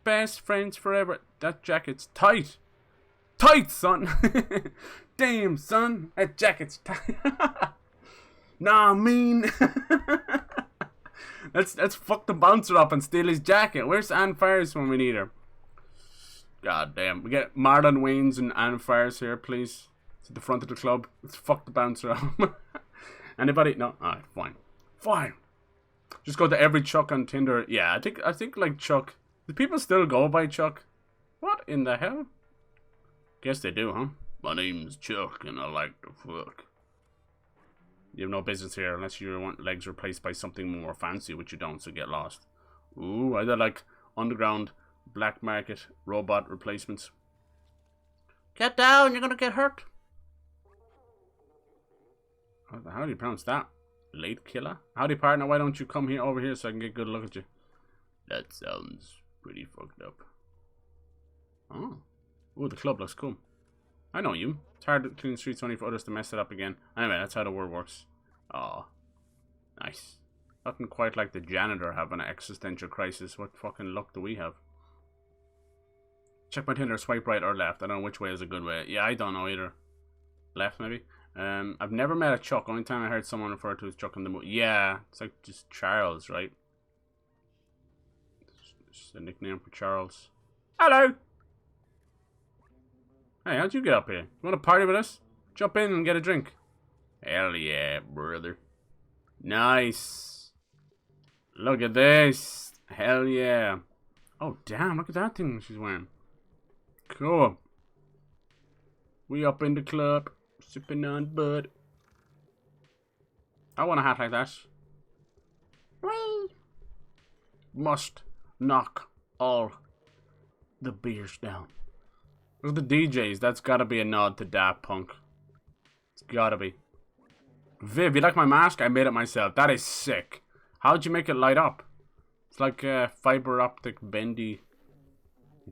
Best friends forever. That jacket's tight. Tight, son. Damn, son. That jacket's tight. Nah, I mean. Let's fuck the bouncer up and steal his jacket. Where's Anne Faris when we need her? God damn. We get Marlon Wayans and Anne Faris here, please. To the front of the club. Let's fuck the bouncer up. Anybody? No? Alright, fine. Fine. Just go to every Chuck on Tinder. Yeah, I think like Chuck. Do people still go by Chuck? What in the hell? Guess they do, huh? My name's Chuck and I like to fuck. You have no business here unless you want legs replaced by something more fancy, which you don't, so get lost. Ooh, are there like underground black market robot replacements? Get down, you're gonna get hurt. How do you pronounce that? Late killer? Howdy partner, why don't you come here over here so I can get a good look at you? That sounds pretty fucked up. Oh. Ooh, the club looks cool. I know you. It's hard to clean streets only for others to mess it up again. Anyway, that's how the world works. Oh, nice. Nothing quite like the janitor having an existential crisis. What fucking luck do we have? Check my Tinder, swipe right or left. I don't know which way is a good way. Yeah, I don't know either. Left, maybe? I've never met a Chuck. Only time I heard someone refer to as Chuck in the movie. Yeah, it's like just Charles, right? Just a nickname for Charles. Hello! Hey, how'd you get up here? You want to party with us? Jump in and get a drink. Hell yeah, brother. Nice. Look at this. Hell yeah. Oh, damn, look at that thing she's wearing. Cool. We up in the club, sipping on bud. I want a hat like that. Whee! Must knock all the beers down. Look at the DJs. That's gotta be a nod to Daft Punk. It's gotta be. Viv, you like my mask? I made it myself. That is sick. How'd you make it light up? It's like fiber optic bendy.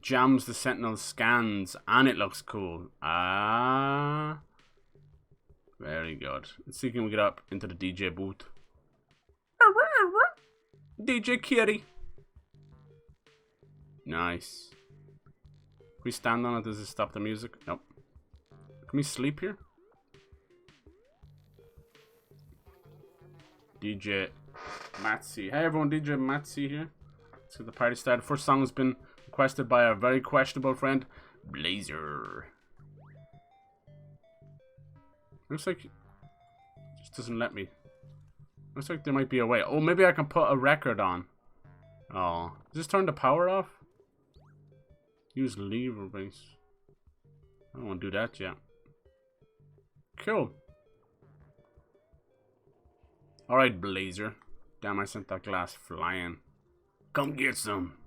Jams the Sentinel scans and it looks cool. Ah. Very good. Let's see if we can get up into the DJ booth. DJ Kitty. Nice. Can we stand on it? Does it stop the music? Nope. Can we sleep here? DJ Matsy. Hey everyone, DJ Matsy here. Let's get the party started. First song has been requested by our very questionable friend, Blazer. Looks like it just doesn't let me. Looks like there might be a way. Oh, maybe I can put a record on. Oh, just turn the power off. Use lever base. I don't want to do that yet. Cool. Alright, Blazer. Damn, I sent that glass flying. Come get some.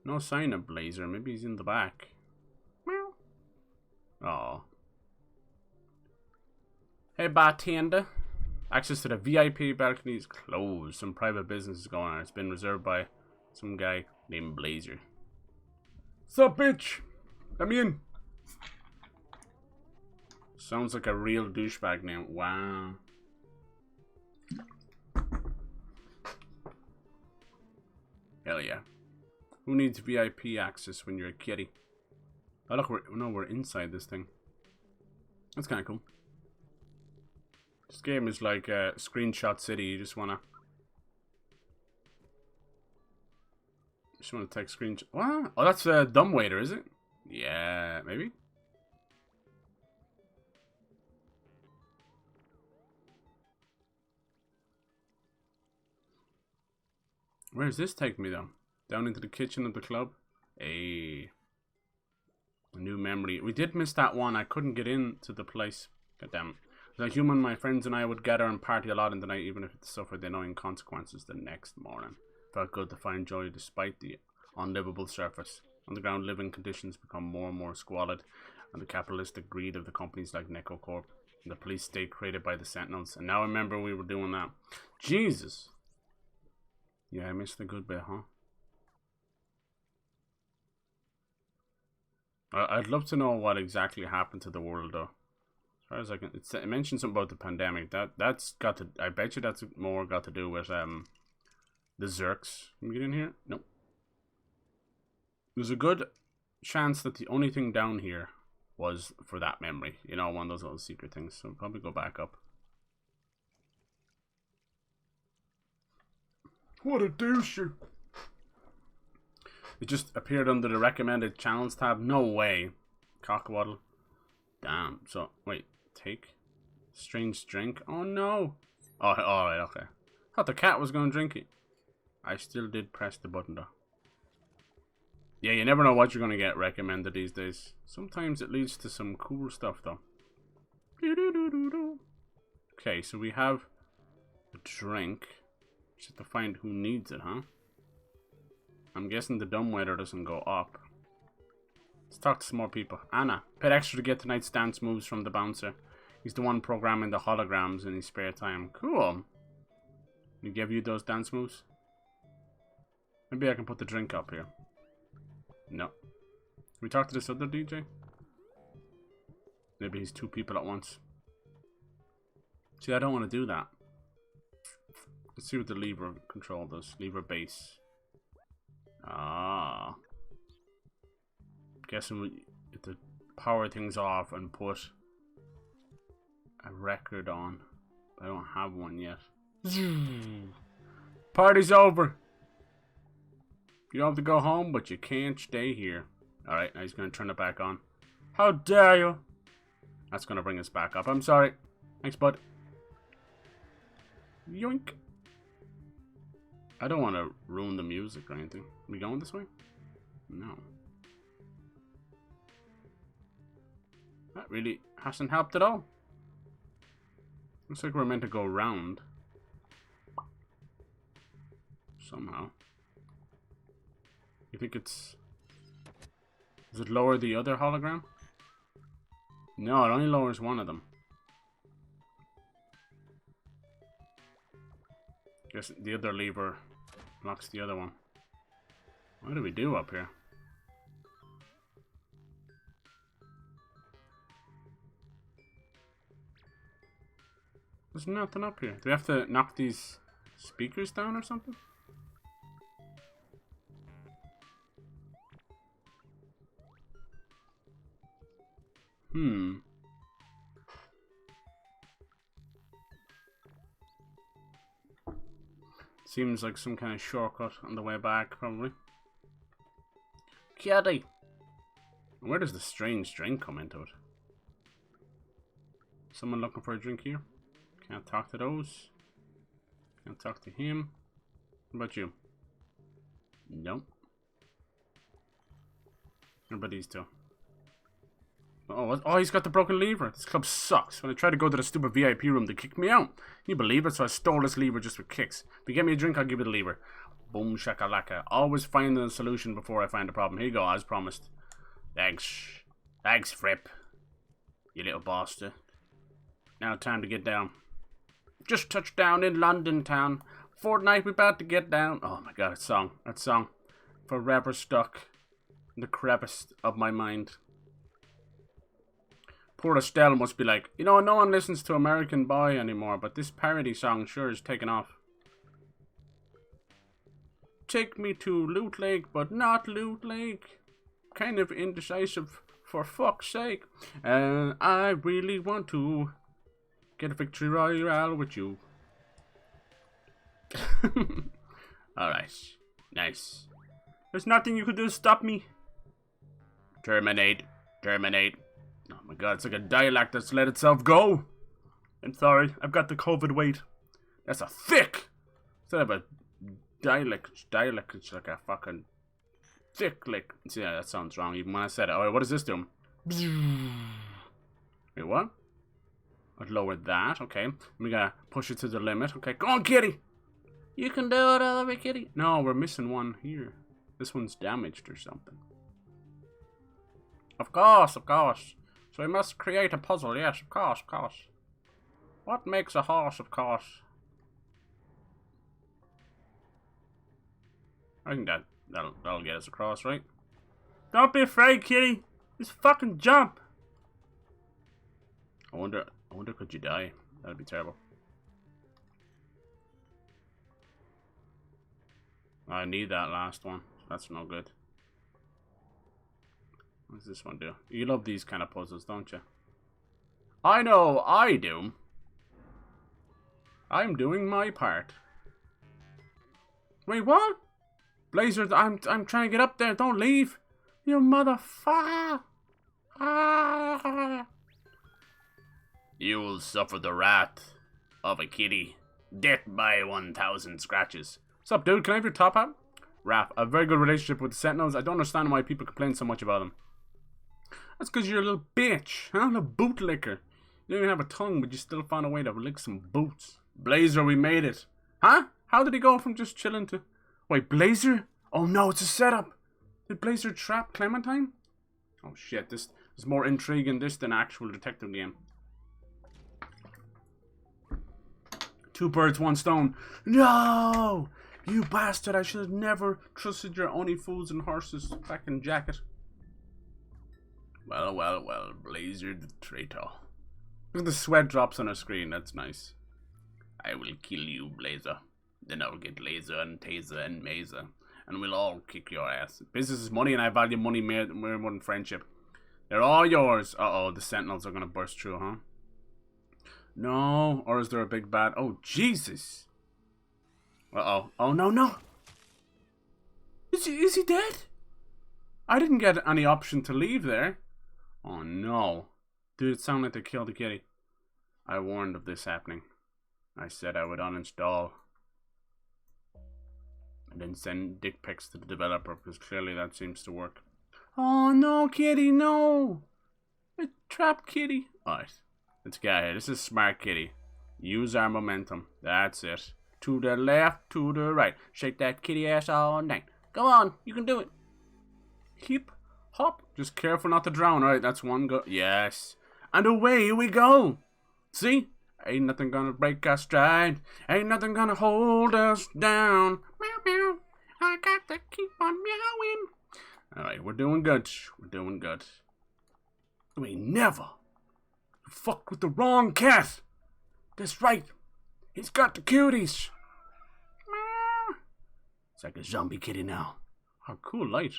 No sign of Blazer. Maybe he's in the back. Meow. Oh. Hey, bartender. Access to the VIP balcony is closed. Some private business is going on. It's been reserved by some guy named Blazer. Sup, bitch? Let me in. Sounds like a real douchebag name. Wow. Hell yeah. Who needs VIP access when you're a kitty? Oh look, we're inside this thing. That's kind of cool. This game is like Screenshot City. You just wanna take screenshot. What? Oh, that's a dumbwaiter, is it? Yeah, maybe. Where does this take me though? Down into the kitchen of the club? A new memory. We did miss that one. I couldn't get into the place. God damn it. As a human, my friends and I would gather and party a lot in the night, even if it suffered the annoying consequences the next morning. Felt good to find joy despite the unlivable surface. Underground living conditions become more and more squalid, and the capitalistic greed of the companies like NecoCorp and the police state created by the Sentinels. And now I remember we were doing that. Jesus! Yeah, I missed a good bit, huh? I'd love to know what exactly happened to the world, though. As far as I can, it mentioned something about the pandemic. That's got to. I bet you that's more got to do with the Zerks. Can we get in here? Nope. There's a good chance that the only thing down here was for that memory. You know, one of those little secret things. So I'll probably go back up. What a doucher. It just appeared under the recommended channels tab. No way. Cockwaddle. Damn. So, wait. Take. Strange drink. Oh no. Oh, alright, okay. Thought the cat was going to drink it. I still did press the button though. Yeah, you never know what you're going to get recommended these days. Sometimes it leads to some cool stuff though. Okay, so we have a drink. Just have to find who needs it, huh? I'm guessing the dumbwaiter doesn't go up. Let's talk to some more people. Anna, paid extra to get tonight's dance moves from the bouncer. He's the one programming the holograms in his spare time. Cool. He gave you those dance moves? Maybe I can put the drink up here. No. Can we talk to this other DJ? Maybe he's two people at once. See, I don't want to do that. Let's see what the lever control does. Lever base. Ah. Guessing we have to power things off and put a record on. I don't have one yet. Party's over. You don't have to go home, but you can't stay here. Alright, now he's going to turn it back on. How dare you? That's going to bring us back up. I'm sorry. Thanks, bud. Yoink. I don't want to ruin the music or anything. Are we going this way? No. That really hasn't helped at all. Looks like we're meant to go round. Somehow. You think it's... Does it lower the other hologram? No, it only lowers one of them. Guess the other lever locks the other one. What do we do up here? There's nothing up here. Do we have to knock these speakers down or something? Seems like some kind of shortcut on the way back, probably. Kitten! Where does the strange drink come into it? Someone looking for a drink here? Can't talk to those. Can't talk to him. What about you? Nope. What about these two? Oh, he's got the broken lever. This club sucks. When I tried to go to the stupid VIP room, they kicked me out. You believe it? So I stole this lever just for kicks. If you get me a drink, I'll give you the lever. Boom shakalaka. Always find a solution before I find a problem. Here you go, as promised. Thanks. Thanks, Fripp. You little bastard. Now time to get down. Just touched down in London town. Fortnite, we about to get down. Oh my god, that song. Forever stuck in the crevice of my mind. Poor Estelle must be like, you know, no one listens to American Boy anymore, but this parody song sure is taken off. Take me to Loot Lake, but not Loot Lake. Kind of indecisive, for fuck's sake. I really want to get a victory royale with you. Alright. Nice. There's nothing you can do to stop me. Terminate. Terminate. Oh my god, it's like a dialect that's let itself go. I'm sorry, I've got the COVID weight. That's a thick. Instead of a dialect, it's like a fucking thick lick. See, yeah, that sounds wrong even when I said it. Alright, what does this do? Wait, what? I'd lower that, okay. We gotta push it to the limit. Okay, go on, kitty! You can do it all the way, kitty. No, we're missing one here. This one's damaged or something. Of course, of course. So we must create a puzzle, yes, of course, of course. What makes a horse, of course? I think that'll get us across, right? Don't be afraid, kitty. Just fucking jump. I wonder could you die? That'd be terrible. I need that last one. That's no good. What does this one do? You love these kind of puzzles, don't you? I know I do. I'm doing my part. Wait, what? Blazer, I'm trying to get up there. Don't leave. You motherfucker. Ah. You will suffer the wrath of a kitty. Death by 1,000 scratches. What's up, dude? Can I have your top hat? Raph, a very good relationship with the Sentinels. I don't understand why people complain so much about them. That's because you're a little bitch, huh? A bootlicker. You don't even have a tongue, but you still found a way to lick some boots. Blazer, we made it. Huh? How did he go from just chilling to... Wait, Blazer? Oh no, it's a setup. Did Blazer trap Clementine? Oh shit, there's more intrigue in this than actual detective game. 2 birds, 1 stone. No! You bastard, I should have never trusted your only fools and horses fucking jacket. Well, well, well, Blazer the traitor. Look at the sweat drops on her screen, that's nice. I will kill you, Blazer. Then I'll get Laser and Taser and Mazer, and we'll all kick your ass. Business is money, and I value money more than friendship. They're all yours. Uh-oh, the Sentinels are gonna burst through, huh? No, or is there a big bad? Oh, Jesus. Uh-oh. Oh, no, no. Is he dead? I didn't get any option to leave there. Oh, no. Dude, it sounded like they killed the kitty. I warned of this happening. I said I would uninstall. And then send dick pics to the developer, because clearly that seems to work. Oh, no, kitty, no. A trapped kitty. Alright, let's get out of here. This is smart kitty. Use our momentum. That's it. To the left, to the right. Shake that kitty ass all night. Go on, you can do it. Hip, hop. Just careful not to drown. Alright, that's one go. Yes. And away we go. See? Ain't nothing gonna break our stride. Ain't nothing gonna hold us down. Meow, meow. I got to keep on meowing. Alright, we're doing good. We're doing good. We never. You fucked with the wrong cat. That's right. He's got the cuties. It's like a zombie kitty now. Oh, cool light.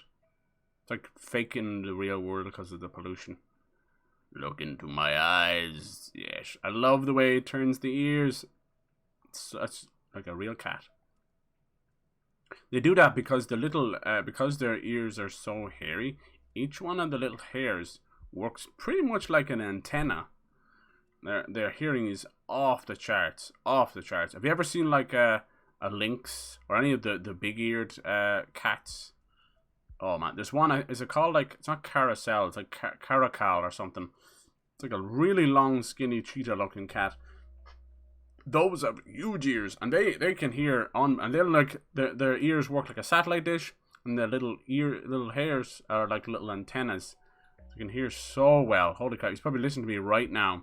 It's like faking the real world because of the pollution. Look into my eyes. Yes, I love the way it turns the ears. It's like a real cat. They do that because the little, because their ears are so hairy. Each one of the little hairs works pretty much like an antenna. Their hearing is off the charts. Off the charts. Have you ever seen like a lynx or any of the big-eared cats? Oh man, there's one. Is it called like? It's not carousel. It's like caracal or something. It's like a really long, skinny cheetah-looking cat. Those have huge ears, and they can hear on, and they'll like their ears work like a satellite dish, and their little hairs are like little antennas. You can hear so well. Holy crap! He's probably listening to me right now.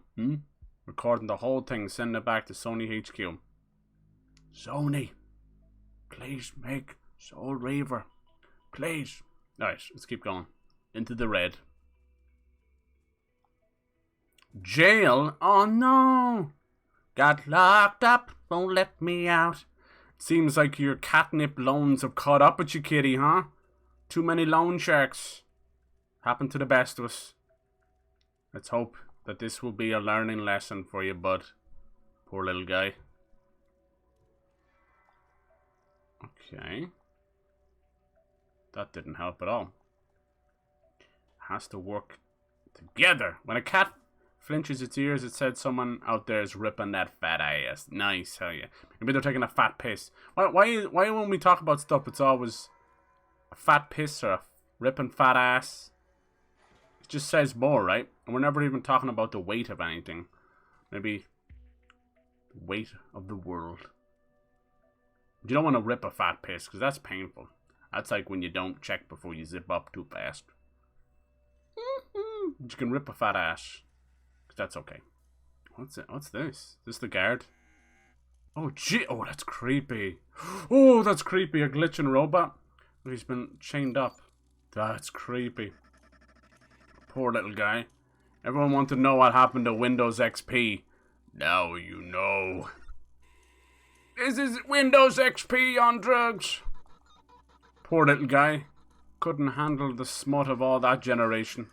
Recording the whole thing, sending it back to Sony HQ. Sony, please make Soul Reaver. Please. Alright, let's keep going. Into the red. Jail? Oh no! Got locked up, won't let me out. Seems like your catnip loans have caught up with you, kitty, huh? Too many loan sharks. Happened to the best of us. Let's hope that this will be a learning lesson for you, bud. Poor little guy. Okay. That didn't help at all. Has to work together. When a cat flinches its ears, it said someone out there is ripping that fat ass. Nice, hell yeah. Maybe they're taking a fat piss. Why when we talk about stuff, it's always a fat piss or a ripping fat ass? It just says more, right? And we're never even talking about the weight of anything. Maybe the weight of the world. You don't want to rip a fat piss, because that's painful. That's like when you don't check before you zip up too fast. You can rip a fat ass. That's okay. What's it? What's this? Is this the guard? Oh, gee. Oh, that's creepy. Oh, that's creepy. A glitching robot. He's been chained up. That's creepy. Poor little guy. Everyone wanted to know what happened to Windows XP. Now you know. This is Windows XP on drugs. Poor little guy. Couldn't handle the smut of all that generation.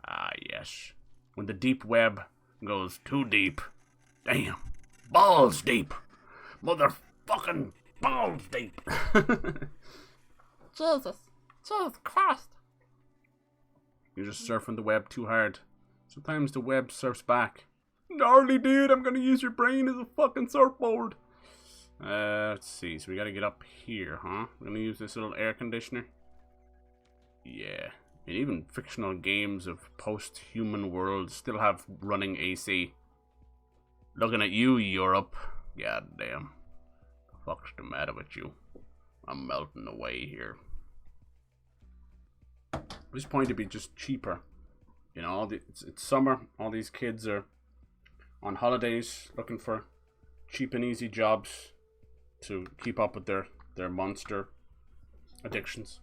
Ah, yes. When the deep web goes too deep. Damn. Balls deep. Motherfucking balls deep. Jesus Christ. You're just surfing the web too hard. Sometimes the web surfs back. Gnarly dude, I'm gonna use your brain as a fucking surfboard. Let's see. So we gotta get up here, huh? We're gonna use this little air conditioner. Yeah. And even fictional games of post-human worlds still have running AC. Looking at you, Europe. God damn. The fuck's the matter with you? I'm melting away here. At this point, it'd be just cheaper. You know, it's summer. All these kids are on holidays looking for cheap and easy jobs to keep up with their monster addictions.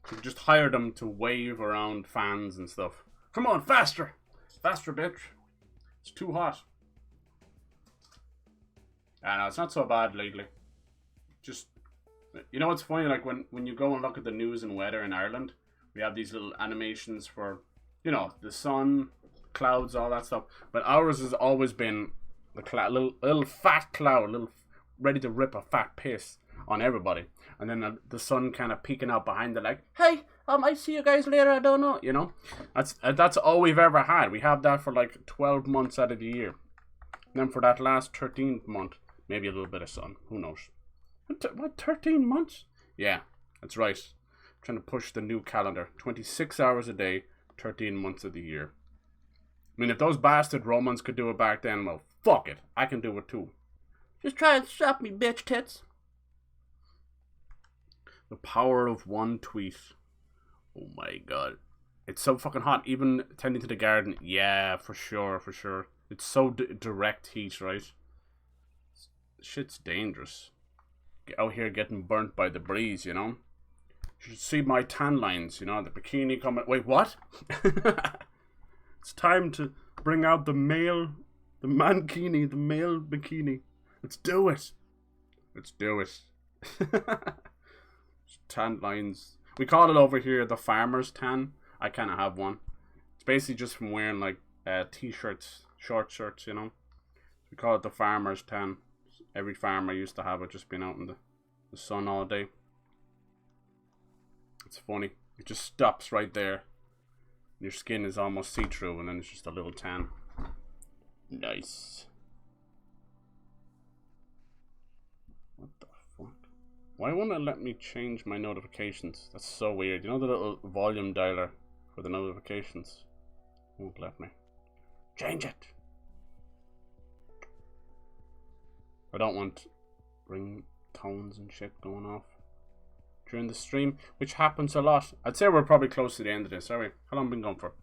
So just hire them to wave around fans and stuff Come on, faster. Faster, bitch. It's too hot. I know, it's not so bad lately. Just, you know what's funny? Like, when you go and look at the news and weather in Ireland, we have these little animations for, you know, the sun, clouds, all that stuff. But ours has always been the cloud, little fat cloud, little ready to rip a fat piss on everybody. And then the sun kind of peeking out behind it like, hey, I see you guys later, I don't know, you know. That's all we've ever had. We have that for like 12 months out of the year. And then for that last 13th month, maybe a little bit of sun. Who knows? What, 13 months? Yeah, that's right. I'm trying to push the new calendar. 26 hours a day, 13 months of the year. I mean, if those bastard Romans could do it back then, well, fuck it. I can do it too. Just try and stop me, bitch tits. The power of one tweet. Oh my god. It's so fucking hot. Even tending to the garden. Yeah, for sure, for sure. It's so direct heat, right? Shit's dangerous. Get out here getting burnt by the breeze, you know? You should see my tan lines, you know? The bikini coming. Wait, what? It's time to bring out the mankini, the male bikini. Let's do it. Let's do it. Tan lines. We call it over here the farmer's tan. I kind of have one. It's basically just from wearing like t-shirts, short shirts, you know. We call it the farmer's tan. Every farmer used to have it, just being out in the sun all day. It's funny. It just stops right there. Your skin is almost see-through, and then it's just a little tan. Nice. What the fuck? Why won't it let me change my notifications? That's so weird. You know the little volume dialer for the notifications? Won't let me. Change it! I don't want ringtones and shit going off during the stream, which happens a lot. I'd say we're probably close to the end of this, are we? How long have we been going for?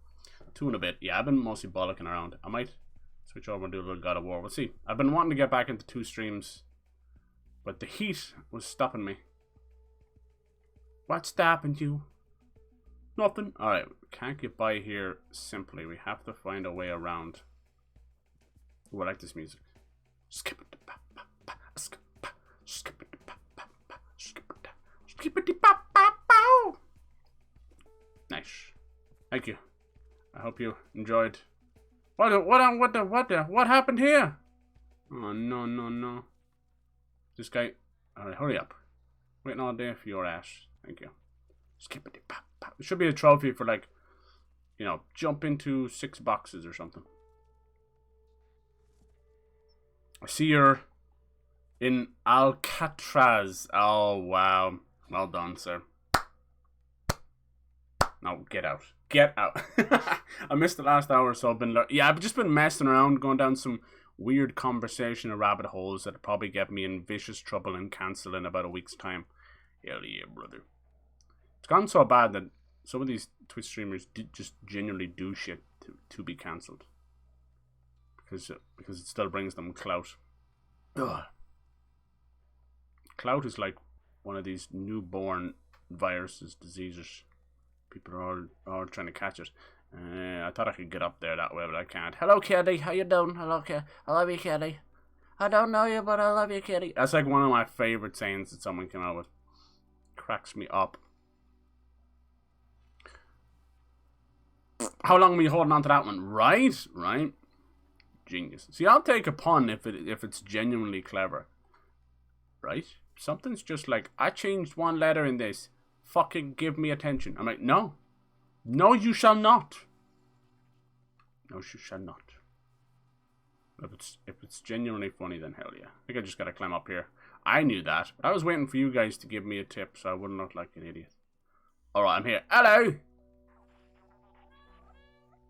2 and a bit. Yeah, I've been mostly bollocking around. I might switch over and do a little God of War. We'll see. I've been wanting to get back into 2 streams, but the heat was stopping me. What's stopping you? Nothing. Alright, we can't get by here simply. We have to find a way around. Ooh, I like this music. Skip it. Nice. Thank you. I hope you enjoyed. What happened here? Oh no. This guy. Alright, hurry up. Waiting all day for your ass. Thank you. Skippity pop pop. There should be a trophy for like, you know, jump into 6 boxes or something. I see you're in Alcatraz. Oh, wow. Well done, sir. No, get out. Get out. I missed the last hour or so. I've just been messing around, going down some weird conversation or rabbit holes that'll probably get me in vicious trouble and cancel in about a week's time. Hell yeah, brother. It's gone so bad that some of these Twitch streamers just genuinely do shit to be cancelled. Because it still brings them clout. Ugh. Clout is like one of these newborn viruses, diseases. People are all trying to catch it. I thought I could get up there that way, but I can't. Hello, Kitty. How you doing? Hello, Kitty. I love you, Kitty. I don't know you, but I love you, Kitty. That's like one of my favorite sayings that someone came out with. Cracks me up. How long were you holding on to that one? Right? Genius. See, I'll take a pun if it's genuinely clever. Right? Something's just like, I changed one letter in this. Fucking give me attention. I'm like, no. No, you shall not. No, you shall not. If it's genuinely funny, then hell yeah. I think I just gotta climb up here. I knew that. I was waiting for you guys to give me a tip so I wouldn't look like an idiot. Alright, I'm here. Hello!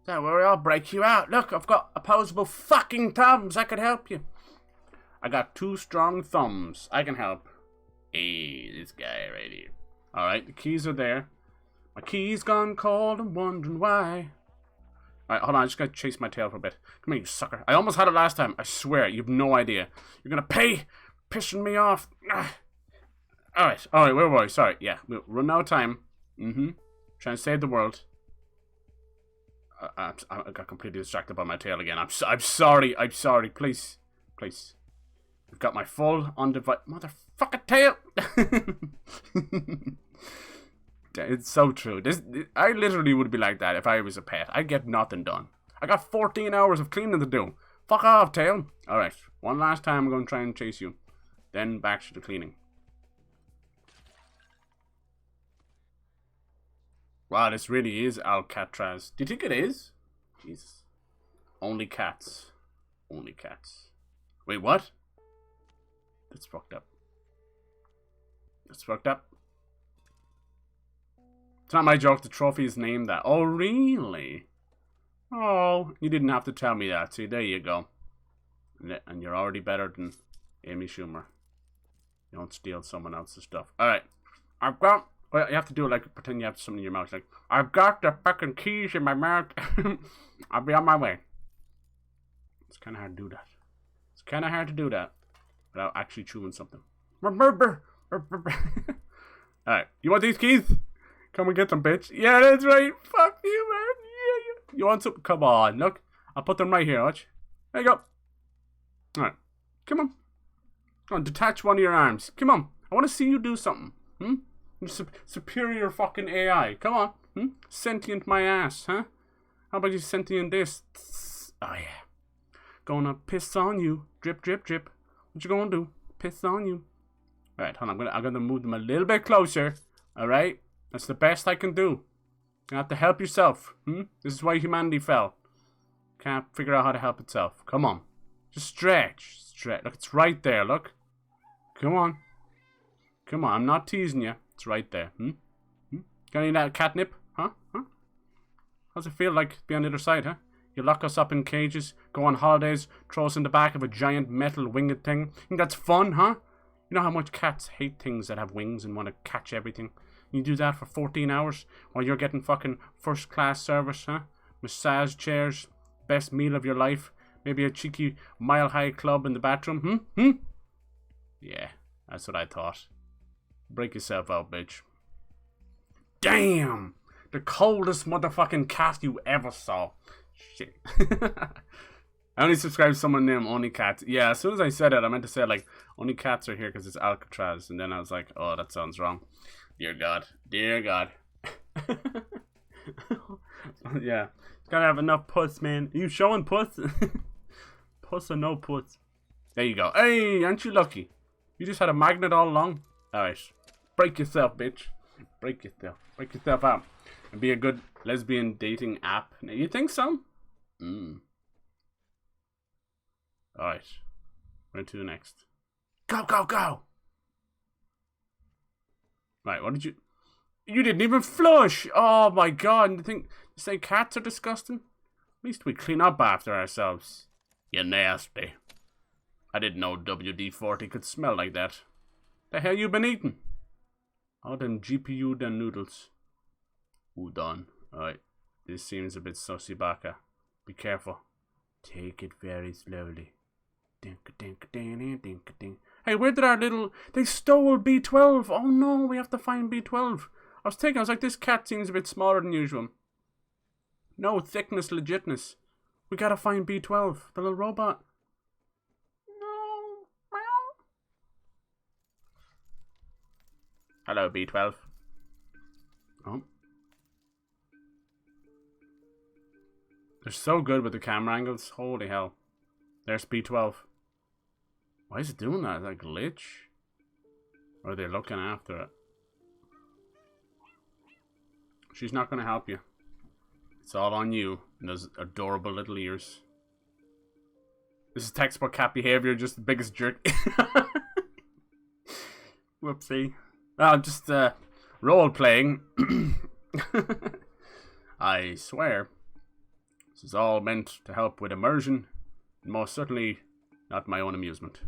Don't worry, I'll break you out. Look, I've got opposable fucking thumbs. I could help you. I got 2 strong thumbs. I can help. Hey, this guy right here. Alright, the keys are there. My key's gone cold. I'm wondering why. Alright, hold on. I just gotta chase my tail for a bit. Come here, you sucker. I almost had it last time. I swear. You have no idea. You're gonna pay. Pissing me off. Alright, where were we? Sorry. Yeah, we'll run out of time. Trying to save the world. I got completely distracted by my tail again. I'm sorry. I'm sorry. Please. Please. I've got my full undivided motherfucking tail. It's so true. I literally would be like that if I was a pet. I'd get nothing done. I got 14 hours of cleaning to do. Fuck off, tail. Alright. One last time I'm going to try and chase you. Then back to the cleaning. Wow, this really is Alcatraz. Do you think it is? Jesus. Only cats. Only cats. Wait, what? That's fucked up. That's fucked up. It's not my joke. The trophy is named that. Oh, really? Oh, you didn't have to tell me that. See, there you go. And you're already better than Amy Schumer. You don't steal someone else's stuff. Alright. I've got... Well, you have to do it like pretend you have something in your mouth. Like, I've got the fucking keys in my mouth. I'll be on my way. It's kind of hard to do that. It's kind of hard to do that without actually chewing something. Alright. You want these keys? Come and get them, bitch. Yeah, that's right. Fuck you, man. Yeah. You want some? Come on. Look. I'll put them right here, watch. There you go. Alright. Come on. Come on, detach one of your arms. Come on. I want to see you do something. Superior fucking AI. Come on. Sentient my ass, huh? How about you sentient this? Oh, yeah. Gonna piss on you. Drip, drip, drip. What you gonna do? Piss on you. Alright, hold on. I'm gonna move them a little bit closer. Alright? That's the best I can do. You have to help yourself. This is why humanity fell. Can't figure out how to help itself. Come on. Just stretch. Stretch. Look, it's right there, look. Come on. Come on, I'm not teasing you. It's right there. Got any of that catnip? Huh? How's it feel like to be on the other side, huh? You lock us up in cages, go on holidays, throw us in the back of a giant metal winged thing. Think that's fun, huh? You know how much cats hate things that have wings and want to catch everything? You do that for 14 hours while you're getting fucking first class service, huh? Massage chairs, best meal of your life, maybe a cheeky mile high club in the bathroom, Yeah, that's what I thought. Break yourself out, bitch. Damn! The coldest motherfucking cat you ever saw. Shit. I only subscribed to someone named Only Cats. Yeah, as soon as I said it, I meant to say, like, Only Cats are here because it's Alcatraz. And then I was like, oh, that sounds wrong. Dear God. Dear God. Yeah. Gotta have enough puss, man. Are you showing puss? Puss or no puss? There you go. Hey, aren't you lucky? You just had a magnet all along. Alright. Break yourself, bitch. Break yourself. Break yourself out. And be a good lesbian dating app. Now, you think so? Alright. Where to next? Go, go, go! Right, what did you... You didn't even flush! Oh my god, you think... You say cats are disgusting? At least we clean up after ourselves. You're nasty. I didn't know WD-40 could smell like that. The hell you been eating? Oh, them GPU den noodles. Udon. Alright. This seems a bit sussy baka. Be careful. Take it very slowly. Dink dink ding dink ding. Hey, where did our little... They stole B12. Oh no, we have to find B12. I was like, this cat seems a bit smaller than usual. No, thickness, legitness. We gotta find B12. The little robot. No. Meow. Hello, B12. Oh. They're so good with the camera angles. Holy hell. There's B12. Why is it doing that? Is that a glitch? Or are they looking after it? She's not going to help you. It's all on you and those adorable little ears. This is textbook cat behavior, just the biggest jerk. Whoopsie. Oh, just role playing. I swear. This is all meant to help with immersion. And most certainly not my own amusement.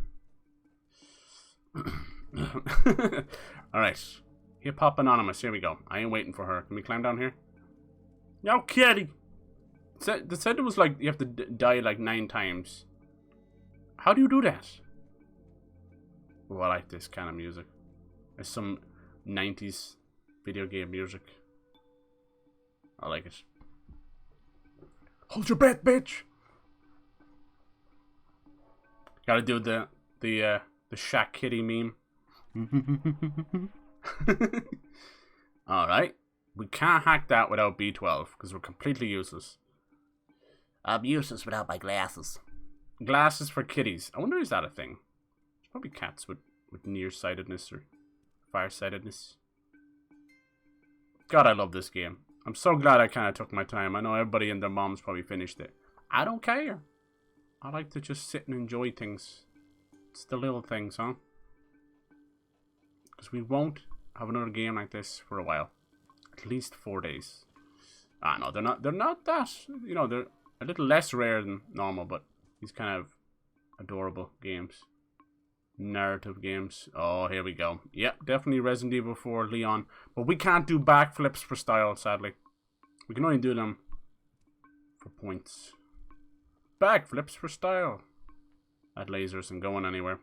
Alright. Hip Hop Anonymous. Here we go. I ain't waiting for her. Can we climb down here? No, kitty. They said it was like you have to die like 9 times. How do you do that? Oh, I like this kind of music. There's some 90s video game music. I like it. Hold your breath, bitch. Gotta do the Shaq Kitty meme. Alright. We can't hack that without B12, because we're completely useless. I'm useless without my glasses. Glasses for kitties. I wonder, is that a thing? There's probably cats with nearsightedness or farsightedness. God, I love this game. I'm so glad I kind of took my time. I know everybody and their moms probably finished it. I don't care. I like to just sit and enjoy things. It's the little things, huh? Because we won't have another game like this for a while. At least 4 days. Ah, no, they're not that, you know, they're a little less rare than normal, but these kind of adorable games. Narrative games. Oh, here we go. Yep, definitely Resident Evil 4 Leon. But we can't do backflips for style, sadly. We can only do them for points. Backflips for style. That laser isn't going anywhere.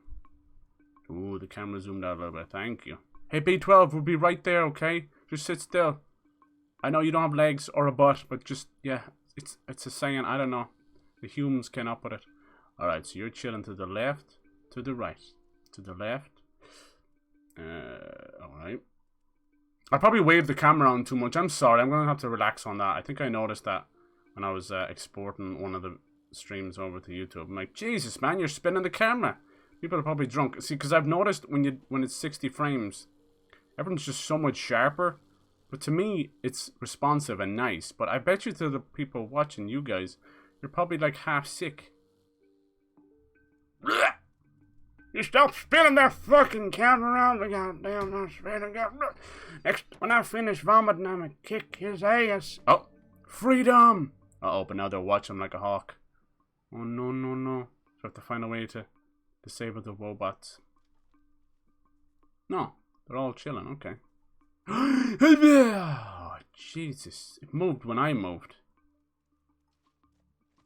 Ooh, the camera zoomed out a little bit. Thank you. Hey, B12, we'll be right there, okay? Just sit still. I know you don't have legs or a butt, but just, yeah, it's a saying. I don't know. The humans came up with it. Alright, so you're chilling to the left, to the right, to the left. Alright. I probably waved the camera on too much. I'm sorry. I'm going to have to relax on that. I think I noticed that when I was exporting one of the streams over to YouTube. I'm like, Jesus, man, you're spinning the camera. People are probably drunk. See, because I've noticed when it's 60 frames, everything's just so much sharper. But to me, it's responsive and nice. But I bet you to the people watching, you guys, you're probably like half sick. You stop spinning that fucking camera around the goddamn not spinning. Next, when I finish vomiting, I'm gonna kick his ass. Oh, freedom! Uh-oh, but now they're watching like a hawk. Oh, no, no, no. So I have to find a way to disable the robots. No, they're all chilling, okay. Oh, Jesus. It moved when I moved.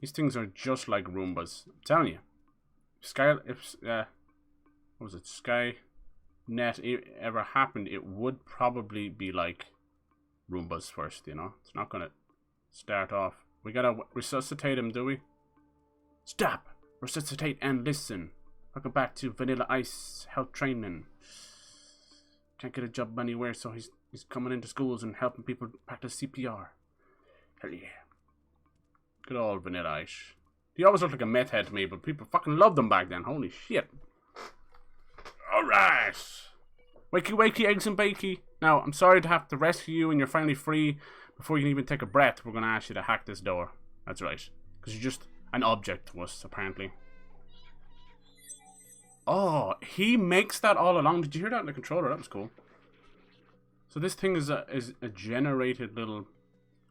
These things are just like Roombas. I'm telling you. What was it? Skynet ever happened, it would probably be like Roombas first, you know? It's not gonna start off. We gotta resuscitate him, do we? Stop! Resuscitate and listen. Welcome back to Vanilla Ice health training. Can't get a job anywhere, so he's coming into schools and helping people practice CPR. Hell yeah. Good old Vanilla Ice. He always looked like a meth head to me, but people fucking loved them back then. Holy shit. Alright. Wakey wakey, eggs and bakey. Now, I'm sorry to have to rescue you and you're finally free. Before you can even take a breath, we're going to ask you to hack this door. That's right. Because you're just an object to us, apparently. Oh, he makes that all along. Did you hear that in the controller? That was cool. So this thing is a generated little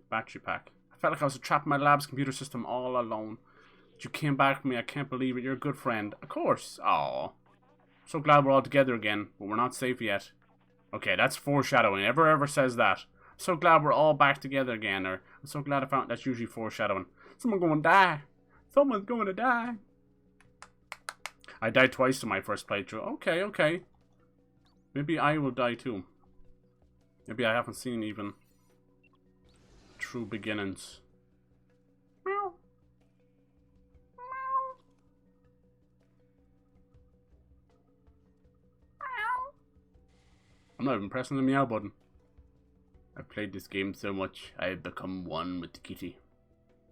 battery pack. I felt like I was trapped in my lab's computer system all alone. But you came back for me. I can't believe it. You're a good friend. Of course. Oh, so glad we're all together again, but we're not safe yet. Okay, that's foreshadowing. Ever says that. I'm so glad we're all back together again. Or I'm so glad I found that's usually foreshadowing. Someone's going to die. Someone's going to die. I died twice in my first playthrough. Okay. Maybe I will die too. Maybe I haven't seen even true beginnings. Meow. Meow. Meow. I'm not even pressing the meow button. I've played this game so much, I have become one with the kitty.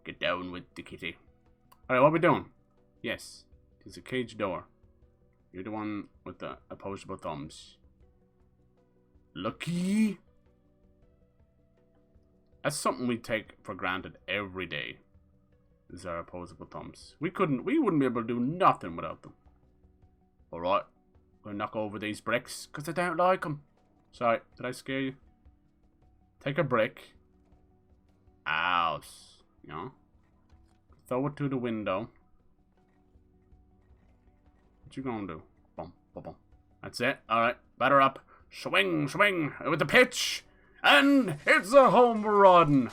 Get down with the kitty. Alright, what are we doing? Yes. It's a cage door. You're the one with the opposable thumbs. Lucky. That's something we take for granted every day. Is our opposable thumbs. We wouldn't be able to do nothing without them. Alright. We'll knock over these bricks because I don't like them. Sorry, did I scare you? Take a brick. Ow. You know. Throw it to the window. What you gonna do? Boom, boom, boom. That's it. Alright, batter up. Swing with the pitch. And it's a home run.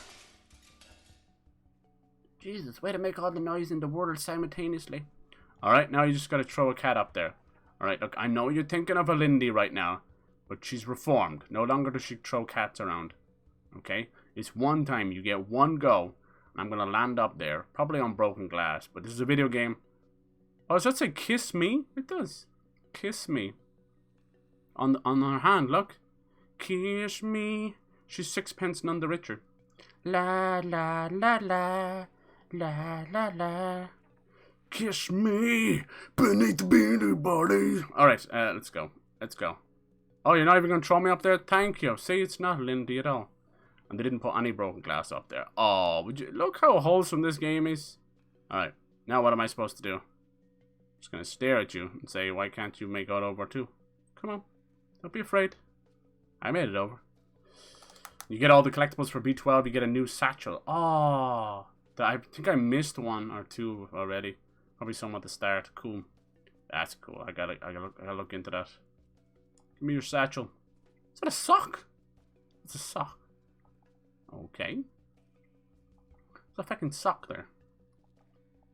Jesus, way to make all the noise in the world simultaneously. Alright, now you just gotta throw a cat up there. Alright, look, I know you're thinking of a Lindy right now, but she's reformed. No longer does she throw cats around. Okay? It's one time. You get one go. And I'm gonna land up there, probably on broken glass. But this is a video game. Oh, does that say kiss me? It does. Kiss me. On her hand, look. Kiss me. She's sixpence none the richer. La la la la. La la la. Kiss me beneath the beanie body. Alright, let's go. Let's go. Oh, you're not even gonna throw me up there? Thank you. See, it's not Lindy at all. And they didn't put any broken glass up there. Oh, would you look how wholesome this game is? Alright, now what am I supposed to do? I'm just gonna stare at you and say, why can't you make it over too? Come on. Don't be afraid. I made it over. You get all the collectibles for B12, you get a new satchel. Oh, I think I missed one or two already. Probably some at the start. Cool. That's cool. I gotta look into that. Give me your satchel. Is that a sock? It's a sock. Okay. There's a fucking sock there.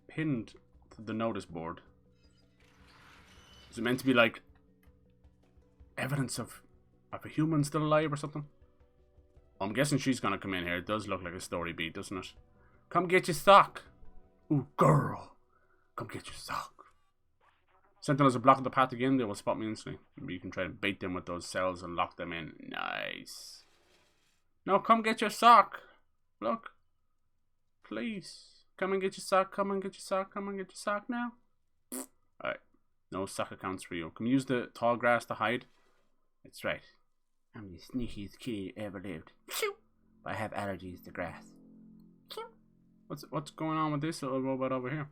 Pinned to the notice board. Is it meant to be like evidence of a human still alive or something? Well, I'm guessing she's gonna come in here. It does look like a story beat, doesn't it? Come get your sock. Ooh, girl. Come get your sock. Sentinels are blocking the path again. They will spot me instantly. Maybe you can try to bait them with those cells and lock them in. Nice. No, come get your sock. Look. Please. Come and get your sock. Come and get your sock. Come and get your sock now. Alright. No sock accounts for you. Can you use the tall grass to hide? That's right. I'm the sneakiest kitty ever lived. I have allergies to grass. What's going on with this little robot over here?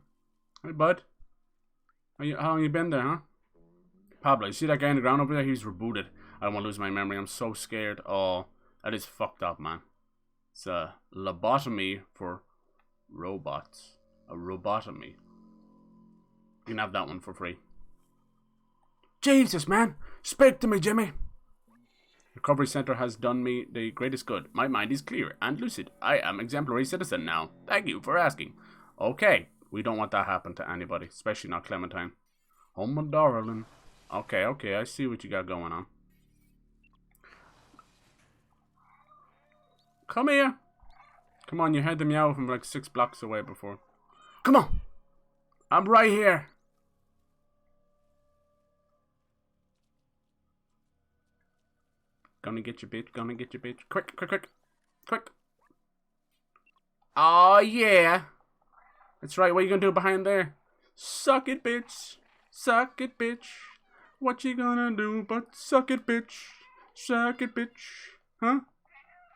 Hey, bud. How long you been there, huh? Pablo, you see that guy on the ground over there? He's rebooted. I don't want to lose my memory. I'm so scared. Oh, that is fucked up, man. It's a lobotomy for robots. A robotomy. You can have that one for free. Jesus, man. Speak to me, Jimmy. Recovery Center has done me the greatest good. My mind is clear and lucid. I am exemplary citizen now. Thank you for asking. Okay. We don't want that to happen to anybody, especially not Clementine. Oh, my darling. Okay, okay, I see what you got going on. Come here. Come on, you had the meow from like 6 blocks away before. Come on. I'm right here. Gonna get you, bitch. Gonna get you, bitch. Quick, quick, quick. Quick. Oh, yeah. That's right, what are you gonna do behind there? Suck it, bitch. Suck it, bitch. What you gonna do but suck it, bitch. Suck it, bitch. Huh?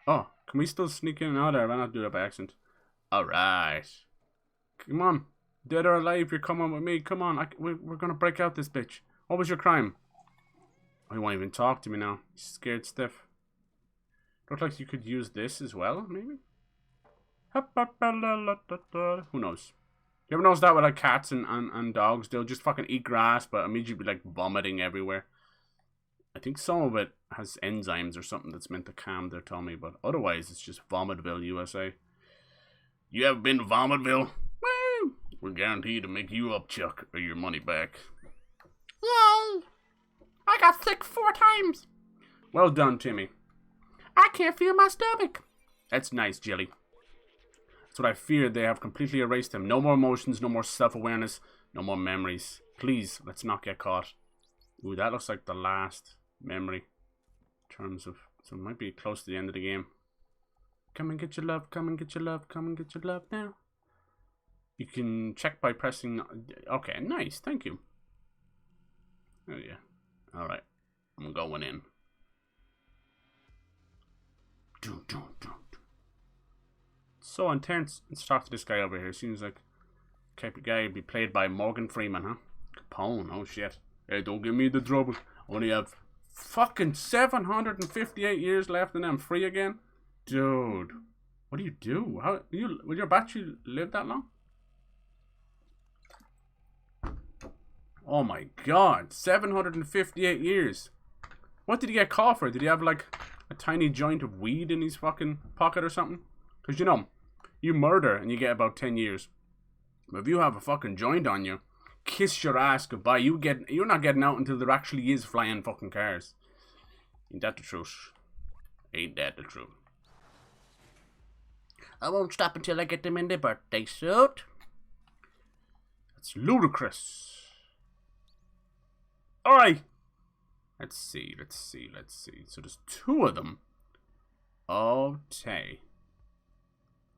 Oh, can we still sneak in and out there? Why not do that by accident? Alright. Come on. Dead or alive, you're coming with me. Come on, we're gonna break out this bitch. What was your crime? Oh, he won't even talk to me now. He's scared stiff. Looks like you could use this as well, maybe? Who knows? You ever notice that with like cats and dogs? They'll just fucking eat grass but immediately be like vomiting everywhere. I think some of it has enzymes or something that's meant to calm their tummy, but otherwise it's just Vomitville, USA. You ever been to Vomitville? Woo! We're guaranteed to make you up, Chuck, or your money back. Yay! I got sick 4 times. Well done, Timmy. I can't feel my stomach. That's nice, Jelly. That's what I feared. They have completely erased him. No more emotions, no more self-awareness, no more memories. Please, let's not get caught. Ooh, that looks like the last memory. In terms of... So it might be close to the end of the game. Come and get your love, come and get your love, come and get your love now. You can check by pressing... Okay, nice, thank you. Oh yeah. Alright, I'm going in. So intense. Let's talk to this guy over here. Seems like the type of guy would be played by Morgan Freeman, huh? Capone, oh shit. Hey, don't give me the trouble. Only have fucking 758 years left and I'm free again? Dude, what do you do? How will your battery live that long? Oh my god, 758 years. What did he get caught for? Did he have like a tiny joint of weed in his fucking pocket or something? Because you know, you murder and you get about 10 years. But if you have a fucking joint on you, kiss your ass goodbye. You're not getting out until there actually is flying fucking cars. Ain't that the truth? Ain't that the truth? I won't stop until I get them in their birthday suit. That's ludicrous. Alright. Let's see. So there's 2 of them. Okay.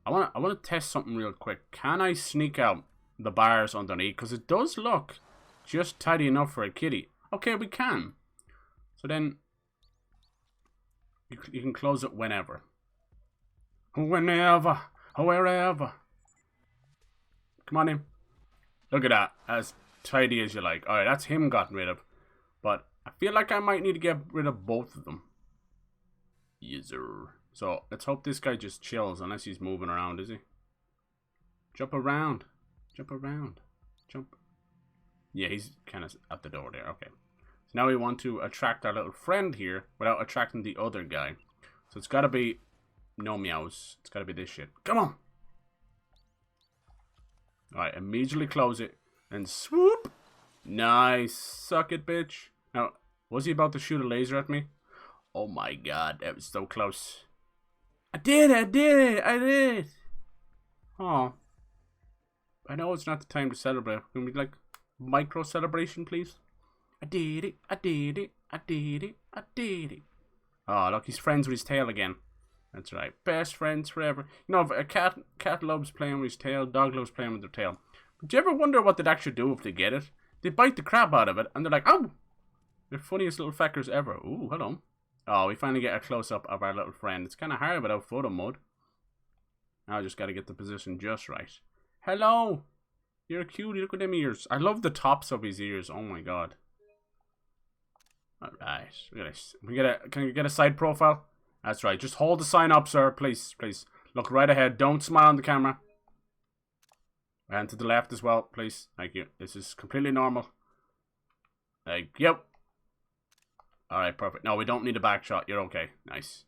I wanna test something real quick. Can I sneak out the bars underneath? Because it does look just tidy enough for a kitty. Okay, we can. So then you can close it whenever. Whenever. Wherever. Come on in. Look at that. As tidy as you like. Alright, that's him gotten rid of. But I feel like I might need to get rid of both of them. Yes, sir. So let's hope this guy just chills, unless he's moving around, is he? Jump around. Jump around. Jump. Yeah, he's kind of at the door there. Okay. So now we want to attract our little friend here without attracting the other guy. So it's got to be no meows. It's got to be this shit. Come on. Alright, immediately close it. And swoop. Nice. Suck it, bitch. Now, was he about to shoot a laser at me? Oh my god, that was so close. I did it. Oh. I know it's not the time to celebrate. Can we like micro celebration, please? I did it. Oh, look, he's friends with his tail again. That's right. Best friends forever. You know, if a cat loves playing with his tail, dog loves playing with their tail. But do you ever wonder what they'd actually do if they get it? They bite the crap out of it, and they're like, oh! They're funniest little feckers ever. Ooh, hello. Oh, we finally get a close-up of our little friend. It's kind of hard without photo mode. Now I just got to get the position just right. Hello! You're a cutie. Look at them ears. I love the tops of his ears. Oh my god. Alright. Can you get a side profile? That's right. Just hold the sign up, sir. Please. Look right ahead. Don't smile on the camera. And to the left as well, please. Thank you. This is completely normal. Thank you. Alright, perfect. No, we don't need a back shot. You're okay. Nice.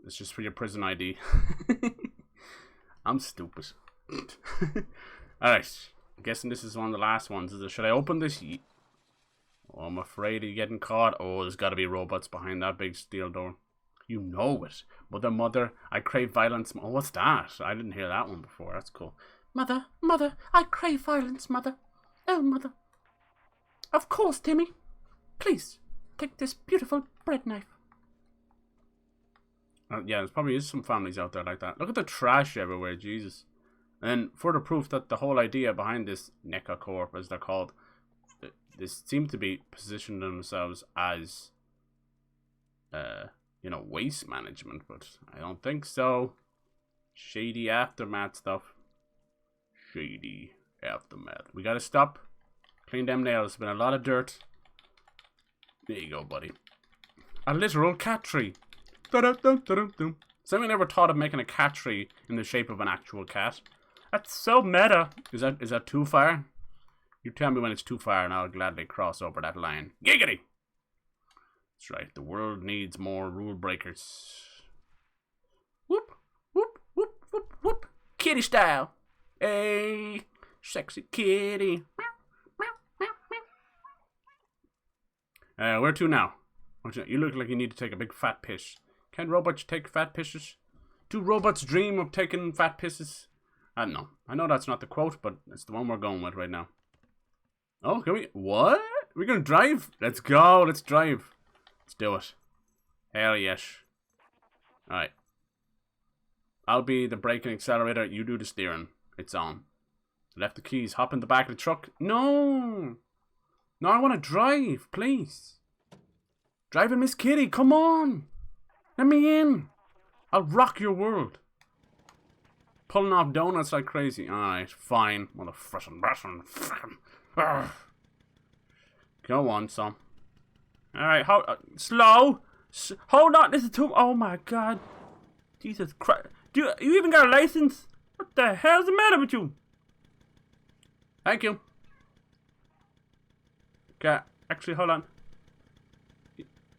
It's just for your prison ID. I'm stupid. Alright. I'm guessing this is one of the last ones. Should I open this? Oh, I'm afraid of getting caught. Oh, there's got to be robots behind that big steel door. You know it. Mother, I crave violence. Oh, what's that? I didn't hear that one before. That's cool. Mother, I crave violence, mother. Oh, mother. Of course, Timmy. Please, take this beautiful bread knife. Yeah, there probably is some families out there like that. Look at the trash everywhere, Jesus. And further proof that the whole idea behind this NECA Corp, as they're called, they seem to be positioning themselves as, you know, waste management, but I don't think so. Shady aftermath stuff. Shady aftermath. We gotta stop. Clean them nails. Been a lot of dirt. There you go, buddy. A literal cat tree. Someone ever thought of making a cat tree in the shape of an actual cat? That's so meta. Is that too far? You tell me when it's too far and I'll gladly cross over that line. Giggity! That's right. The world needs more rule breakers. Whoop, whoop, whoop, whoop, whoop. Kitty style. Hey, sexy kitty. Where to now? You look like you need to take a big fat piss. Can robots take fat pisses? Do robots dream of taking fat pisses? I don't know. I know that's not the quote, but it's the one we're going with right now. Oh, can we? What? We're gonna drive? Let's go. Let's drive. Let's do it. Hell yes. Alright. I'll be the brake and accelerator. You do the steering. It's on. Left the keys. Hop in the back of the truck. No. No, I want to drive. Please. Driving Miss Kitty. Come on. Let me in. I'll rock your world. Pulling off donuts like crazy. Alright, fine. Motherfucking. Go on, son. Alright, slow. Hold on. This is too. Oh my god. Jesus Christ. Do you even got a license? What the hell's the matter with you? Thank you. Okay, actually, hold on.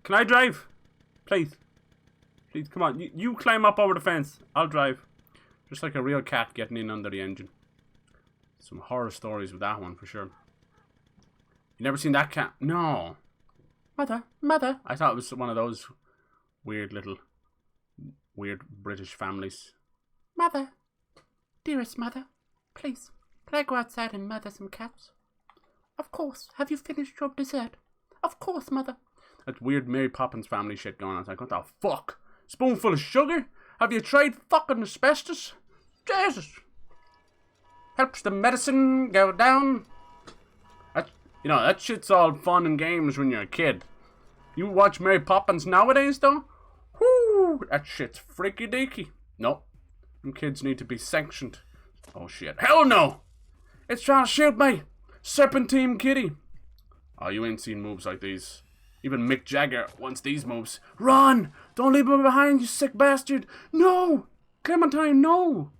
Can I drive? Please. Please, come on. You climb up over the fence. I'll drive. Just like a real cat getting in under the engine. Some horror stories with that one, for sure. You never seen that cat? No. Mother. I thought it was one of those weird British families. Mother, dearest mother, please, can I go outside and mother some cats? Of course. Have you finished your dessert? Of course, mother. That weird Mary Poppins family shit going on. It's like, what the fuck? Spoonful of sugar? Have you tried fucking asbestos? Jesus. Helps the medicine go down. That shit's all fun and games when you're a kid. You watch Mary Poppins nowadays, though? Whoo, that shit's freaky deaky. Nope. Them kids need to be sanctioned. Oh shit. Hell no! It's trying to shoot me! Serpentine kitty. Oh, you ain't seen moves like these. Even Mick Jagger wants these moves. Run! Don't leave me behind, you sick bastard! No! Clementine, no!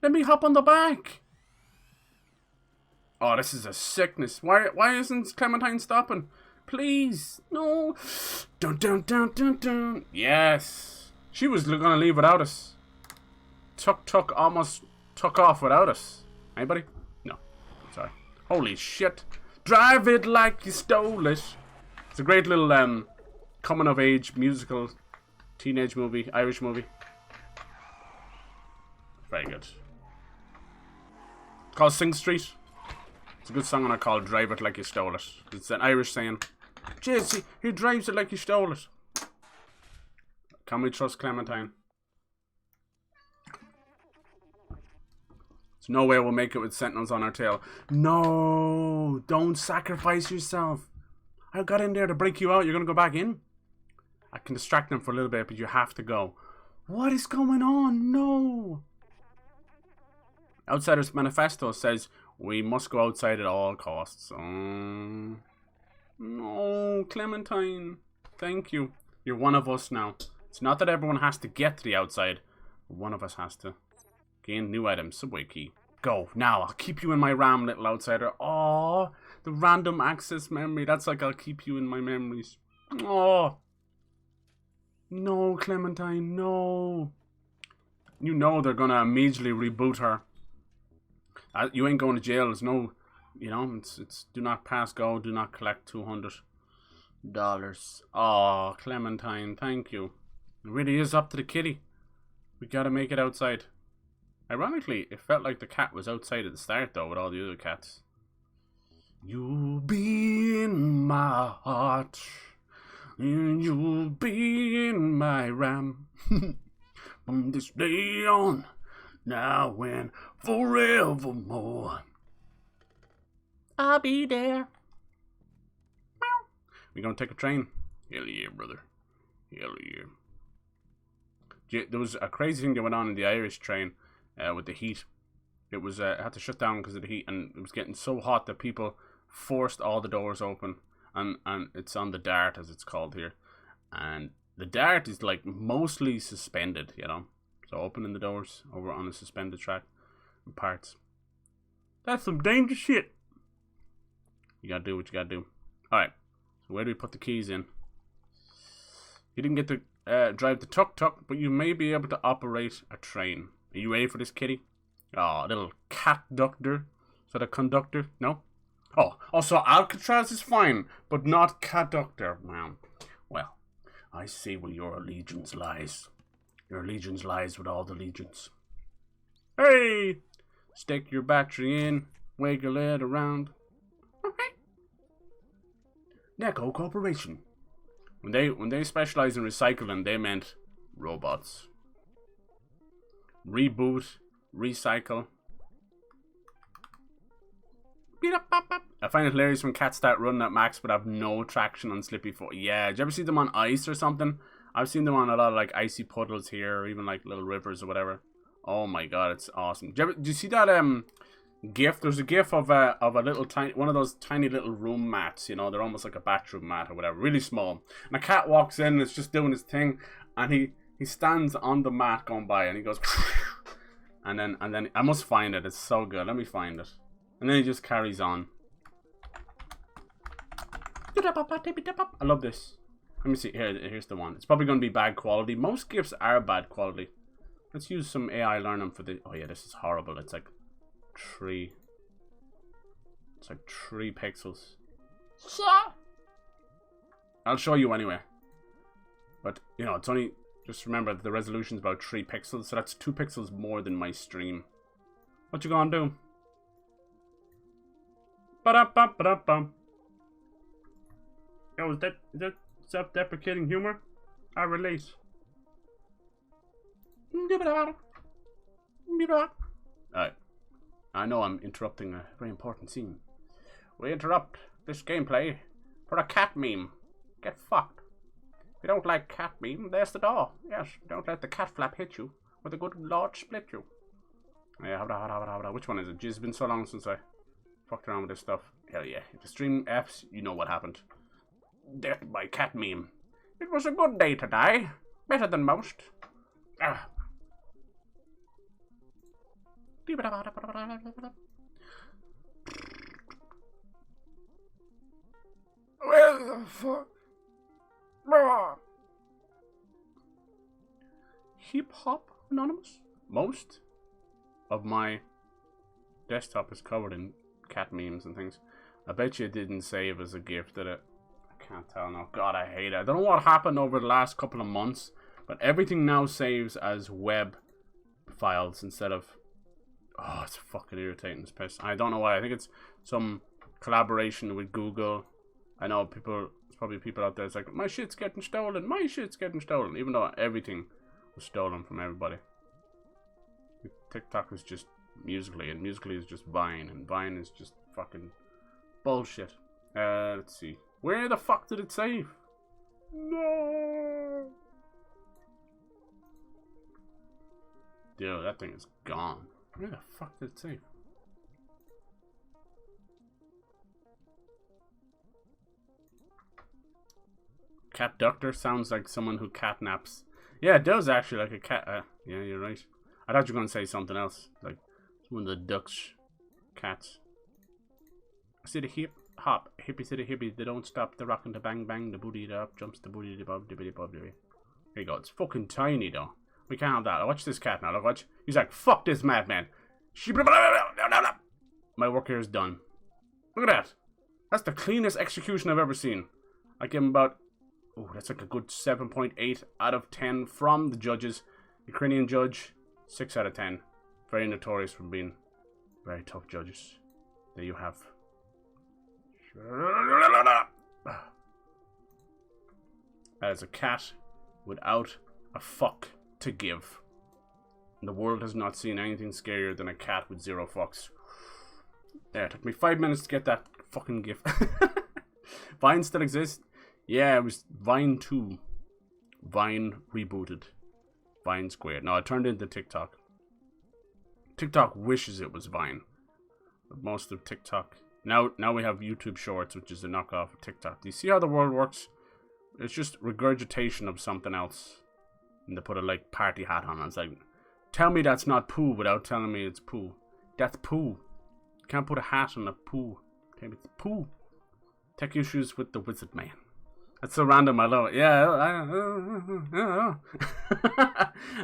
Let me hop on the back. Oh, this is a sickness. Why isn't Clementine stopping? Please, no. Dun dun dun dun dun. Yes. She was gonna leave without us. Almost took off without us. Anybody? No. Sorry. Holy shit. Drive it like you stole it. It's a great little coming of age musical teenage movie, Irish movie. Very good. It's called Sing Street. It's a good song and I call Drive It Like You Stole It. It's an Irish saying. Jeez, he drives it like you stole it. Can we trust Clementine? There's no way we'll make it with sentinels on our tail. No, don't sacrifice yourself. I got in there to break you out. You're going to go back in? I can distract them for a little bit, but you have to go. What is going on? No. Outsider's Manifesto says we must go outside at all costs. No, Clementine. Thank you. You're one of us now. It's not that everyone has to get to the outside. But one of us has to. Gain new items. Subway key. Go. Now, I'll keep you in my RAM, little outsider. Aww. The random access memory. That's like I'll keep you in my memories. Aww. No, Clementine. No. You know they're going to immediately reboot her. You ain't going to jail. There's no... it's do not pass go, do not collect $200. Oh, Clementine, thank you. It really is up to the kitty. We gotta make it outside. Ironically, it felt like the cat was outside at the start, though, with all the other cats. You'll be in my heart, and you'll be in my RAM. From this day on, now and forevermore. I'll be there. We gonna take a train? Hell yeah, brother. Hell yeah. There was a crazy thing that went on in the Irish train with the heat. It was had to shut down because of the heat, and it was getting so hot that people forced all the doors open. And it's on the Dart, as it's called here. And the Dart is like mostly suspended, So opening the doors over on a suspended track in parts. That's some dangerous shit. You gotta do what you gotta do. Alright, so where do we put the keys in? You didn't get to drive the tuk-tuk, but you may be able to operate a train. Are you ready for this, kitty? Oh, little cat ductor. Is that a conductor? No? Oh, so Alcatraz is fine, but not cat ductor. Well, I see where your allegiance lies. Your allegiance lies with all the legions. Hey! Stick your battery in, wiggle it around. Neko Corporation. When they specialize in recycling, they meant robots. Reboot, recycle. I find it hilarious when cats start running at max but have no traction on slippy foot. Yeah, did you ever see them on ice or something? I've seen them on a lot of like icy puddles here, or even like little rivers or whatever. Oh my god, it's awesome. Do you see that GIF? There's a GIF of a little tiny one of those tiny little room mats. They're almost like a bathroom mat or whatever, really small. And a cat walks in and it's just doing his thing, and he stands on the mat going by, and he goes, and then I must find it. It's so good. Let me find it. And then he just carries on. I love this. Let me see. Here's the one. It's probably going to be bad quality. Most GIFs are bad quality. Let's use some AI learning for the... Oh yeah, this is horrible. It's like 3. It's like 3 pixels. I'll show you anyway. But, it's only Just remember that the resolution is about 3 pixels, so that's 2 pixels more than my stream. What you gonna do? Ba-da-ba-ba-da-bum. Yo, is that self-deprecating humor? I relate. Alright. I know I'm interrupting a very important scene. We interrupt this gameplay for a cat meme. Get fucked. If you don't like cat meme, there's the door. Yes, don't let the cat flap hit you, or the good Lord split you. Yeah, which one is it? Jeez, it's been so long since I fucked around with this stuff. Hell yeah. If the stream F's, you know what happened. Death by cat meme. It was a good day to die. Better than most. Ah. Where the fuck? Hip Hop Anonymous? Most of my desktop is covered in cat memes and things. I bet you it didn't save as a GIF, did it? I can't tell now. God, I hate it. I don't know what happened over the last couple of months, but everything now saves as web files instead of... Oh, it's fucking irritating. It's piss. I don't know why. I think it's some collaboration with Google. I know there's probably people out there that's like, my shit's getting stolen, my shit's getting stolen, even though everything was stolen from everybody. TikTok is just Musical.ly, and Musical.ly is just Vine, and Vine is just fucking bullshit. Let's see. Where the fuck did it save? No! Dude, that thing is gone. Where the fuck did it save? Cat doctor sounds like someone who catnaps. Yeah, it does actually, like a cat. Yeah, you're right. I thought you were gonna say something else, like one of the Dutch cats. City hip hop, hippie city hippie. They don't stop. The rockin' the bang bang. The booty the up jumps. The booty the bob. There you go. It's fucking tiny though. We can't have that. Watch this cat now. Look, watch. He's like, fuck this madman. My work here is done. Look at that. That's the cleanest execution I've ever seen. I give him about... Oh, that's like a good 7.8 out of 10 from the judges. Ukrainian judge, 6 out of 10. Very notorious for being very tough judges. There you have. That is a cat without a fuck to give. The world has not seen anything scarier than a cat with 0 fucks. Yeah, it took me 5 minutes to get that fucking gif. Vine still exists? Yeah, it was Vine 2. Vine rebooted. Vine squared. No, it turned into TikTok. TikTok wishes it was Vine. But most of TikTok... Now we have YouTube Shorts, which is a knockoff of TikTok. Do you see how the world works? It's just regurgitation of something else. And they put a, like, party hat on. It's like, tell me that's not poo without telling me it's poo. That's poo. You can't put a hat on a poo. Tell me it's poo. Tech issues with the wizard man. That's so random, I love it. Yeah,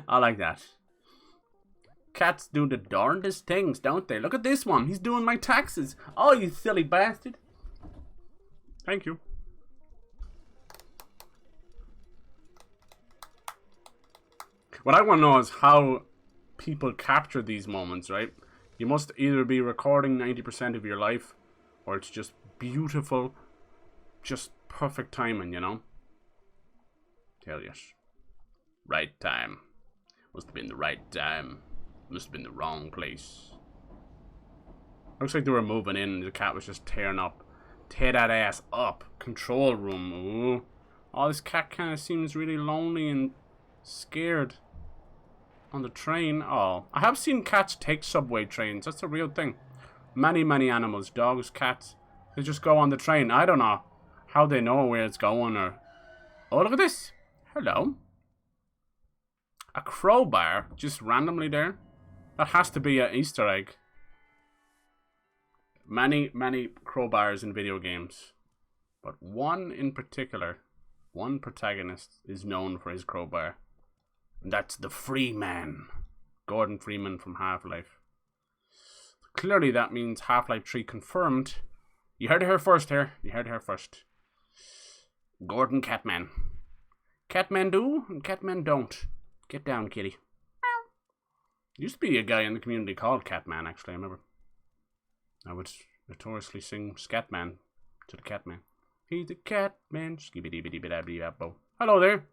I like that. Cats do the darndest things, don't they? Look at this one. He's doing my taxes. Oh, you silly bastard. Thank you. What I want to know is how people capture these moments, right? You must either be recording 90% of your life, or it's just beautiful, just perfect timing, you know? Tell you. Right time. Must have been the right time. Must have been the wrong place. Looks like they were moving in and the cat was just tearing up. Tear that ass up. Control room. Ooh. Oh, this cat kind of seems really lonely and scared. On the train. Oh, I have seen cats take subway trains. That's a real thing. Many animals. Dogs, cats. They just go on the train. I don't know how they know where it's going or... Oh, look at this. Hello. A crowbar just randomly there. That has to be an Easter egg. Many crowbars in video games. But one in particular, one protagonist is known for his crowbar. And that's the Free Man. Gordon Freeman from Half-Life. Clearly that means Half-Life 3 confirmed. You heard it here first here. You heard it here first. Gordon Catman. Catmen do and catmen don't. Get down, kitty. Used to be a guy in the community called Catman, actually, I remember. I would notoriously sing Scatman to the Catman. He's the Catman. Hello there.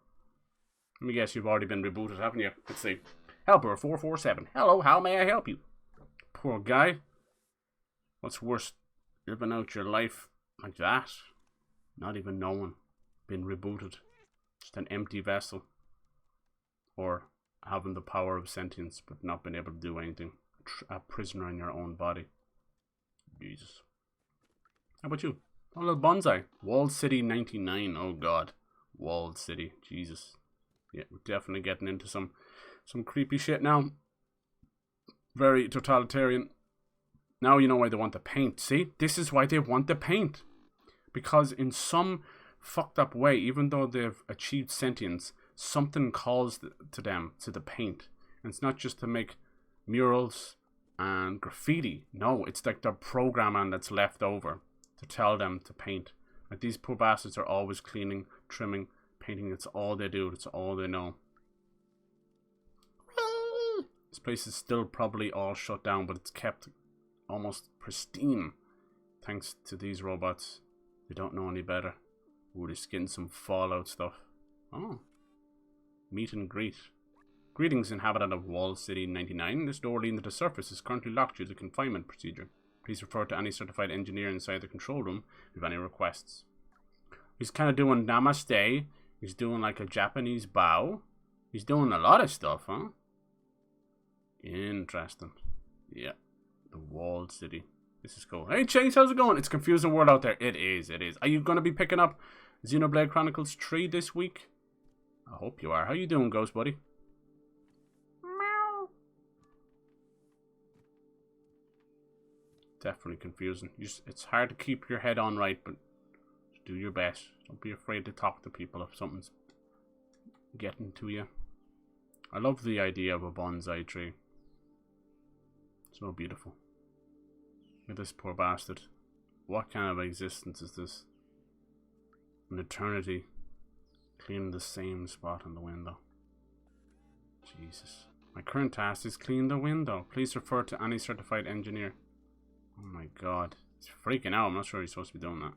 Let me guess, you've already been rebooted, haven't you? Let's see. Helper 447. Hello, how may I help you? Poor guy. What's worse, living out your life like that? Not even knowing. Been rebooted. Just an empty vessel. Or having the power of sentience but not being able to do anything. A prisoner in your own body. Jesus. How about you? Oh, little bonsai. Walled City 99. Oh god. Walled City. Jesus. Yeah, we're definitely getting into some creepy shit now. Very totalitarian. Now you know why they want the paint. See? This is why they want the paint. Because in some fucked up way, even though they've achieved sentience, something calls to them to the paint. And it's not just to make murals and graffiti. No, it's like the programming that's left over to tell them to paint. Like these poor bastards are always cleaning, trimming, painting. It's all they do. It's all they know. This place is still probably all shut down, but it's kept almost pristine thanks to these robots. They don't know any better. Ooh, they're getting some Fallout stuff. Oh. Meet and greet. Greetings, inhabitant of Wall City 99. This door leading to the surface is currently locked due to confinement procedure. Please refer to any certified engineer inside the control room if you have any requests. He's kind of doing namaste. He's doing like a Japanese bow. He's doing a lot of stuff, huh? Interesting. Yeah. The Walled City. This is cool. Hey Chase, how's it going? It's a confusing world out there. It is. Are you going to be picking up Xenoblade Chronicles 3 this week? I hope you are. How you doing, Ghost Buddy? Meow. Definitely confusing. It's hard to keep your head on right, but do your best. Don't be afraid to talk to people if something's getting to you. I love the idea of a bonsai tree. So beautiful. Look at this poor bastard. What kind of existence is this? An eternity. Cleaning the same spot on the window. Jesus. My current task is clean the window. Please refer to any certified engineer. Oh my god. It's freaking out. I'm not sure he's supposed to be doing that.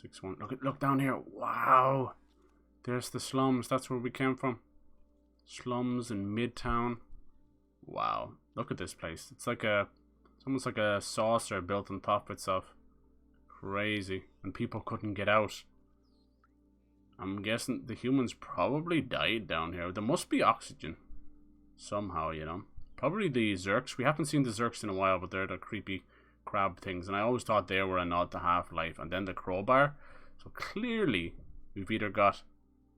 6-1. Look down here. Wow. There's the slums. That's where we came from. Slums in Midtown. Wow. Look at this place. It's almost like a saucer built on top of itself. Crazy. And people couldn't get out. I'm guessing the humans probably died down here. There must be oxygen. Somehow, you know. Probably the Zerks. We haven't seen the Zerks in a while, but they're the creepy crab things. And I always thought they were a nod to Half-Life. And then the crowbar. So clearly, we've either got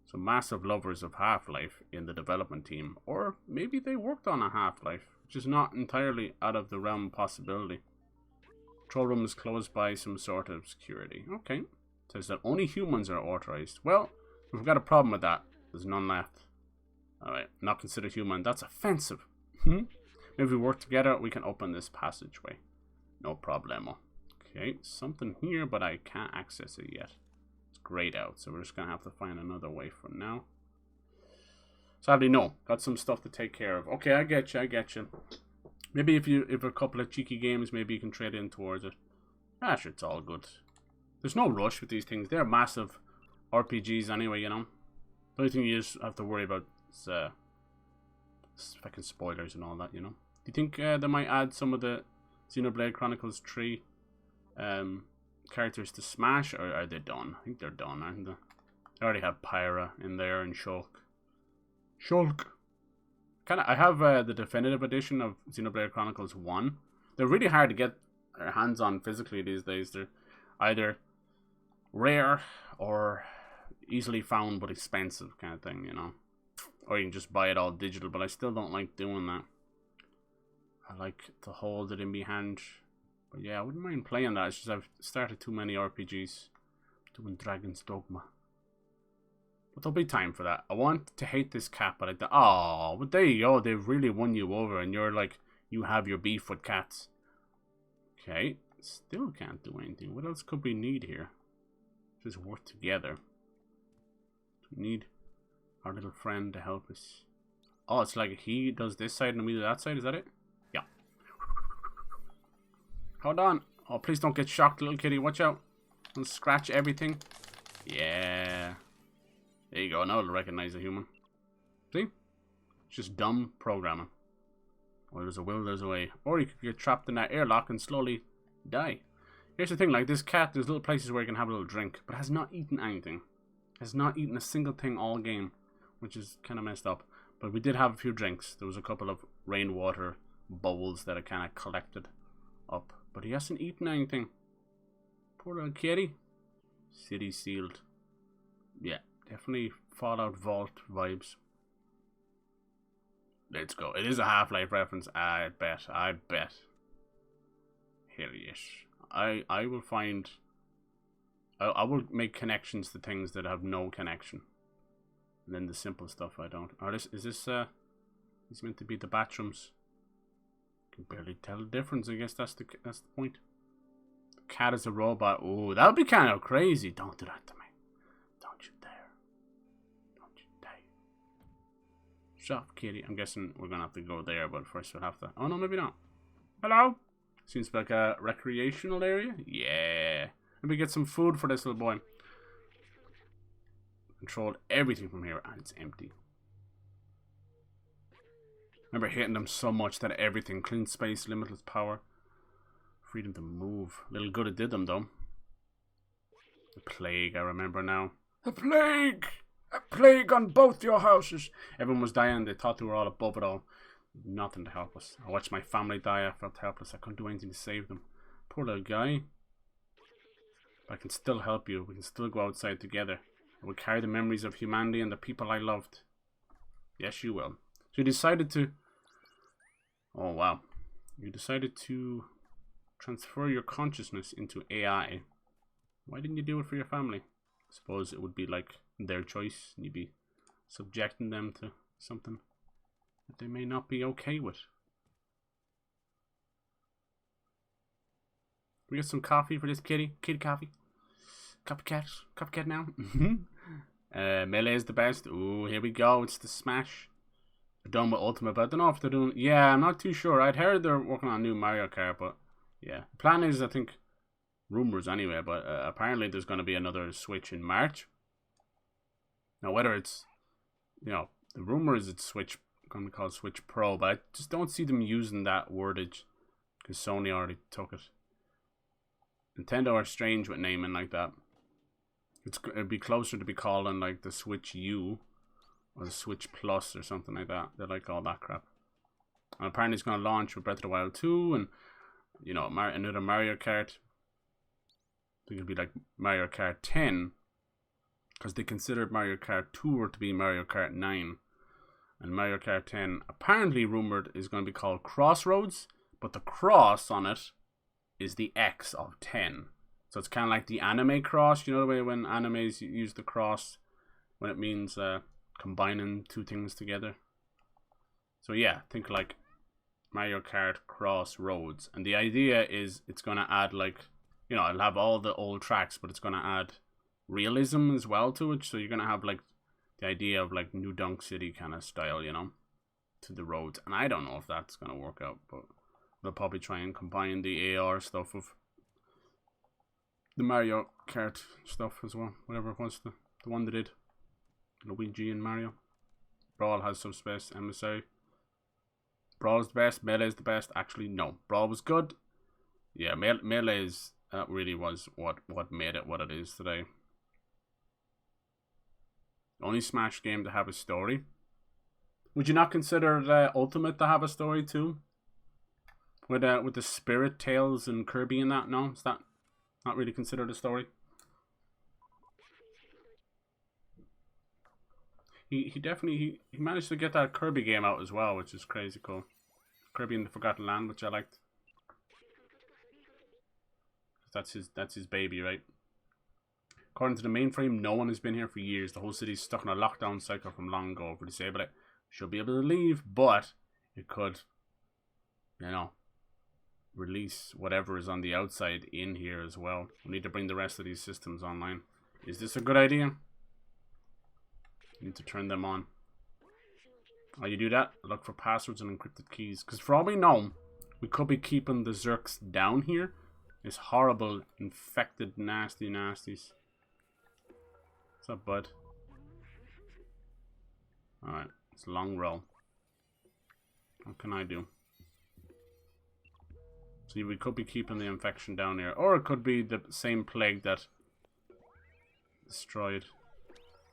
some massive lovers of Half-Life in the development team. Or maybe they worked on a Half-Life. Which is not entirely out of the realm of possibility. Control room is closed by some sort of security. Okay. Says that only humans are authorized. Well, we've got a problem with that. There's none left. Alright, not considered human. That's offensive. Maybe if we work together, we can open this passageway. No problemo. Okay, something here, but I can't access it yet. It's grayed out, so we're just going to have to find another way for now. Sadly, no. Got some stuff to take care of. Okay, I get you. Maybe if a couple of cheeky games, maybe you can trade in towards it. Ah, sure, it's all good. There's no rush with these things. They're massive RPGs anyway, you know. The only thing you just have to worry about is fucking spoilers and all that, you know. Do you think they might add some of the Xenoblade Chronicles 3 characters to Smash, or are they done? I think they're done, aren't they? They already have Pyra in there and Shulk. I have the definitive edition of Xenoblade Chronicles 1. They're really hard to get our hands on physically these days. They're either rare or easily found but expensive kind of thing, you know. Or you can just buy it all digital, but I still don't like doing that. I like to hold it in my hand. But yeah, I wouldn't mind playing that. It's just I've started too many RPGs. Doing Dragon's Dogma. But there'll be time for that. I want to hate this cat, but but there you go. They've really won you over, and you're like, you have your beef with cats. Okay. Still can't do anything. What else could we need here? Just work together. We need our little friend to help us. Oh, it's like he does this side and we do that side. Is that it? Yeah. Hold on. Oh, please don't get shocked, little kitty. Watch out. Don't scratch everything. Yeah. There you go. Now it'll recognize a human. See? It's just dumb programming. Well, there's a will, there's a way. Or you could get trapped in that airlock and slowly die. Here's the thing, like this cat, there's little places where you can have a little drink, but has not eaten anything. Has not eaten a single thing all game, which is kind of messed up. But we did have a few drinks. There was a couple of rainwater bowls that I kind of collected up. But he hasn't eaten anything. Poor little kitty. City sealed. Yeah, definitely Fallout Vault vibes. Let's go. It is a Half-Life reference. I bet. Hell yes. I will find... I will make connections to things that have no connection. And then the simple stuff I don't. Or is this it's meant to be the bathrooms. Can barely tell the difference. I guess that's the point. The cat is a robot. Oh, that would be kind of crazy. Don't do that to me. Don't you dare. Don't you dare. Shut up, kitty. I'm guessing we're gonna have to go there, but first we'll have to... Oh no, maybe not. Hello? Seems like a recreational area. Yeah. Let me get some food for this little boy. Controlled everything from here, and it's empty. Remember hitting them so much that everything, clean space, limitless power, freedom to move. Little good it did them though. The plague, I remember now. A plague! A plague on both your houses. Everyone was dying, they thought they were all above it all. Nothing to help us. I watched my family die, I felt helpless, I couldn't do anything to save them. Poor little guy. But I can still help you, we can still go outside together. I will carry the memories of humanity and the people I loved. Yes, you will. So you decided to... Oh, wow. You decided to transfer your consciousness into AI. Why didn't you do it for your family? I suppose it would be like their choice. You'd be subjecting them to something that they may not be okay with. We get some coffee for this kitty. Kitty coffee. Copycat. Copycat now. Melee is the best. Ooh, here we go. It's the smash. They're done with Ultimate, but I don't know if they're doing... Yeah, I'm not too sure. I'd heard they're working on a new Mario Kart, but... Yeah. The plan is, I think... Rumors anyway, but apparently there's going to be another Switch in March. Now, whether it's... You know, the rumor is it's Switch... going to be called Switch Pro, but I just don't see them using that wordage. Because Sony already took it. Nintendo are strange with naming like that. It'd be closer to be calling like the Switch U or the Switch Plus or something like that. They like all that crap. And apparently it's going to launch with Breath of the Wild 2 and, you know, another Mario Kart. I think it'll be like Mario Kart 10 because they considered Mario Kart Tour to be Mario Kart 9. And Mario Kart 10 apparently rumored is going to be called Crossroads, but the cross on it is the X of 10. So it's kind of like the anime cross, you know the way when animes use the cross when it means combining two things together. So yeah, think like Mario Kart Crossroads. And the idea is it's going to add like, you know, it'll have all the old tracks, but it's going to add realism as well to it. So you're going to have like the idea of like New Dunk City kind of style, you know, to the roads. And I don't know if that's going to work out, but they'll probably try and combine the AR stuff of the Mario Kart stuff as well. Whatever it was, the one they did. Luigi and Mario. Brawl has some space, Emissary. Brawl is the best, Melee is the best. Actually, no. Brawl was good. Yeah, Melee is, really was what made it what it is today. Only Smash game to have a story. Would you not consider the Ultimate to have a story too? With the Spirit Tales and Kirby and that? No? Is that not really considered a story? He definitely he managed to get that Kirby game out as well, which is crazy cool. Kirby in the Forgotten Land, which I liked. That's his baby, right? According to the mainframe, no one has been here for years. The whole city's stuck in a lockdown cycle from long ago. If we disable it, should be able to leave, but it could, you know, release whatever is on the outside in here as well. We need to bring the rest of these systems online. Is this a good idea? Need to turn them on. While you do that, look for passwords and encrypted keys. Because for all we know, we could be keeping the Zerks down here. This horrible, infected, nasty nasties. What's up, bud? Alright, it's a long row. What can I do? See, we could be keeping the infection down here. Or it could be the same plague that destroyed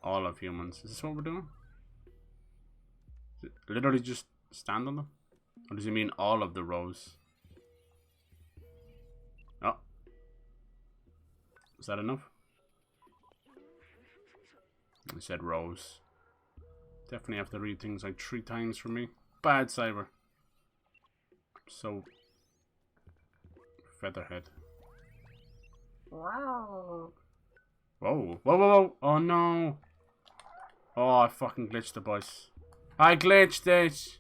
all of humans. Is this what we're doing? Literally just stand on them? Or does he mean all of the rows? Oh. Is that enough? I said rows. Definitely have to read things like 3 times for me. Bad cyber. So featherhead. Wow. Whoa. Whoa, whoa, whoa. Oh no. Oh, I fucking glitched the boys. I glitched it.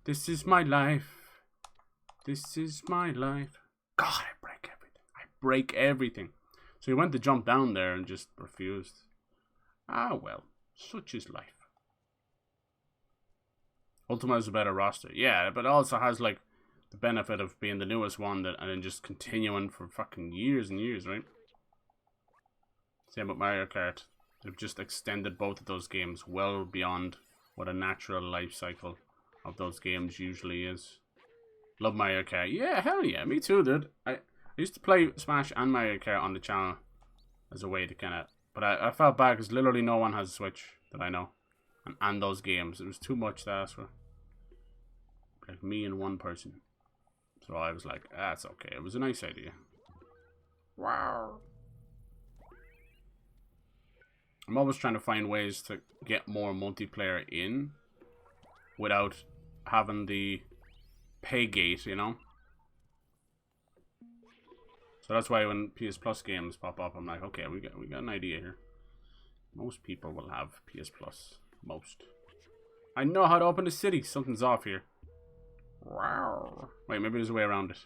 This is my life. This is my life. God, I break everything. I break everything. So he went to jump down there and just refused. Ah, well. Such is life. Ultima is a better roster. Yeah, but it also has, like, the benefit of being the newest one that, and then just continuing for fucking years and years, right? Same with Mario Kart. They've just extended both of those games well beyond what a natural life cycle of those games usually is. Love Mario Kart. Yeah, hell yeah. Me too, dude. I used to play Smash and Mario Kart on the channel as a way to kind of... But I felt bad because literally no one has a Switch that I know. And those games. It was too much to ask for. Like me and one person. So I was like, that's okay. It was a nice idea. Wow. I'm always trying to find ways to get more multiplayer in without having the pay gate, you know? So that's why when PS Plus games pop up, I'm like, okay, we got an idea here. Most people will have PS Plus. Most. I know how to open the city. Something's off here. Wow. Wait, maybe there's a way around it.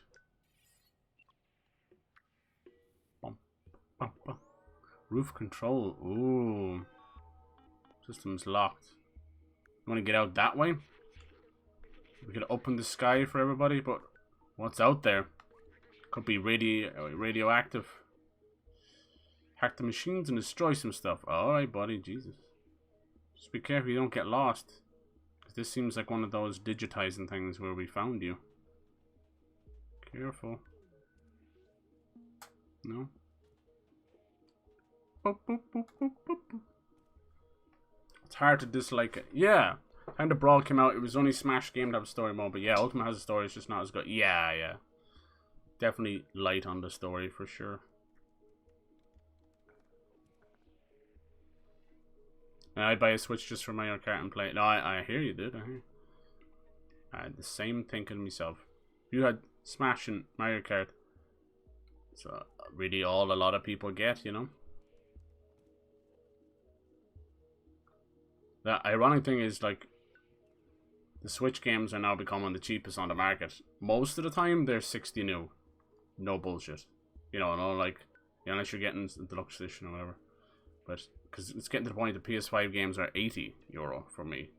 Bum, bum, bum. Roof control. Ooh. System's locked. You want to get out that way? We could open the sky for everybody, but what's out there? Could be radioactive. Hack the machines and destroy some stuff. Alright, buddy. Jesus. Just be careful you don't get lost. Because this seems like one of those digitizing things where we found you. Careful. No? Boop, boop, boop, boop, boop, boop. It's hard to dislike it. Yeah. Time the Brawl came out, it was only Smash game to have a story mode. But yeah, Ultima has a story, it's just not as good. Yeah, yeah. Definitely light on the story for sure. I'd buy a Switch just for Mario Kart and play it. No, I hear you, dude. I hear you. I had the same thinking myself. You had Smash and Mario Kart. It's really all a lot of people get, you know? The ironic thing is, like, the Switch games are now becoming the cheapest on the market. Most of the time, they're 60 new. No bullshit. You know, like, unless you're getting the deluxe edition or whatever. But, because it's getting to the point that PS5 games are €80 for me.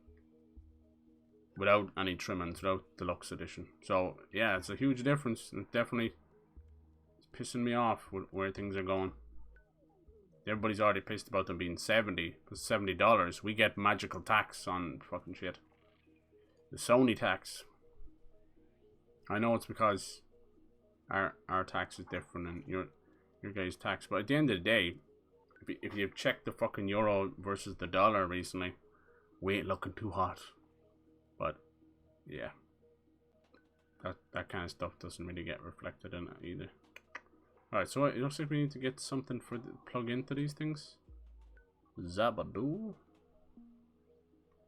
Without any trimmings, without deluxe edition. So, yeah, it's a huge difference. It definitely is pissing me off with where things are going. Everybody's already pissed about them being 70. Because $70, we get magical tax on fucking shit. The Sony tax. I know it's because our tax is different and your guys' tax. But at the end of the day, if you've checked the fucking euro versus the dollar recently, we ain't looking too hot. But, yeah. That kind of stuff doesn't really get reflected in it either. Alright, so it looks like we need to get something for plug into these things. Zabadoo.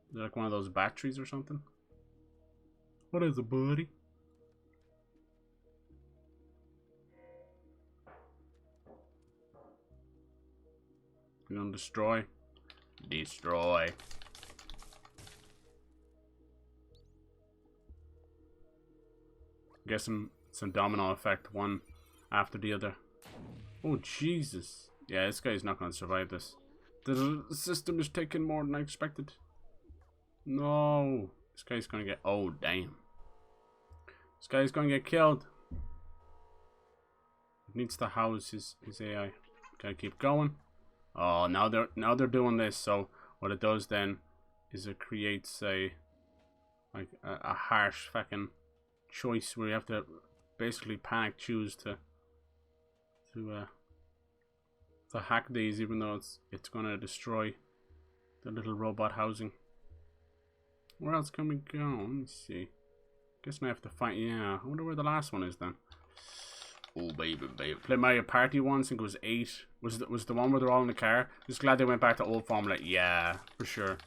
Is it like one of those batteries or something? What is it, buddy? You gonna destroy? Destroy. Guess some domino effect, one after the other. Oh Jesus. Yeah, this guy's not gonna survive this. The system is taking more than I expected. No. This guy's gonna get... Oh, damn. This guy's gonna get killed. He needs to house his AI. Gotta keep going. Oh, now they're doing this. So what it does then is it creates a harsh fucking choice where you have to basically panic choose to hack these, even though it's gonna destroy the little robot housing. Where else can we go? Let me see. Guess I have to find. Yeah, I wonder where the last one is then. Oh baby, baby. Played Mario Party once. I think it was 8. Was the one where they're all in the car? Just glad they went back to old formula. Yeah, for sure.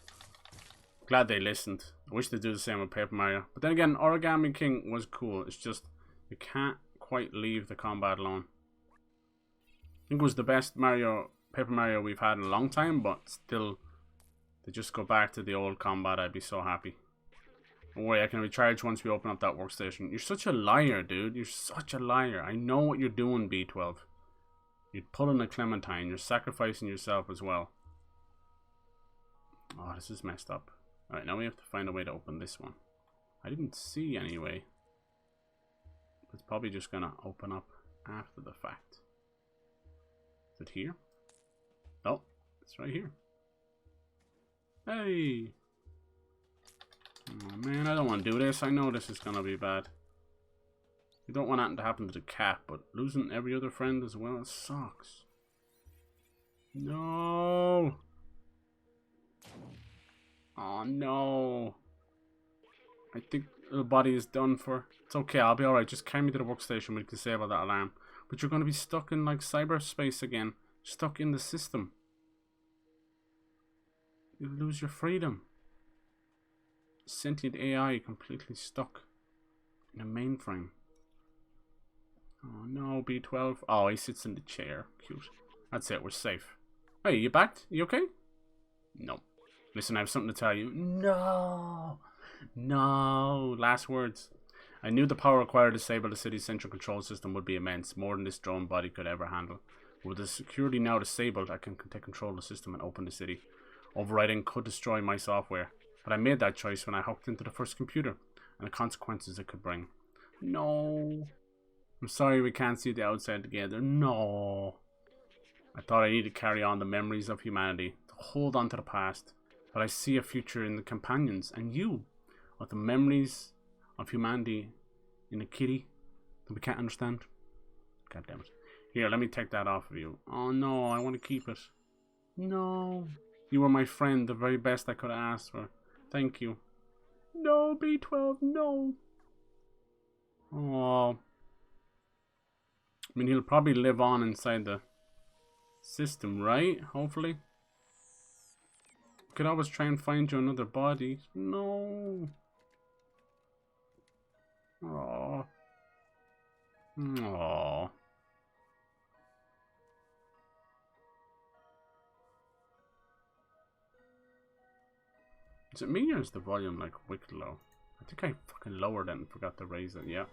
Glad they listened. I wish they'd do the same with Paper Mario. But then again, Origami King was cool. It's just you can't quite leave the combat alone. I think it was the best Paper Mario we've had in a long time, but still, to just go back to the old combat, I'd be so happy. Don't worry, I can recharge once we open up that workstation. You're such a liar, dude. You're such a liar. I know what you're doing, B12. You're pulling a Clementine. You're sacrificing yourself as well. Oh, this is messed up. Alright, now we have to find a way to open this one. I didn't see any way. It's probably just gonna open up after the fact. Is it here? Oh, it's right here. Hey! Oh man, I don't want to do this. I know this is gonna be bad. You don't want anything to happen to the cat, but losing every other friend as well, it sucks. No! Oh no! I think the body is done for. It's okay, I'll be alright. Just carry me to the workstation. We can disable that alarm. But you're gonna be stuck in like cyberspace again. Stuck in the system. You'll lose your freedom. Sentient AI completely stuck in a mainframe. Oh no, B12. Oh, he sits in the chair. Cute. That's it, we're safe. Hey, you back? You okay? No. Listen, I have something to tell you. No. No. Last words. I knew the power required to disable the city's central control system would be immense, more than this drone body could ever handle. With the security now disabled, I can take control of the system and open the city. Overriding could destroy my software. But I made that choice when I hooked into the first computer, and the consequences it could bring. No. I'm sorry we can't see the outside together. No. I thought I needed to carry on the memories of humanity, to hold on to the past. But I see a future in the companions, and you, with the memories of humanity in a kitty that we can't understand. God damn it. Here, let me take that off of you. Oh no, I want to keep it. No. You were my friend, the very best I could have asked for. Thank you. No, B12, no. Oh. I mean, he'll probably live on inside the system, right? Hopefully. Could always try and find you another body. No. Oh. Oh. Is it me or is the volume like wicked low? I think I fucking lowered it and forgot to raise it. Yeah.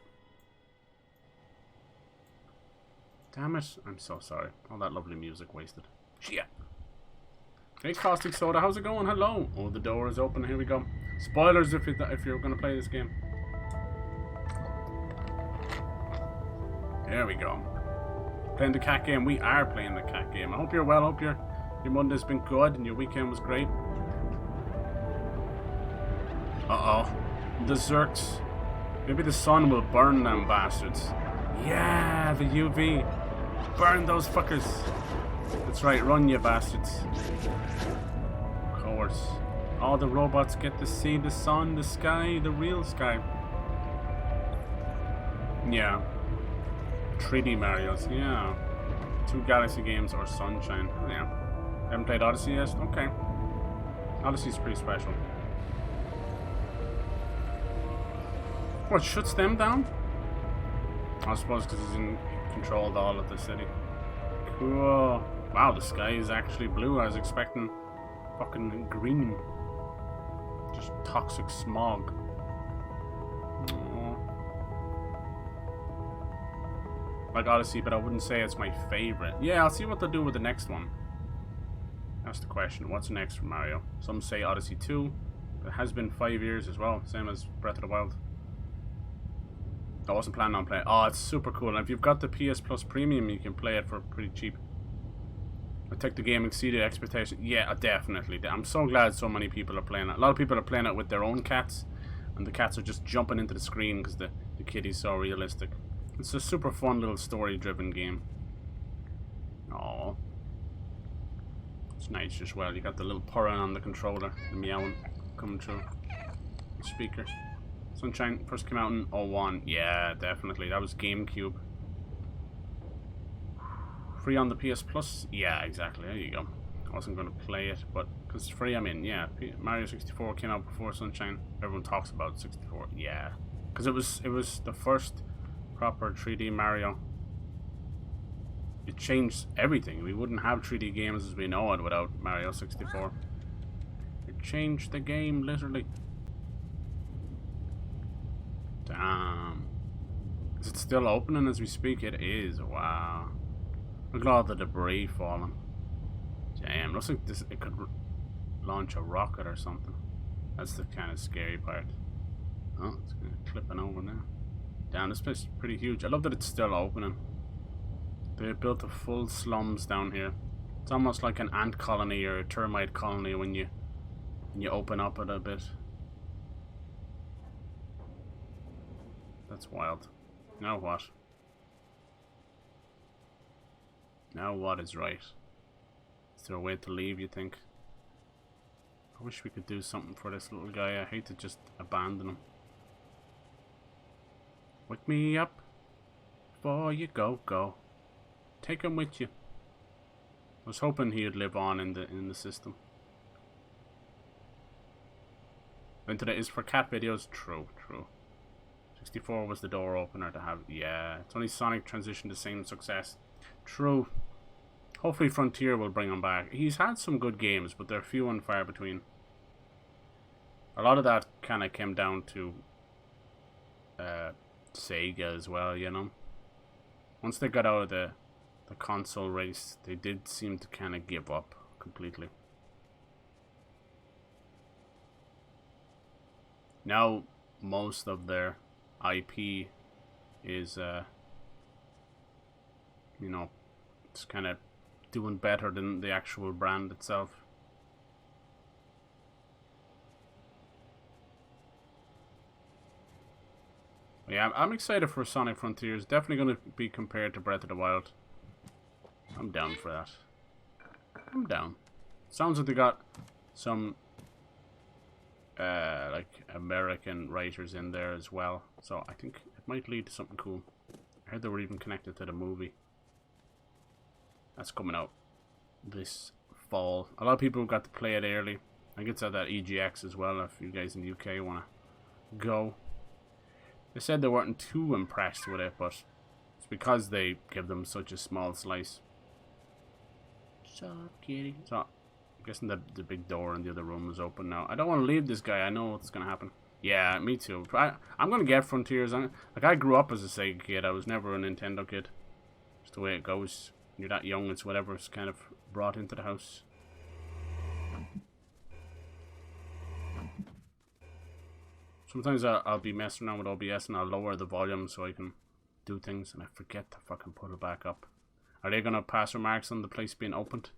Damn it. I'm so sorry. All that lovely music wasted. Shit. Hey Caustic Soda, how's it going? Hello. Oh, the door is open. Here we go. Spoilers if you're gonna play this game. There we go. Playing the cat game. We are playing the cat game. I hope you're well. Hope your Monday's been good and your weekend was great. Uh-oh. Desserts. Maybe the sun will burn them bastards. Yeah, the UV. Burn those fuckers. That's right, run you bastards. Of course. All the robots get to see the sun, the sky, the real sky. Yeah. 3D Marios, yeah. 2 Galaxy games or Sunshine, yeah. Haven't played Odyssey yet? Okay. Odyssey's pretty special. What, shuts them down? I suppose because he's in control of all of the city. Cool. Wow, the sky is actually blue. I was expecting fucking green. Just toxic smog. Aww. Like Odyssey, but I wouldn't say it's my favorite. Yeah, I'll see what they'll do with the next one. That's the question. What's next for Mario? Some say Odyssey 2. It has been 5 years as well, same as Breath of the Wild. I wasn't planning on playing. Oh, it's super cool. And if you've got the PS Plus Premium, you can play it for pretty cheap. I think the game exceeded expectations. Yeah, definitely. I'm so glad so many people are playing it. A lot of people are playing it with their own cats, and the cats are just jumping into the screen because the kitty's so realistic. It's a super fun little story-driven game. Oh, it's nice as well. You got the little purring on the controller, the meowing coming through the speaker. Sunshine first came out in 01. Yeah, definitely. That was GameCube. Free on the PS Plus? Yeah, exactly. There you go. I wasn't going to play it, but because it's free, I mean, yeah. Mario 64 came out before Sunshine. Everyone talks about 64. Yeah, because it was the first proper 3D Mario. It changed everything. We wouldn't have 3D games as we know it without Mario 64. It changed the game, literally. Damn. Is it still opening as we speak? It is. Wow. Look at all the debris falling. Damn. Looks like it could launch a rocket or something. That's the kind of scary part. Oh, it's clipping over now. Damn, this place is pretty huge. I love that it's still opening. They built a full slums down here. It's almost like an ant colony or a termite colony when you open up it a bit. That's wild. Now what? Now what is right? Is there a way to leave, you think? I wish we could do something for this little guy. I hate to just abandon him. Wake me up before you go. Take him with you. I was hoping he'd live on in the system. Internet is for cat videos. True. 64 was the door opener to have. Yeah, it's only Sonic transitioned to same success. True. Hopefully Frontier will bring him back. He's had some good games, but they're few and far between. A lot of that kind of came down to Sega as well, you know. Once they got out of the console race, they did seem to kind of give up completely. Now most of their IP is you know, it's kind of doing better than the actual brand itself. Yeah, I'm excited for Sonic Frontiers. Definitely going to be compared to Breath of the Wild. I'm down for that. I'm down. Sounds like they got some like American writers in there as well, so I think it might lead to something cool. I heard they were even connected to the movie that's coming out this fall. A lot of people got to play it early. I think it's at that EGX as well if you guys in the UK want to go. They said they weren't too impressed with it, but it's because they give them such a small slice. So kitty. So I'm guessing the big door in the other room is open now. I don't want to leave this guy. I know what's going to happen. Yeah, me too. I'm going to get Frontiers. Like, I grew up as a Sega kid. I was never a Nintendo kid. Just the way it goes. When you're that young, it's whatever's kind of brought into the house. Sometimes I'll be messing around with OBS and I'll lower the volume so I can do things, and I forget to fucking put it back up. Are they going to pass remarks on the place being opened?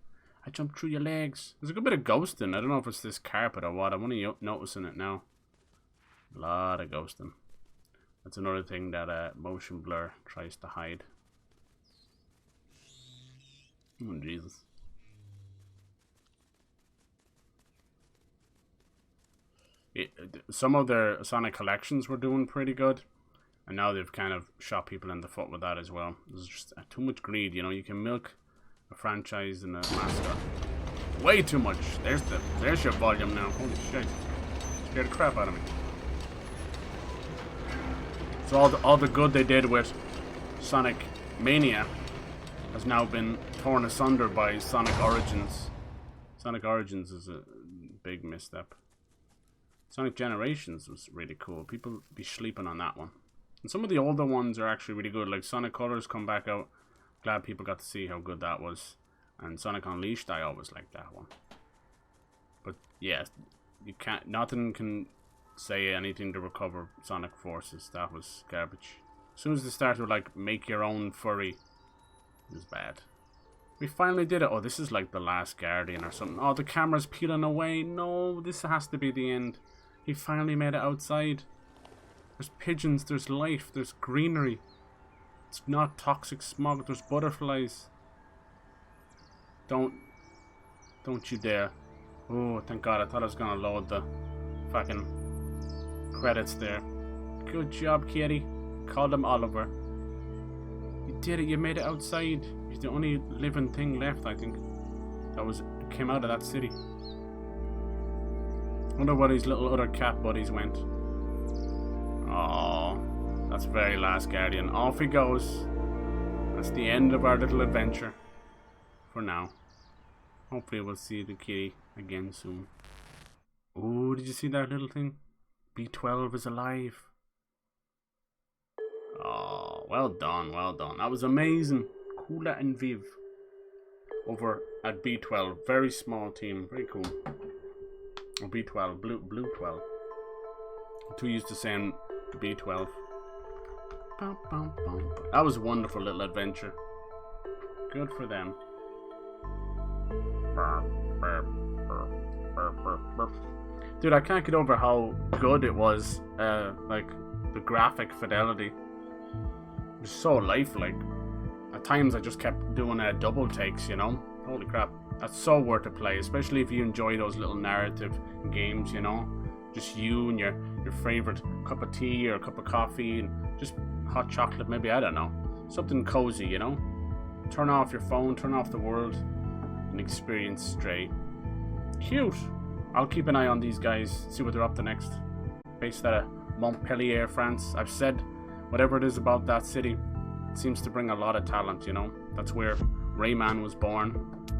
I jumped through your legs. There's a good bit of ghosting. I don't know if it's this carpet or what. I'm only noticing it now. A lot of ghosting. That's another thing that motion blur tries to hide. Oh, Jesus. Some of their Sonic collections were doing pretty good, and now they've kind of shot people in the foot with that as well. There's just too much greed, you know. You can milk a franchise and a mascot way too much. There's your volume now. Holy shit, scared the crap out of me. So all the good they did with Sonic Mania has now been torn asunder by Sonic Origins. Sonic Origins is a big misstep. Sonic Generations was really cool. People be sleeping on that one. And some of the older ones are actually really good. Like Sonic Colors come back out. Glad people got to see how good that was. And Sonic Unleashed, I always liked that one. But yeah, you can't. Nothing can say anything to recover Sonic Forces. That was garbage. As soon as they started with, like, make your own furry, it was bad. We finally did it. Oh, this is like the last Guardian or something. Oh, the camera's peeling away. No, this has to be the end. He finally made it outside. There's pigeons, there's life, there's greenery. It's not toxic smog, there's butterflies. Don't you dare. Oh, thank God, I thought I was gonna load the fucking credits there. Good job, kitty. Call them Oliver. You did it, you made it outside. You're the only living thing left, I think. That came out of that city. Wonder where his little other cat buddies went. Oh, that's very last Guardian. Off he goes. That's the end of our little adventure. For now. Hopefully we'll see the kitty again soon. Oh, did you see that little thing? B12 is alive. Oh, well done, well done. That was amazing. Kula and Viv over at B12. Very small team. Very cool. Or B12. Blue 12. I'm too used to saying B12. That was a wonderful little adventure. Good for them. Dude, I can't get over how good it was. Like, the graphic fidelity. It was so lifelike. At times I just kept doing double takes, you know? Holy crap. That's so worth a play, especially if you enjoy those little narrative games, you know? Just you and your favorite cup of tea or a cup of coffee and just hot chocolate, maybe, I don't know. Something cozy, you know? Turn off your phone, turn off the world, and experience Stray. Cute! I'll keep an eye on these guys, see what they're up to next. Based out of Montpellier, France. I've said whatever it is about that city, it seems to bring a lot of talent, you know? That's where Rayman was born.